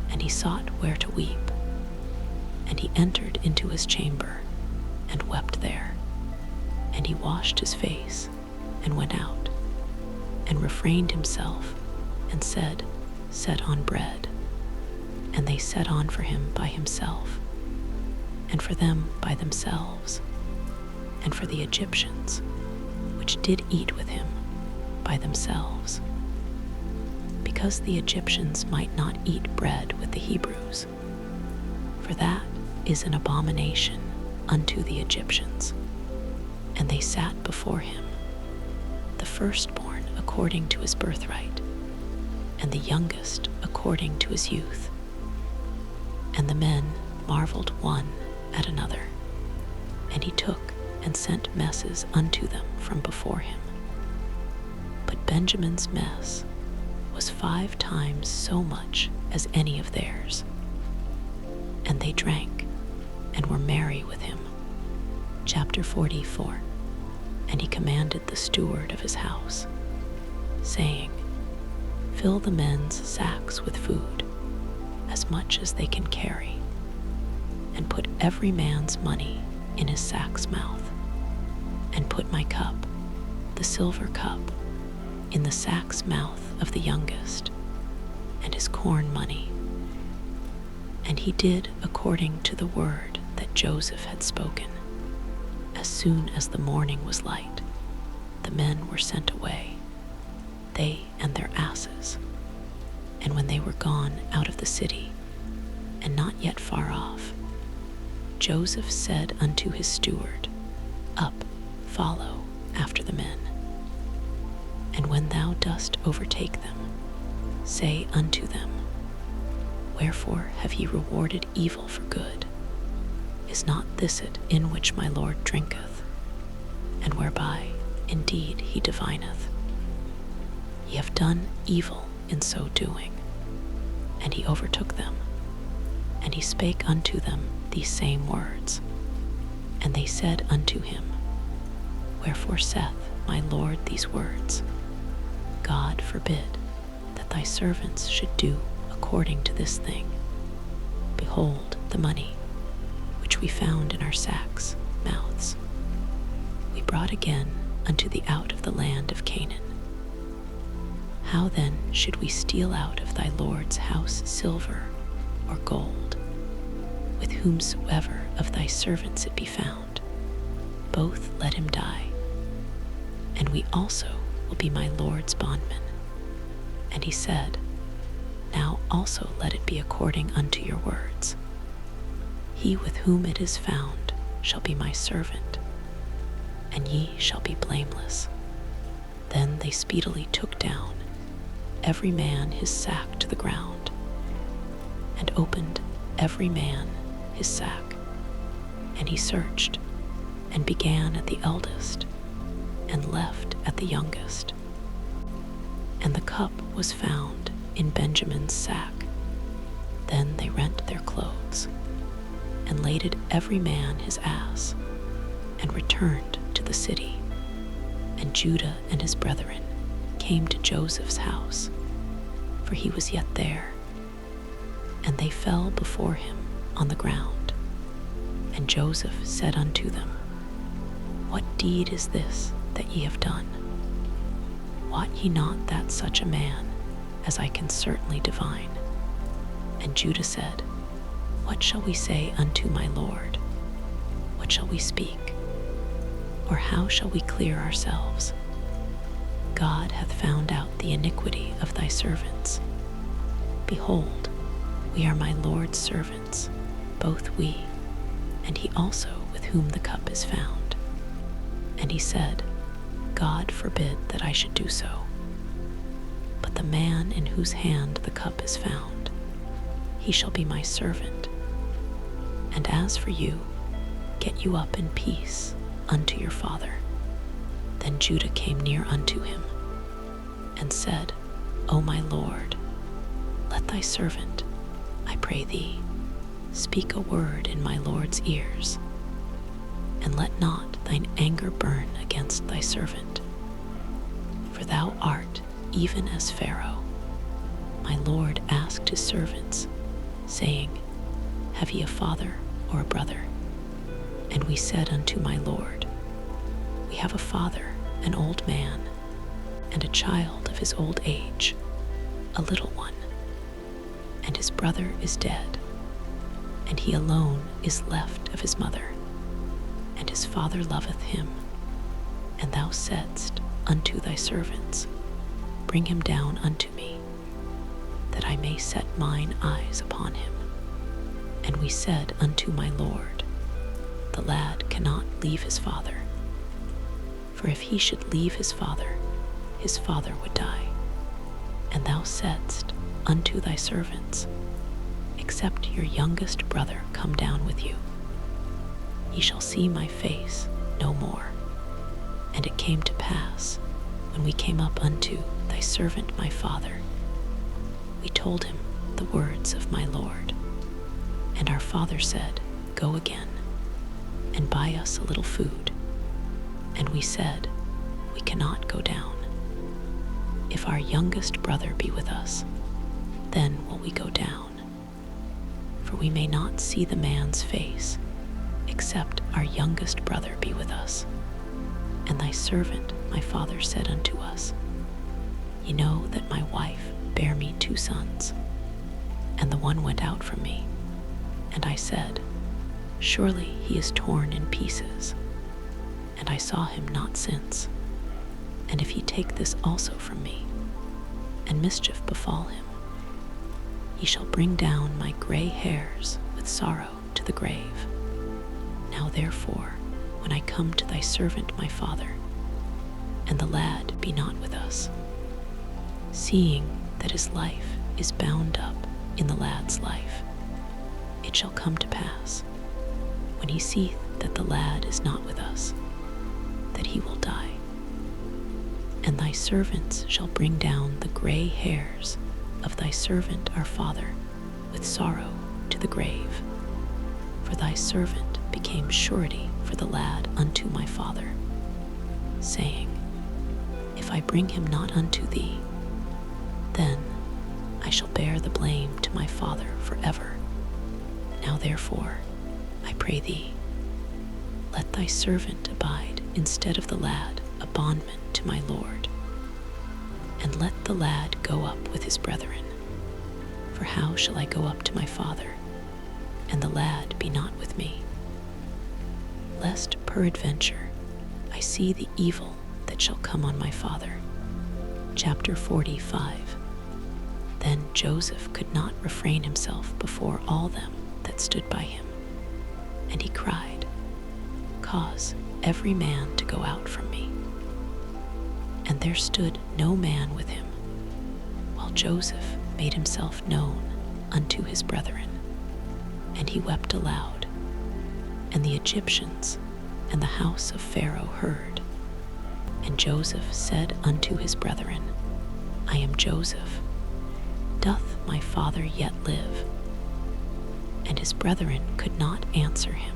[SPEAKER 1] And he sought where to weep. And he entered into his chamber, and wept there. And he washed his face, and went out, and refrained himself, and said, Set on bread. And they set on for him by himself, and for them by themselves, and for the Egyptians, which did eat with him, by themselves, because the Egyptians might not eat bread with the Hebrews, for that is an abomination unto the Egyptians. And they sat before him, the firstborn according to his birthright, and the youngest according to his youth. And the men marveled one at another, and he took and sent messes unto them from before him. But Benjamin's mess was 5 times so much as any of theirs. And they drank and were merry with him. Chapter 44. And he commanded the steward of his house, saying, Fill the men's sacks with food, as much as they can carry, and put every man's money in his sack's mouth, and put my cup, the silver cup, in the sack's mouth of the youngest, and his corn money. And he did according to the word that Joseph had spoken. As soon as the morning was light, the men were sent away, they and their asses. And when they were gone out of the city, and not yet far off, Joseph said unto his steward, Up, follow after the men. And when thou dost overtake them, say unto them, Wherefore have ye rewarded evil for good? Is not this it in which my Lord drinketh, and whereby indeed he divineth? Ye have done evil in so doing. And he overtook them, and he spake unto them these same words. And they said unto him, Wherefore saith my Lord these words? God forbid that thy servants should do according to this thing. Behold the money which we found in our sacks' mouths, we brought again unto the out of the land of Canaan. How then should we steal out of thy Lord's house silver or gold, with whomsoever of thy servants it be found? Both let him die, and we also will be my Lord's bondmen. And he said, Now also let it be according unto your words. He with whom it is found shall be my servant, and ye shall be blameless. Then they speedily took down every man his sack to the ground, and opened every man his sack. And he searched, and began at the eldest, and left at the youngest. And the cup was found in Benjamin's sack. Then they rent their clothes, and laded every man his ass, and returned to the city. And Judah and his brethren came to Joseph's house, for he was yet there. And they fell before him on the ground. And Joseph said unto them, What deed is this that ye have done? Wot ye not that such a man as I can certainly divine? And Judah said, What shall we say unto my Lord? What shall we speak? Or how shall we clear ourselves? God hath found out the iniquity of thy servants. Behold, we are my Lord's servants, both we, and he also with whom the cup is found. And he said, God forbid that I should do so. But the man in whose hand the cup is found, he shall be my servant. And as for you, get you up in peace unto your father. Then Judah came near unto him, and said, O my Lord, let thy servant, I pray thee, speak a word in my Lord's ears, and let not thine anger burn against thy servant. For thou art even as Pharaoh. My Lord asked his servants, saying, Have ye a father or a brother? And we said unto my Lord, We have a father, an old man, and a child of his old age, a little one, and his brother is dead, and he alone is left of his mother, and his father loveth him. And thou saidst unto thy servants, Bring him down unto me, that I may set mine eyes upon him. And we said unto my Lord, The lad cannot leave his father, for if he should leave his father would die. And thou saidst unto thy servants, Except your youngest brother come down with you, ye shall see my face no more. And it came to pass, when we came up unto thy servant my father, we told him the words of my Lord. And our father said, Go again, and buy us a little food. And we said, We cannot go down. If our youngest brother be with us, then will we go down. For we may not see the man's face, except our youngest brother be with us. And thy servant my father said unto us, Ye know that my wife bare me 2 sons, and the one went out from me. And I said, Surely he is torn in pieces, and I saw him not since. And if he take this also from me, and mischief befall him, he shall bring down my gray hairs with sorrow to the grave. Now therefore, when I come to thy servant my father, and the lad be not with us, seeing that his life is bound up in the lad's life, it shall come to pass, when he seeth that the lad is not with us, that he will die. And thy servants shall bring down the gray hairs of thy servant our father with sorrow to the grave. For thy servant became surety for the lad unto my father, saying, If I bring him not unto thee, then I shall bear the blame to my father forever. Now therefore, I pray thee, let thy servant abide instead of the lad a bondman to my Lord, and let the lad go up with his brethren. For how shall I go up to my father, and the lad be not with me? Lest peradventure I see the evil that shall come on my father. Chapter 45. Then Joseph could not refrain himself before all them that stood by him, and he cried, Cause every man to go out from me. And there stood no man with him, while Joseph made himself known unto his brethren. And he wept aloud. And the Egyptians and the house of Pharaoh heard. And Joseph said unto his brethren, I am Joseph. Doth my father yet live? And his brethren could not answer him,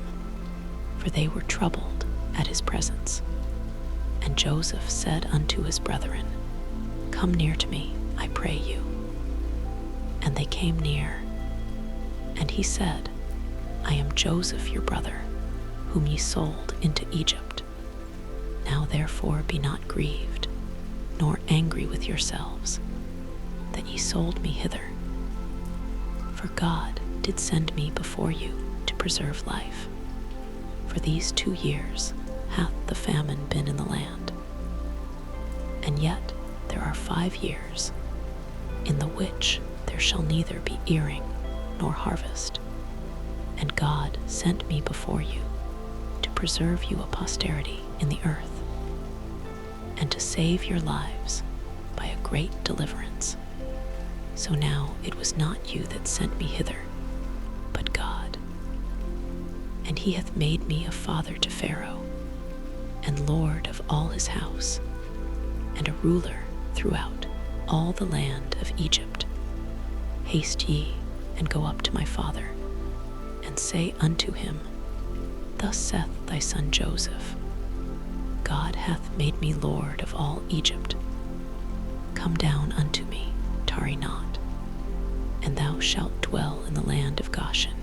[SPEAKER 1] for they were troubled at his presence. And Joseph said unto his brethren, Come near to me, I pray you. And they came near. And he said, I am Joseph your brother, whom ye sold into Egypt. Now therefore be not grieved, nor angry with yourselves, that ye sold me hither. For God did send me before you to preserve life. For these 2 years hath the famine been in the land. And yet there are 5 years, in the which there shall neither be earing nor harvest. And God sent me before you to preserve you a posterity in the earth, and to save your lives by a great deliverance. So now it was not you that sent me hither, but God. And he hath made me a father to Pharaoh, and lord of all his house, and a ruler throughout all the land of Egypt. Haste ye, and go up to my father, and say unto him, Thus saith thy son Joseph, God hath made me lord of all Egypt. Come down unto me, tarry not, and thou shalt dwell in the land of Goshen.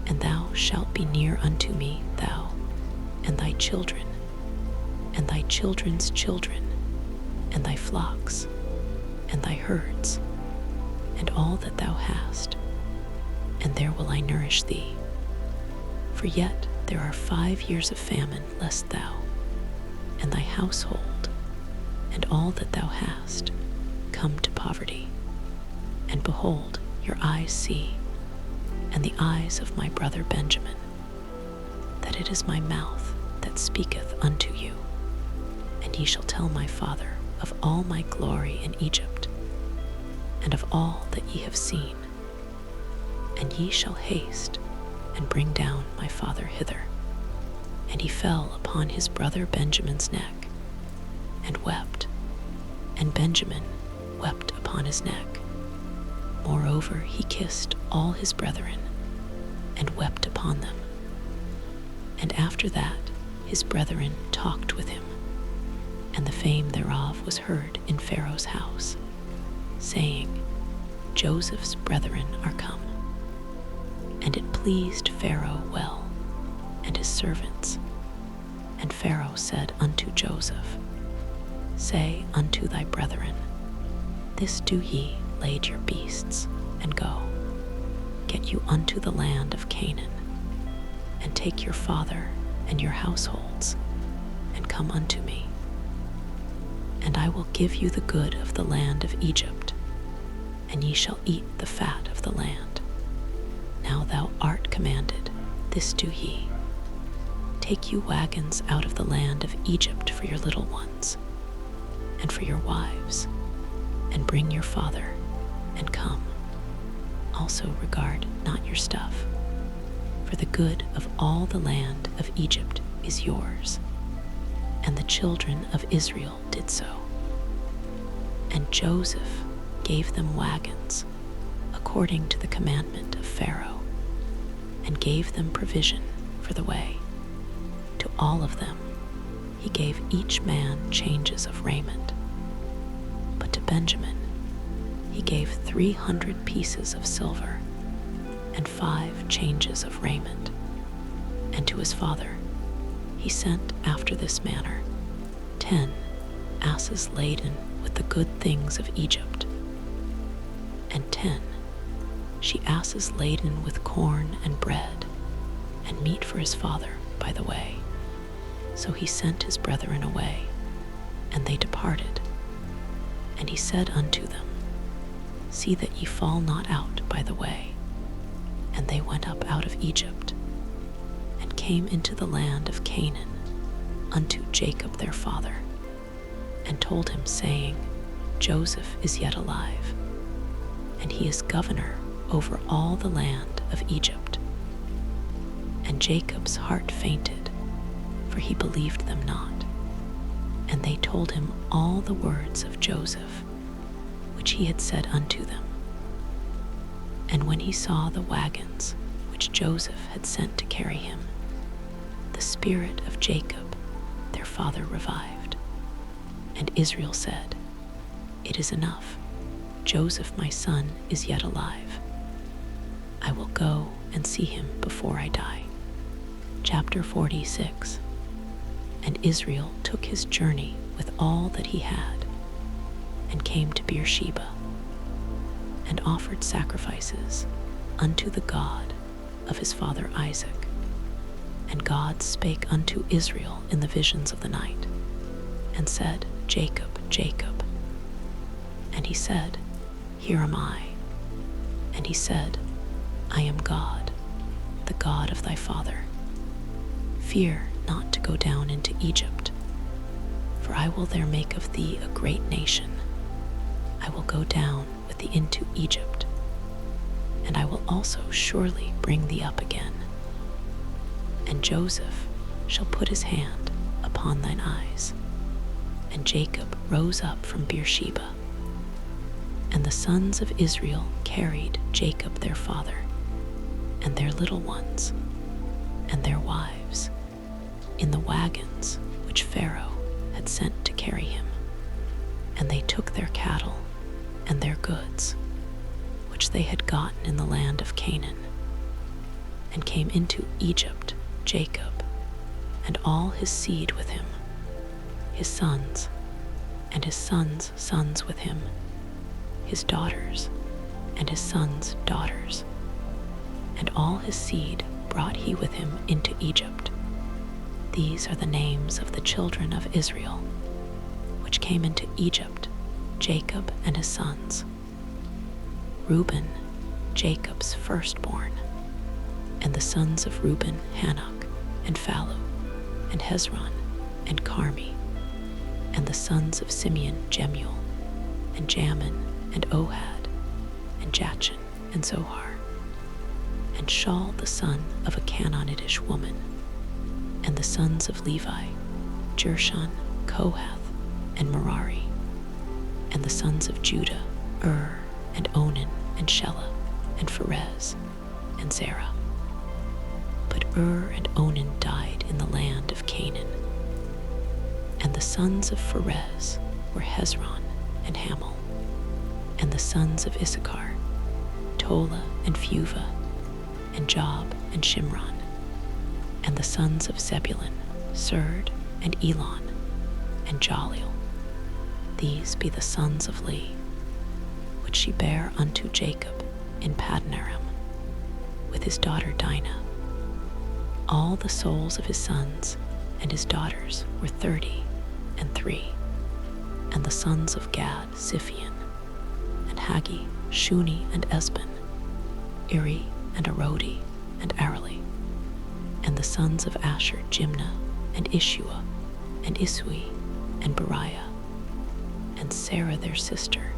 [SPEAKER 1] And thou shalt be near unto me, thou, and thy children, and thy children's children, and thy flocks, and thy herds, and all that thou hast, and there will I nourish thee. For yet there are 5 years of famine, lest thou, and thy household, and all that thou hast, come to poverty. And behold, your eyes see, and the eyes of my brother Benjamin, that it is my mouth that speaketh unto you. And ye shall tell my father of all my glory in Egypt, and of all that ye have seen. And ye shall haste and bring down my father hither. And he fell upon his brother Benjamin's neck, and wept, and Benjamin wept upon his neck. Moreover, he kissed all his brethren, and wept upon them. And after that his brethren talked with him, and the fame thereof was heard in Pharaoh's house, saying, Joseph's brethren are come. And it pleased Pharaoh well, and his servants. And Pharaoh said unto Joseph, Say unto thy brethren, This do ye, lade your beasts, and go. Get you unto the land of Canaan, and take your father and your households, and come unto me. And I will give you the good of the land of Egypt, and ye shall eat the fat of the land. Now thou art commanded, this do ye. Take you wagons out of the land of Egypt for your little ones, and for your wives, and bring your father, and come. Also regard not your stuff, for the good of all the land of Egypt is yours. And the children of Israel did so. And Joseph gave them wagons, according to the commandment of Pharaoh, and gave them provision for the way. To all of them he gave each man changes of raiment. But to Benjamin he gave 300 pieces of silver, and 5 changes of raiment. And to his father he sent after this manner 10 asses laden with the good things of Egypt, and 10 she-asses laden with corn and bread, and meat for his father by the way. So he sent his brethren away, and they departed. And he said unto them, See that ye fall not out by the way. And they went up out of Egypt, and came into the land of Canaan, unto Jacob their father, and told him, saying, Joseph is yet alive, and he is governor over all the land of Egypt. And Jacob's heart fainted, for he believed them not. And they told him all the words of Joseph, which he had said unto them. And when he saw the wagons which Joseph had sent to carry him, the spirit of Jacob their father revived. And Israel said, It is enough. Joseph my son is yet alive. I will go and see him before I die. Chapter 46. And Israel took his journey with all that he had, and came to Beersheba, and offered sacrifices unto the God of his father Isaac. And God spake unto Israel in the visions of the night, and said, Jacob, Jacob. And he said, Here am I. And he said, I am God, the God of thy father. Fear not to go down into Egypt, for I will there make of thee a great nation. I will go down with thee into Egypt, and I will also surely bring thee up again. And Joseph shall put his hand upon thine eyes. And Jacob rose up from Beersheba, sons of Israel carried Jacob their father, and their little ones, and their wives, in the wagons which Pharaoh had sent to carry him. And they took their cattle and their goods, which they had gotten in the land of Canaan, and came into Egypt, Jacob, and all his seed with him, his sons, and his sons' sons with him, his daughters, and his sons' daughters. And all his seed brought he with him into Egypt. These are the names of the children of Israel, which came into Egypt, Jacob and his sons: Reuben, Jacob's firstborn, and the sons of Reuben, Hanok, and Phalu, and Hezron, and Carmi, and the sons of Simeon, Jemuel, and Jamin, and Ohad, and Jachin, and Zohar, and Shaul the son of a Canaanitish woman, and the sons of Levi, Jershon, Kohath, and Merari, and the sons of Judah, and Onan, and Shelah, and Pharez, and Zerah. But and Onan died in the land of Canaan. And the sons of Pharez were Hezron and Hamel, and the sons of Issachar, Tola and Phuvah, and Job and Shimron, and the sons of Zebulun, Serd and Elon, and Jaleel. These be the sons of Leah, which she bare unto Jacob in Padanaram, with his daughter Dinah. All the souls of his sons and his daughters were 33, and the sons of Gad, Ziphion, and Hagi, Shuni, and Esban, Iri, and Arodi, and Arali, and the sons of Asher, Jimnah, and Ishua, and Isui, and Beriah, and Sarah their sister,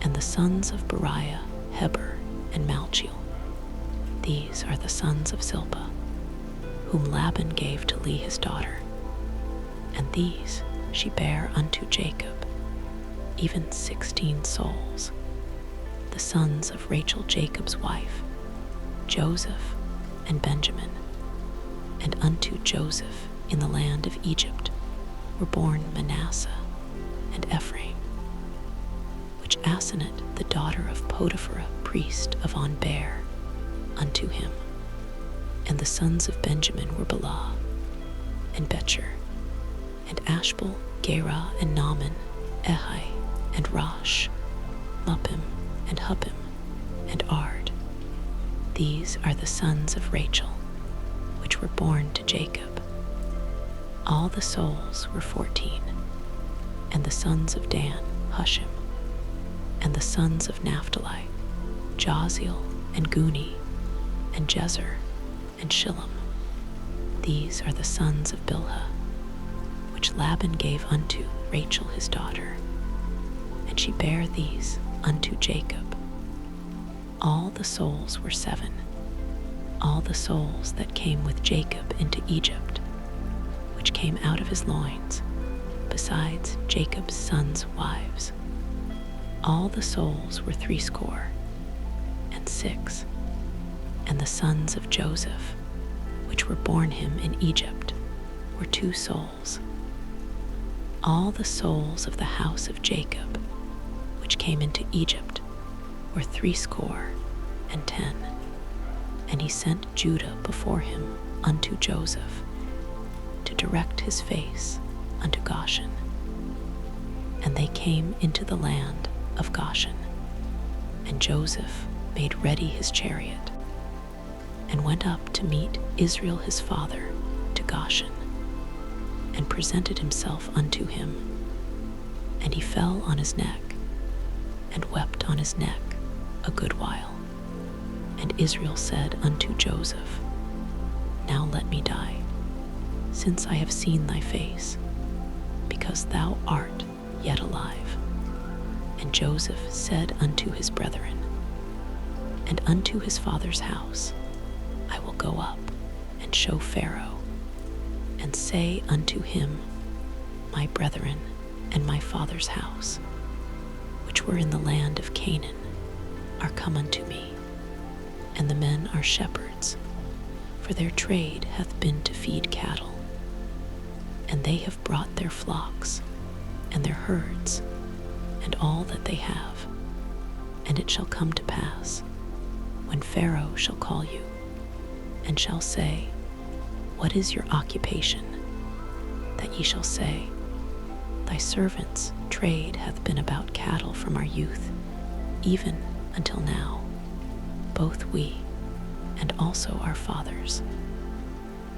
[SPEAKER 1] and the sons of Beriah, Heber, and Malchiel. These are the sons of Zilpah, whom Laban gave to Leah his daughter, and these she bare unto Jacob, even 16 souls, the sons of Rachel Jacob's wife, Joseph and Benjamin. And unto Joseph in the land of Egypt were born Manasseh and Ephraim, which Asenath the daughter of Potiphera, priest of On bare unto him. And the sons of Benjamin were Bela, and Becher, and Ashbel, Gera, and Naaman, Ehi, and Rosh, Muppim, and Huppim, and Ard. These are the sons of Rachel, which were born to Jacob. All the souls were 14, and the sons of Dan, Hushim, and the sons of Naphtali, Jaziel, and Guni, and Jezer, and Shillem. These are the sons of Bilhah, which Laban gave unto Rachel his daughter, and she bare these unto Jacob. All the souls were 7, all the souls that came with Jacob into Egypt, which came out of his loins, besides Jacob's sons' wives. All the souls were 66, and the sons of Joseph, which were born him in Egypt, were 2 souls. All the souls of the house of Jacob, which came into Egypt, were 70, and he sent Judah before him unto Joseph, to direct his face unto Goshen. And they came into the land of Goshen, and Joseph made ready his chariot, and went up to meet Israel his father to Goshen, and presented himself unto him. And he fell on his neck, and wept on his neck a good while. And Israel said unto Joseph, Now let me die, since I have seen thy face, because thou art yet alive. And Joseph said unto his brethren, and unto his father's house, I will go up and show Pharaoh, and say unto him, My brethren and my father's house, which were in the land of Canaan are come unto me, and the men are shepherds, for their trade hath been to feed cattle. And they have brought their flocks, and their herds, and all that they have. And it shall come to pass, when Pharaoh shall call you, and shall say, What is your occupation? That ye shall say, Thy servant's trade hath been about cattle from our youth, even until now, both we and also our fathers,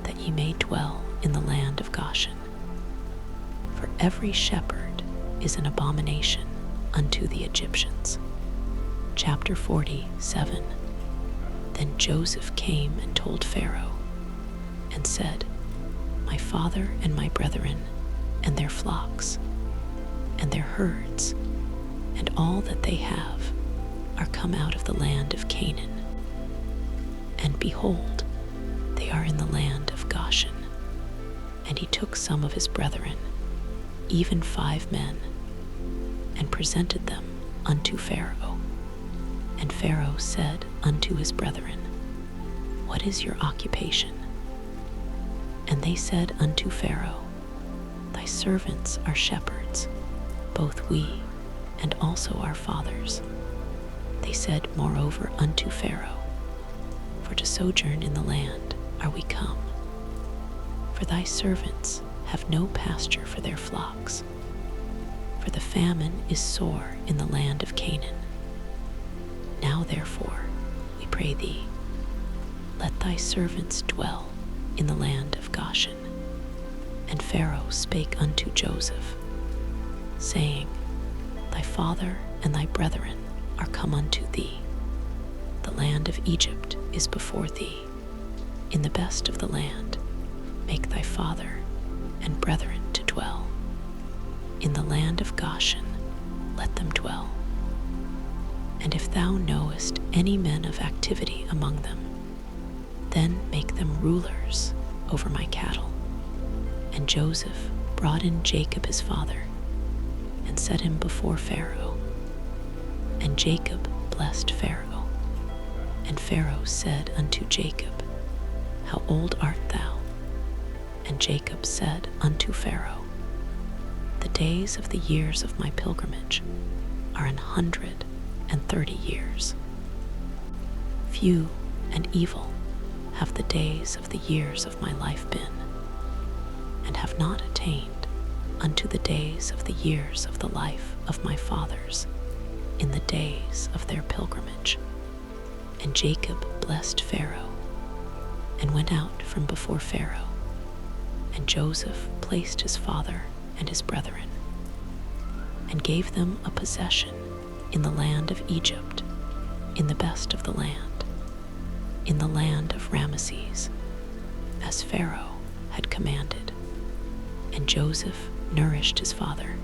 [SPEAKER 1] that ye may dwell in the land of Goshen. For every shepherd is an abomination unto the Egyptians. Chapter 47. Then Joseph came and told Pharaoh, and said, My father and my brethren, and their flocks, and their herds, and all that they have, are come out of the land of Canaan. And behold, they are in the land of Goshen. And he took some of his brethren, even 5 men, and presented them unto Pharaoh. And Pharaoh said unto his brethren, What is your occupation? And they said unto Pharaoh, Thy servants are shepherds, both we and also our fathers. They said moreover unto Pharaoh, For to sojourn in the land are we come. For thy servants have no pasture for their flocks, for the famine is sore in the land of Canaan. Now therefore, we pray thee, let thy servants dwell in the land of Goshen. And Pharaoh spake unto Joseph, saying, Thy father and thy brethren are come unto thee. The land of Egypt is before thee. In the best of the land make thy father and brethren to dwell. In the land of Goshen let them dwell. And if thou knowest any men of activity among them, then make them rulers over my cattle. And Joseph brought in Jacob his father, and set him before Pharaoh. And Jacob blessed Pharaoh. And Pharaoh said unto Jacob, How old art thou? And Jacob said unto Pharaoh, The days of the years of my pilgrimage are 130 years. Few and evil have the days of the years of my life been, and have not attained unto the days of the years of the life of my fathers in the days of their pilgrimage. And Jacob blessed Pharaoh, and went out from before Pharaoh. And Joseph placed his father and his brethren, and gave them a possession in the land of Egypt, in the best of the land, in the land of Ramesses, as Pharaoh had commanded. And Joseph nourished his father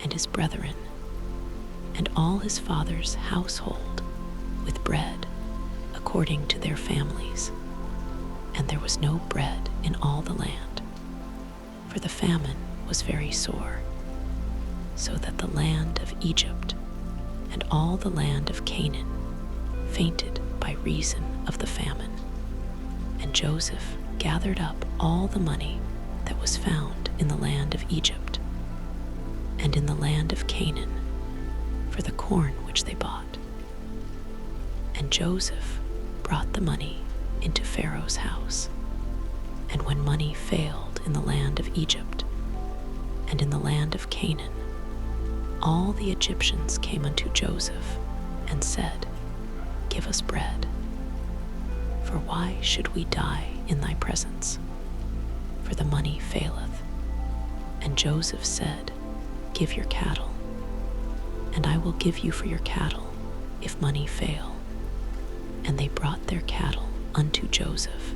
[SPEAKER 1] and his brethren, and all his father's household with bread according to their families. And there was no bread in all the land, for the famine was very sore, so that the land of Egypt and all the land of Canaan fainted by reason of the famine. And Joseph gathered up all the money that was found in the land of Egypt and in the land of Canaan for the corn which they bought. And Joseph brought the money into Pharaoh's house. And when money failed in the land of Egypt and in the land of Canaan, all the Egyptians came unto Joseph and said, Give us bread. For why should we die in thy presence? For the money faileth. And Joseph said, Give your cattle, and I will give you for your cattle if money fail. And they brought their cattle unto Joseph.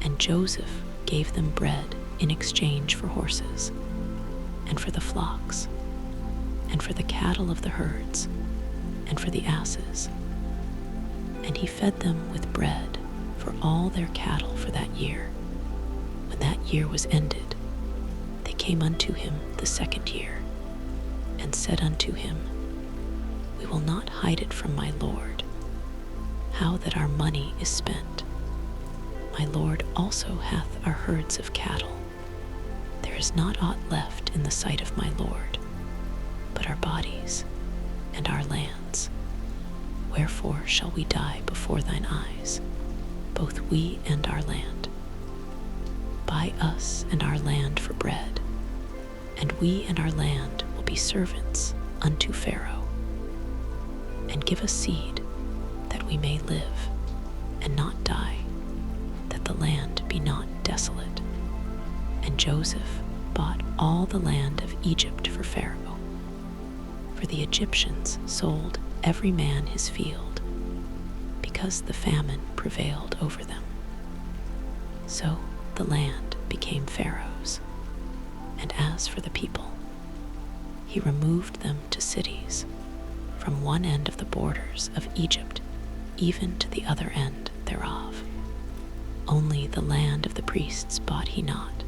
[SPEAKER 1] And Joseph gave them bread in exchange for horses, and for the flocks, and for the cattle of the herds, and for the asses. And he fed them with bread for all their cattle for that year. When that year was ended, they came unto him the second year, and said unto him, We will not hide it from my lord, how that our money is spent. My lord also hath our herds of cattle. There is not aught left in the sight of my lord, but our bodies and our lands. Wherefore shall we die before thine eyes, both we and our land? Buy us and our land for bread, and we and our land will be servants unto Pharaoh. And give us seed, that we may live, and not die, that the land be not desolate. And Joseph bought all the land of Egypt for Pharaoh, for the Egyptians sold every man his field, because the famine prevailed over them. So the land became Pharaoh's. And as for the people, he removed them to cities, from one end of the borders of Egypt even to the other end thereof. Only the land of the priests bought he not,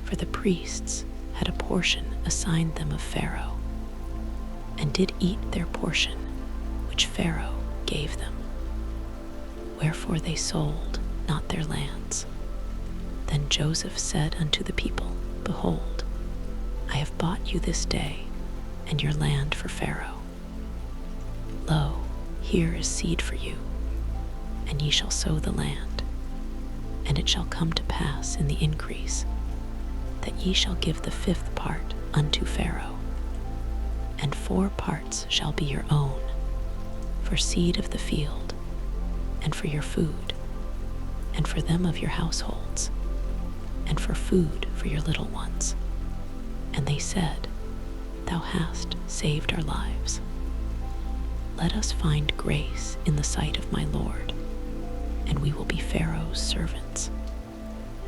[SPEAKER 1] for the priests had a portion assigned them of Pharaoh, and did eat their portion which Pharaoh gave them. Wherefore they sold not their lands. Then Joseph said unto the people, Behold, I have bought you this day and your land for Pharaoh. Lo, here is seed for you, and ye shall sow the land. And it shall come to pass in the increase, that ye shall give the 5th part unto Pharaoh, and 4 parts shall be your own, for seed of the field, and for your food, and for them of your households, and for food for your little ones. And they said, Thou hast saved our lives. Let us find grace in the sight of my Lord, and we will be Pharaoh's servants.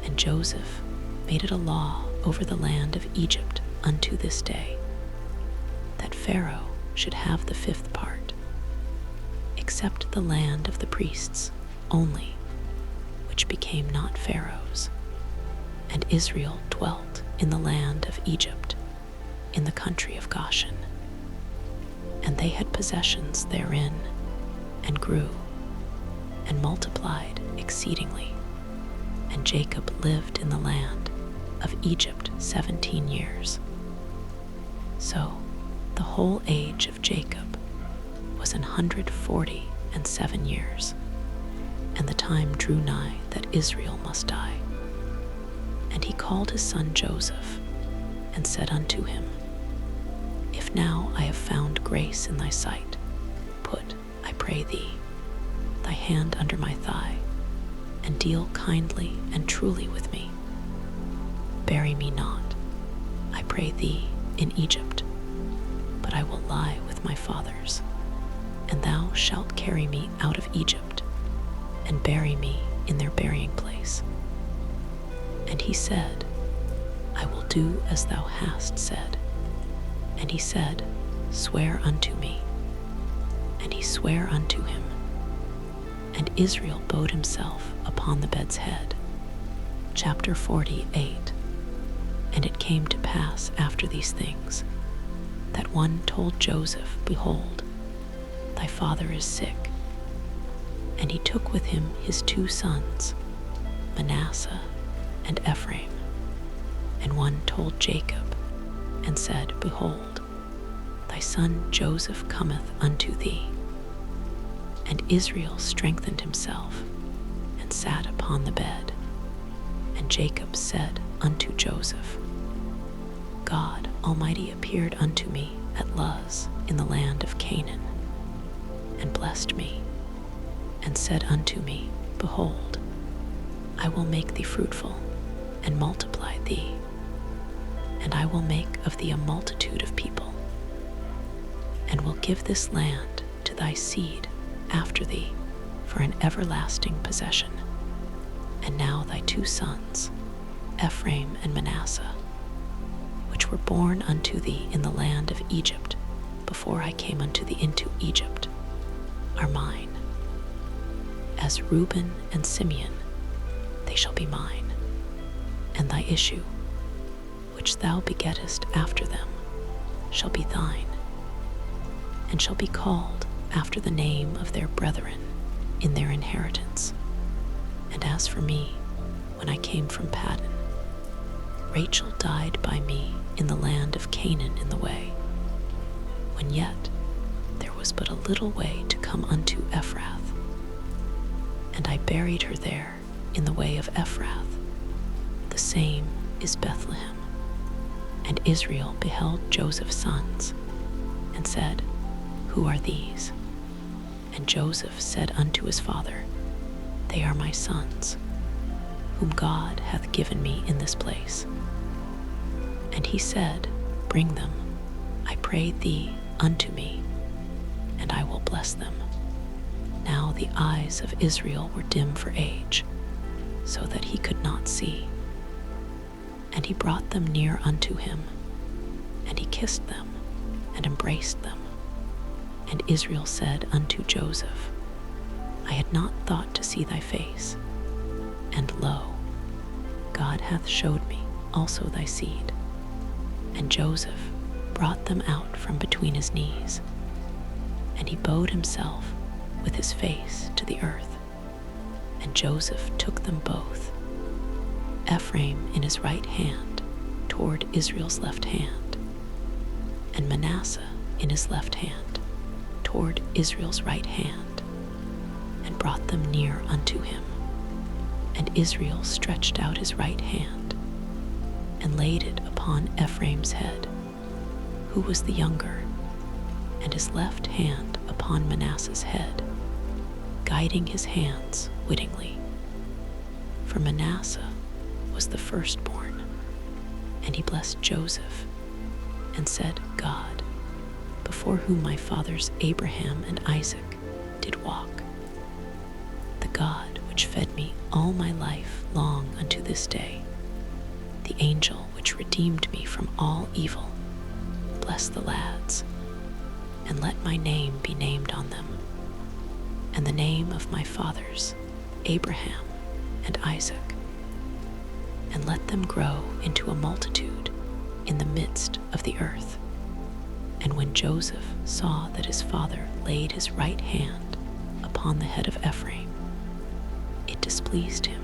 [SPEAKER 1] And Joseph made it a law over the land of Egypt unto this day, that Pharaoh should have the 5th part, except the land of the priests only, which became not Pharaoh's. And Israel dwelt in the land of Egypt, in the country of Goshen. And they had possessions therein, and grew, and multiplied exceedingly. And Jacob lived in the land of Egypt 17 years. So the whole age of Jacob was 147 years, and the time drew nigh that Israel must die. And he called his son Joseph, and said unto him, If now I have found grace in thy sight, put, I pray thee, thy hand under my thigh, and deal kindly and truly with me. Bury me not, I pray thee, in Egypt, but I will lie with my fathers, and thou shalt carry me out of Egypt, and bury me in their burying place. And he said, I will do as thou hast said. And he said, Swear unto me. And he sware unto him. And Israel bowed himself upon the bed's head. Chapter 48. And it came to pass after these things, that one told Joseph, Behold, thy father is sick. And he took with him his 2 sons, Manasseh and Ephraim. And one told Jacob, and said, Behold, thy son Joseph cometh unto thee. And Israel strengthened himself, and sat upon the bed. And Jacob said unto Joseph, God Almighty appeared unto me at Luz in the land of Canaan, and blessed me, and said unto me, Behold, I will make thee fruitful, and multiply thee, and I will make of thee a multitude of people, and will give this land to thy seed after thee for an everlasting possession. And now thy 2 sons, Ephraim and Manasseh, which were born unto thee in the land of Egypt before I came unto thee into Egypt, are mine. As Reuben and Simeon, they shall be mine, and thy issue, which thou begettest after them, shall be thine, and shall be called after the name of their brethren in their inheritance. And as for me, when I came from Paddan, Rachel died by me in the land of Canaan in the way, when yet there was but a little way to come unto Ephrath. And I buried her there in the way of Ephrath, the same is Bethlehem. And Israel beheld Joseph's sons, and said, Who are these? And Joseph said unto his father, They are my sons, whom God hath given me in this place. And he said, Bring them, I pray thee, unto me, and I will bless them. Now the eyes of Israel were dim for age, so that he could not see. And he brought them near unto him, and he kissed them, and embraced them. And Israel said unto Joseph, I had not thought to see thy face, and lo, God hath showed me also thy seed. And Joseph brought them out from between his knees, and he bowed himself with his face to the earth. And Joseph took them both, Ephraim in his right hand toward Israel's left hand, and Manasseh in his left hand toward Israel's right hand, and brought them near unto him. And Israel stretched out his right hand, and laid it upon Ephraim's head, who was the younger, and his left hand upon Manasseh's head, guiding his hands wittingly. For Manasseh was the firstborn. And he blessed Joseph, and said, God, before whom my fathers Abraham and Isaac did walk, the God which fed me all my life long unto this day, the angel which redeemed me from all evil, bless the lads, and let my name be named on them, and the name of my fathers Abraham and Isaac, and let them grow into a multitude in the midst of the earth. And when Joseph saw that his father laid his right hand upon the head of Ephraim, it displeased him,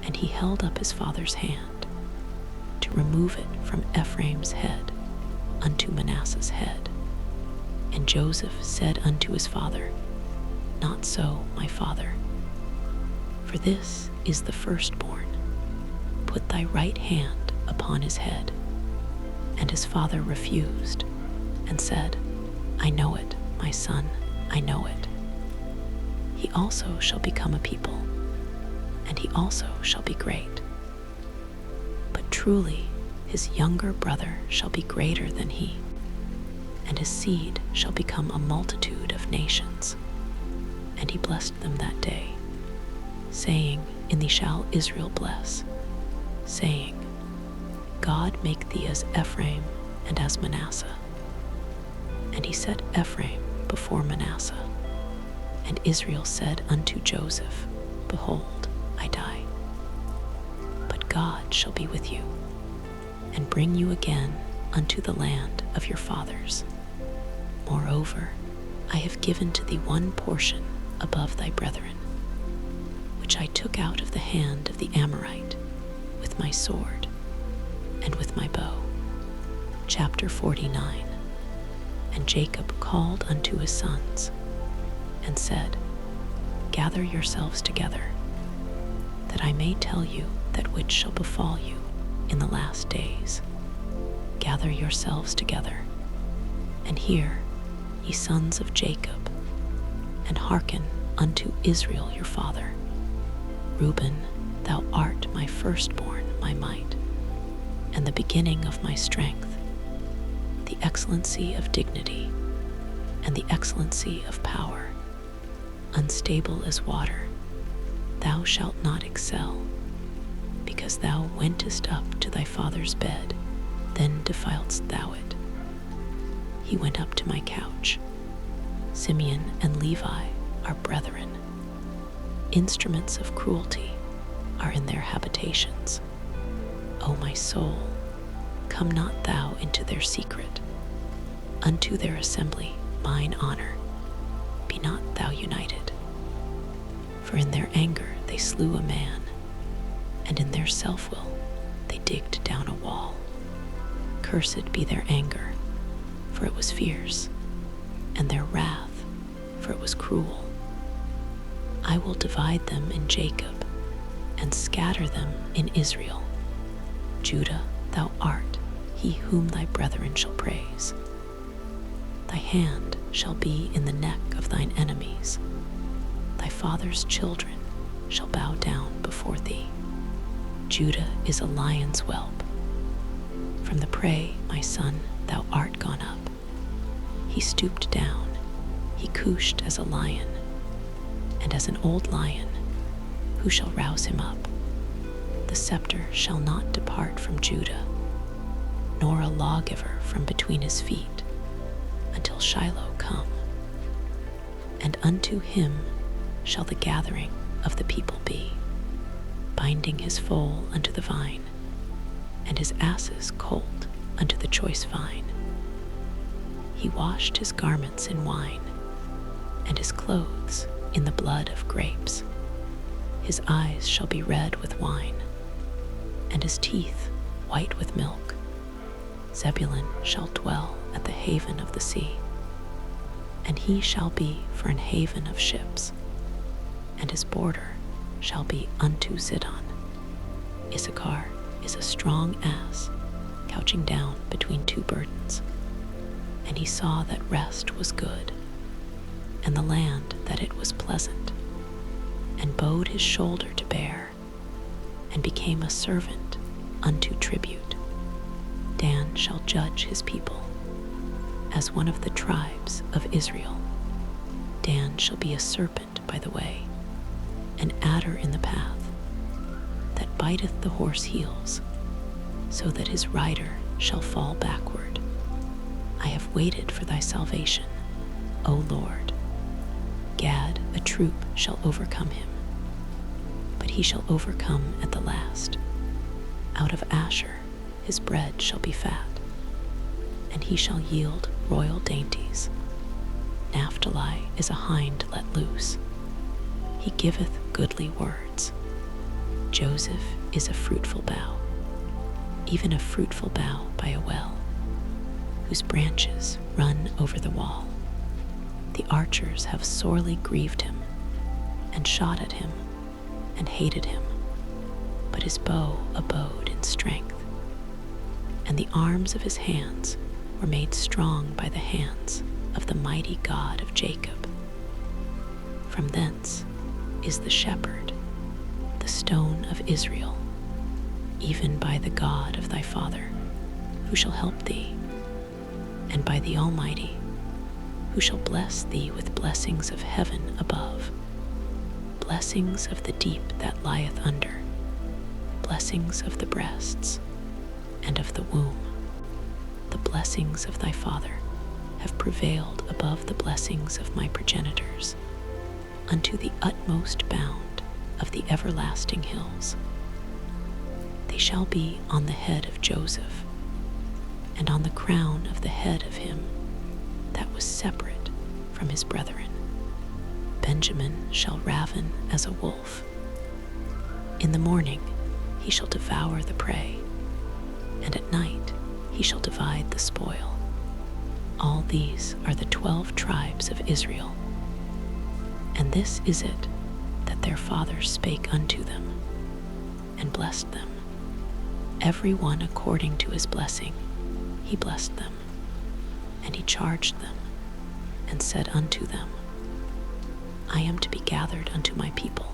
[SPEAKER 1] and he held up his father's hand to remove it from Ephraim's head unto Manasseh's head. And Joseph said unto his father, Not so, my father, for this is the firstborn. Put thy right hand upon his head. And his father refused, and said, I know it, my son, I know it. He also shall become a people, and he also shall be great. But truly his younger brother shall be greater than he, and his seed shall become a multitude of nations. And he blessed them that day, saying, In thee shall Israel bless, saying, God make thee as Ephraim and as Manasseh. And he set Ephraim before Manasseh. And Israel said unto Joseph, Behold, I die. But God shall be with you, and bring you again unto the land of your fathers. Moreover, I have given to thee one portion above thy brethren, which I took out of the hand of the Amorite with my sword and with my bow. Chapter 49. And Jacob called unto his sons, and said, Gather yourselves together, that I may tell you that which shall befall you in the last days. Gather yourselves together, and hear, ye sons of Jacob, and hearken unto Israel your father. Reuben, thou art my firstborn, my might, and the beginning of my strength, the excellency of dignity, and the excellency of power. Unstable as water, thou shalt not excel, because thou wentest up to thy father's bed, then defiledst thou it. He went up to my couch. Simeon and Levi are brethren. Instruments of cruelty are in their habitations. O my soul, come not thou into their secret. Unto their assembly mine honor, be not thou united. For in their anger they slew a man, and in their self-will they digged down a wall. Cursed be their anger, for it was fierce, and their wrath, for it was cruel. I will divide them in Jacob, and scatter them in Israel. Judah, thou art he whom thy brethren shall praise. Thy hand shall be in the neck of thine enemies. Thy father's children shall bow down before thee. Judah is a lion's whelp. From the prey, my son, thou art gone up. He stooped down, he couched as a lion, and as an old lion, who shall rouse him up? The scepter shall not depart from Judah, nor a lawgiver from between his feet, until Shiloh come. And unto him shall the gathering of the people be, binding his foal unto the vine, and his asses colt unto the choice vine. He washed his garments in wine, and his clothes in the blood of grapes. His eyes shall be red with wine, and his teeth white with milk. Zebulun shall dwell at the haven of the sea, and he shall be for an haven of ships, and his border shall be unto Zidon. Issachar is a strong ass, couching down between two burdens. And he saw that rest was good, and the land that it was pleasant, and bowed his shoulder to bear, and became a servant unto tribute. Dan shall judge his people, as one of the tribes of Israel. Dan shall be a serpent by the way, an adder in the path, that biteth the horse heels, so that his rider shall fall backward. I have waited for thy salvation, O Lord. Gad, a troop, shall overcome him, but he shall overcome at the last. Out of Asher his bread shall be fat, and he shall yield royal dainties. Naphtali is a hind let loose. He giveth goodly words. Joseph is a fruitful bough, even a fruitful bough by a well, whose branches run over the wall. The archers have sorely grieved him, and shot at him, and hated him, but his bow abode in strength, and the arms of his hands were made strong by the hands of the mighty God of Jacob. From thence is the shepherd, the stone of Israel, even by the God of thy father, who shall help thee, and by the Almighty, who shall bless thee with blessings of heaven above, blessings of the deep that lieth under, blessings of the breasts and of the womb. The blessings of thy father have prevailed above the blessings of my progenitors, unto the utmost bound of the everlasting hills. They shall be on the head of Joseph, and on the crown of the head of him that was separate from his brethren. Benjamin shall raven as a wolf. In the morning he shall devour the prey, and at night he shall divide the spoil. All these are the 12 tribes of Israel. And this is it that their father spake unto them, and blessed them. Every one according to his blessing he blessed them. And he charged them, and said unto them, I am to be gathered unto my people.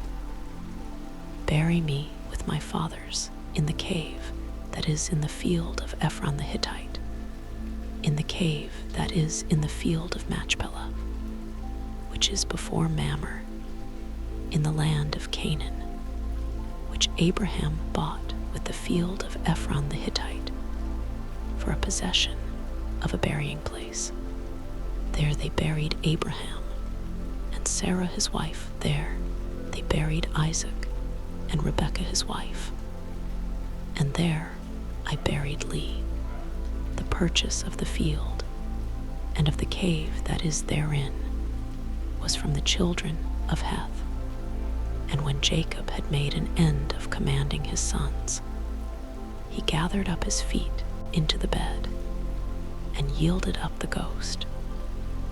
[SPEAKER 1] Bury me with my fathers in the cave that is in the field of Ephron the Hittite, in the cave that is in the field of Machpelah, which is before Mamre, in the land of Canaan, which Abraham bought with the field of Ephron the Hittite, for a possession of a burying place. There they buried Abraham, and Sarah his wife. There they buried Isaac, and Rebekah his wife. And there I buried Leah. the purchase of the field and of the cave that is therein was from the children of Heth. And when Jacob had made an end of commanding his sons, he gathered up his feet into the bed, and yielded up the ghost,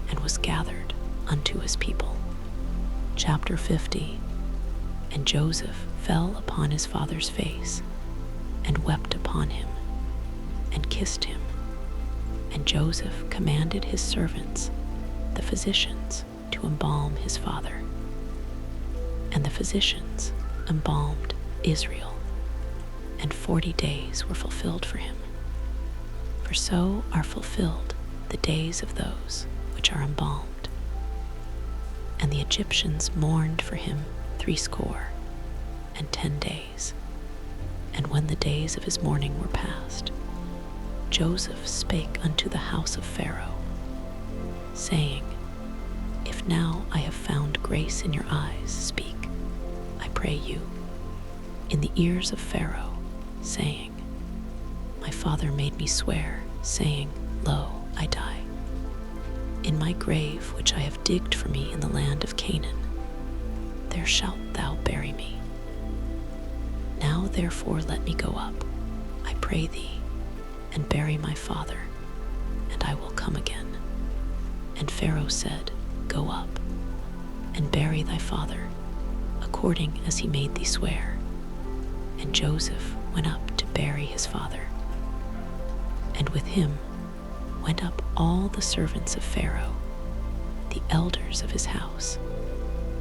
[SPEAKER 1] and was gathered unto his people. Chapter 50. And Joseph fell upon his father's face, and wept upon him, and kissed him. And Joseph commanded his servants, the physicians, to embalm his father. And the physicians embalmed Israel, and 40 days were fulfilled for him. For so are fulfilled the days of those which are embalmed. And the Egyptians mourned for him 60 days. And when the days of his mourning were past, Joseph spake unto the house of Pharaoh, saying, If now I have found grace in your eyes, speak, I pray you, in the ears of Pharaoh, saying, My father made me swear, saying, Lo, I die. In my grave which I have digged for me in the land of Canaan, there shalt thou bury me. Now therefore let me go up, I pray thee, and bury my father, and I will come again. And Pharaoh said, Go up, and bury thy father, according as he made thee swear. And Joseph went up to bury his father. And with him went up all the servants of Pharaoh, the elders of his house,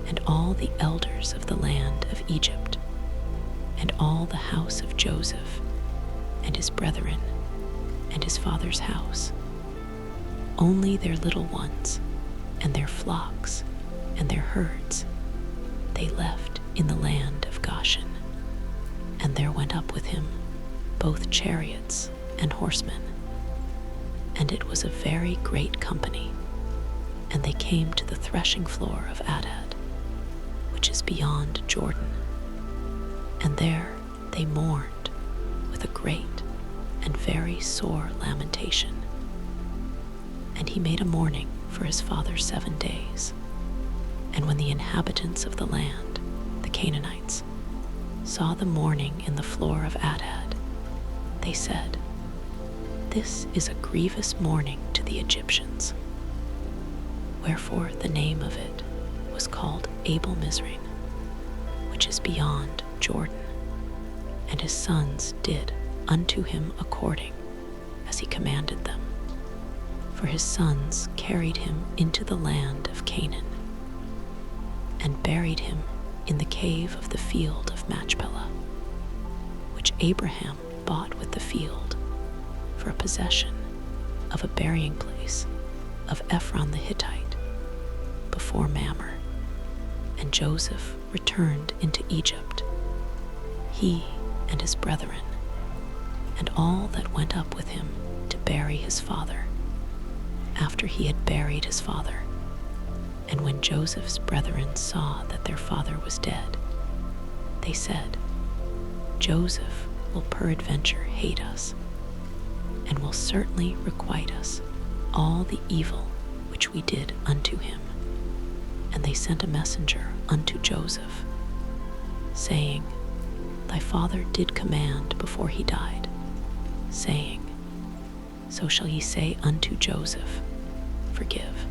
[SPEAKER 1] and all the elders of the land of Egypt, and all the house of Joseph, and his brethren, and his father's house. Only their little ones, and their flocks, and their herds, they left in the land of Goshen. And there went up with him both chariots and horsemen. And it was a very great company. And they came to the threshing floor of Adad, which is beyond Jordan. And there they mourned with a great and very sore lamentation. And he made a mourning for his father 7 days. And when the inhabitants of the land, the Canaanites, saw the mourning in the floor of Adad, they said, This is a grievous mourning to the Egyptians. Wherefore the name of it was called Abel Mizraim, which is beyond Jordan. And his sons did unto him according as he commanded them. For his sons carried him into the land of Canaan, and buried him in the cave of the field of Machpelah, which Abraham bought with the field for a possession of a burying place of Ephron the Hittite before Mamre. And Joseph returned into Egypt, he and his brethren, and all that went up with him to bury his father, after he had buried his father. And when Joseph's brethren saw that their father was dead, they said, Joseph will peradventure hate us, and will certainly requite us all the evil which we did unto him. And they sent a messenger unto Joseph, saying, Thy father did command before he died, saying, So shall ye say unto Joseph, Forgive,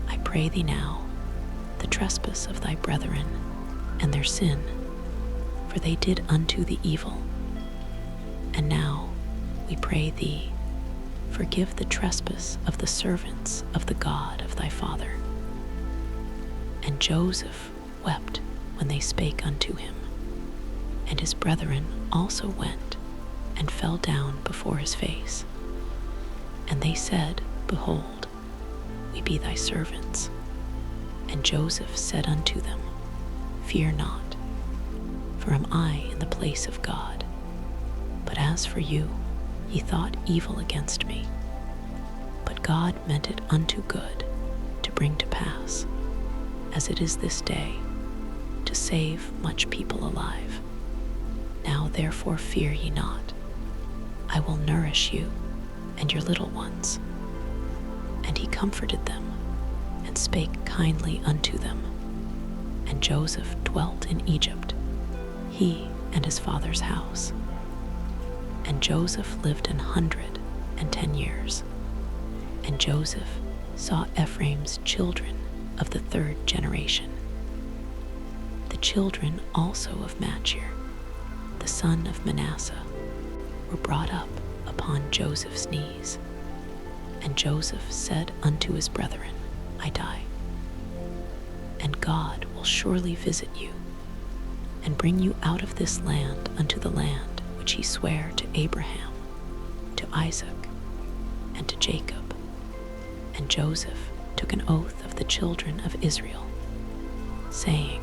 [SPEAKER 1] I pray thee now, the trespass of thy brethren, and their sin, for they did unto thee evil. And now, we pray thee, forgive the trespass of the servants of the God of thy father. And Joseph wept when they spake unto him. And his brethren also went and fell down before his face. And they said, Behold, we be thy servants. And Joseph said unto them, Fear not, for am I in the place of God? But as for you, ye thought evil against me. But God meant it unto good, to bring to pass, as it is this day, to save much people alive. Now therefore fear ye not. I will nourish you, and your little ones. And he comforted them, and spake kindly unto them. And Joseph dwelt in Egypt, he and his father's house. And Joseph lived 110 years. And Joseph saw Ephraim's children of the 3rd generation. The children also of Machir, the son of Manasseh, were brought up upon Joseph's knees. And Joseph said unto his brethren, I die. And God will surely visit you, and bring you out of this land unto the land which he sware to Abraham, to Isaac, and to Jacob. And Joseph took an oath of the children of Israel, saying,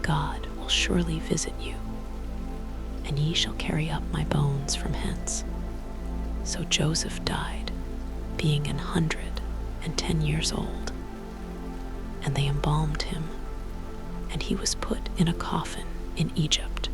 [SPEAKER 1] God will surely visit you, and ye shall carry up my bones from hence. So Joseph died, being 110 years old. And they embalmed him, and he was put in a coffin in Egypt.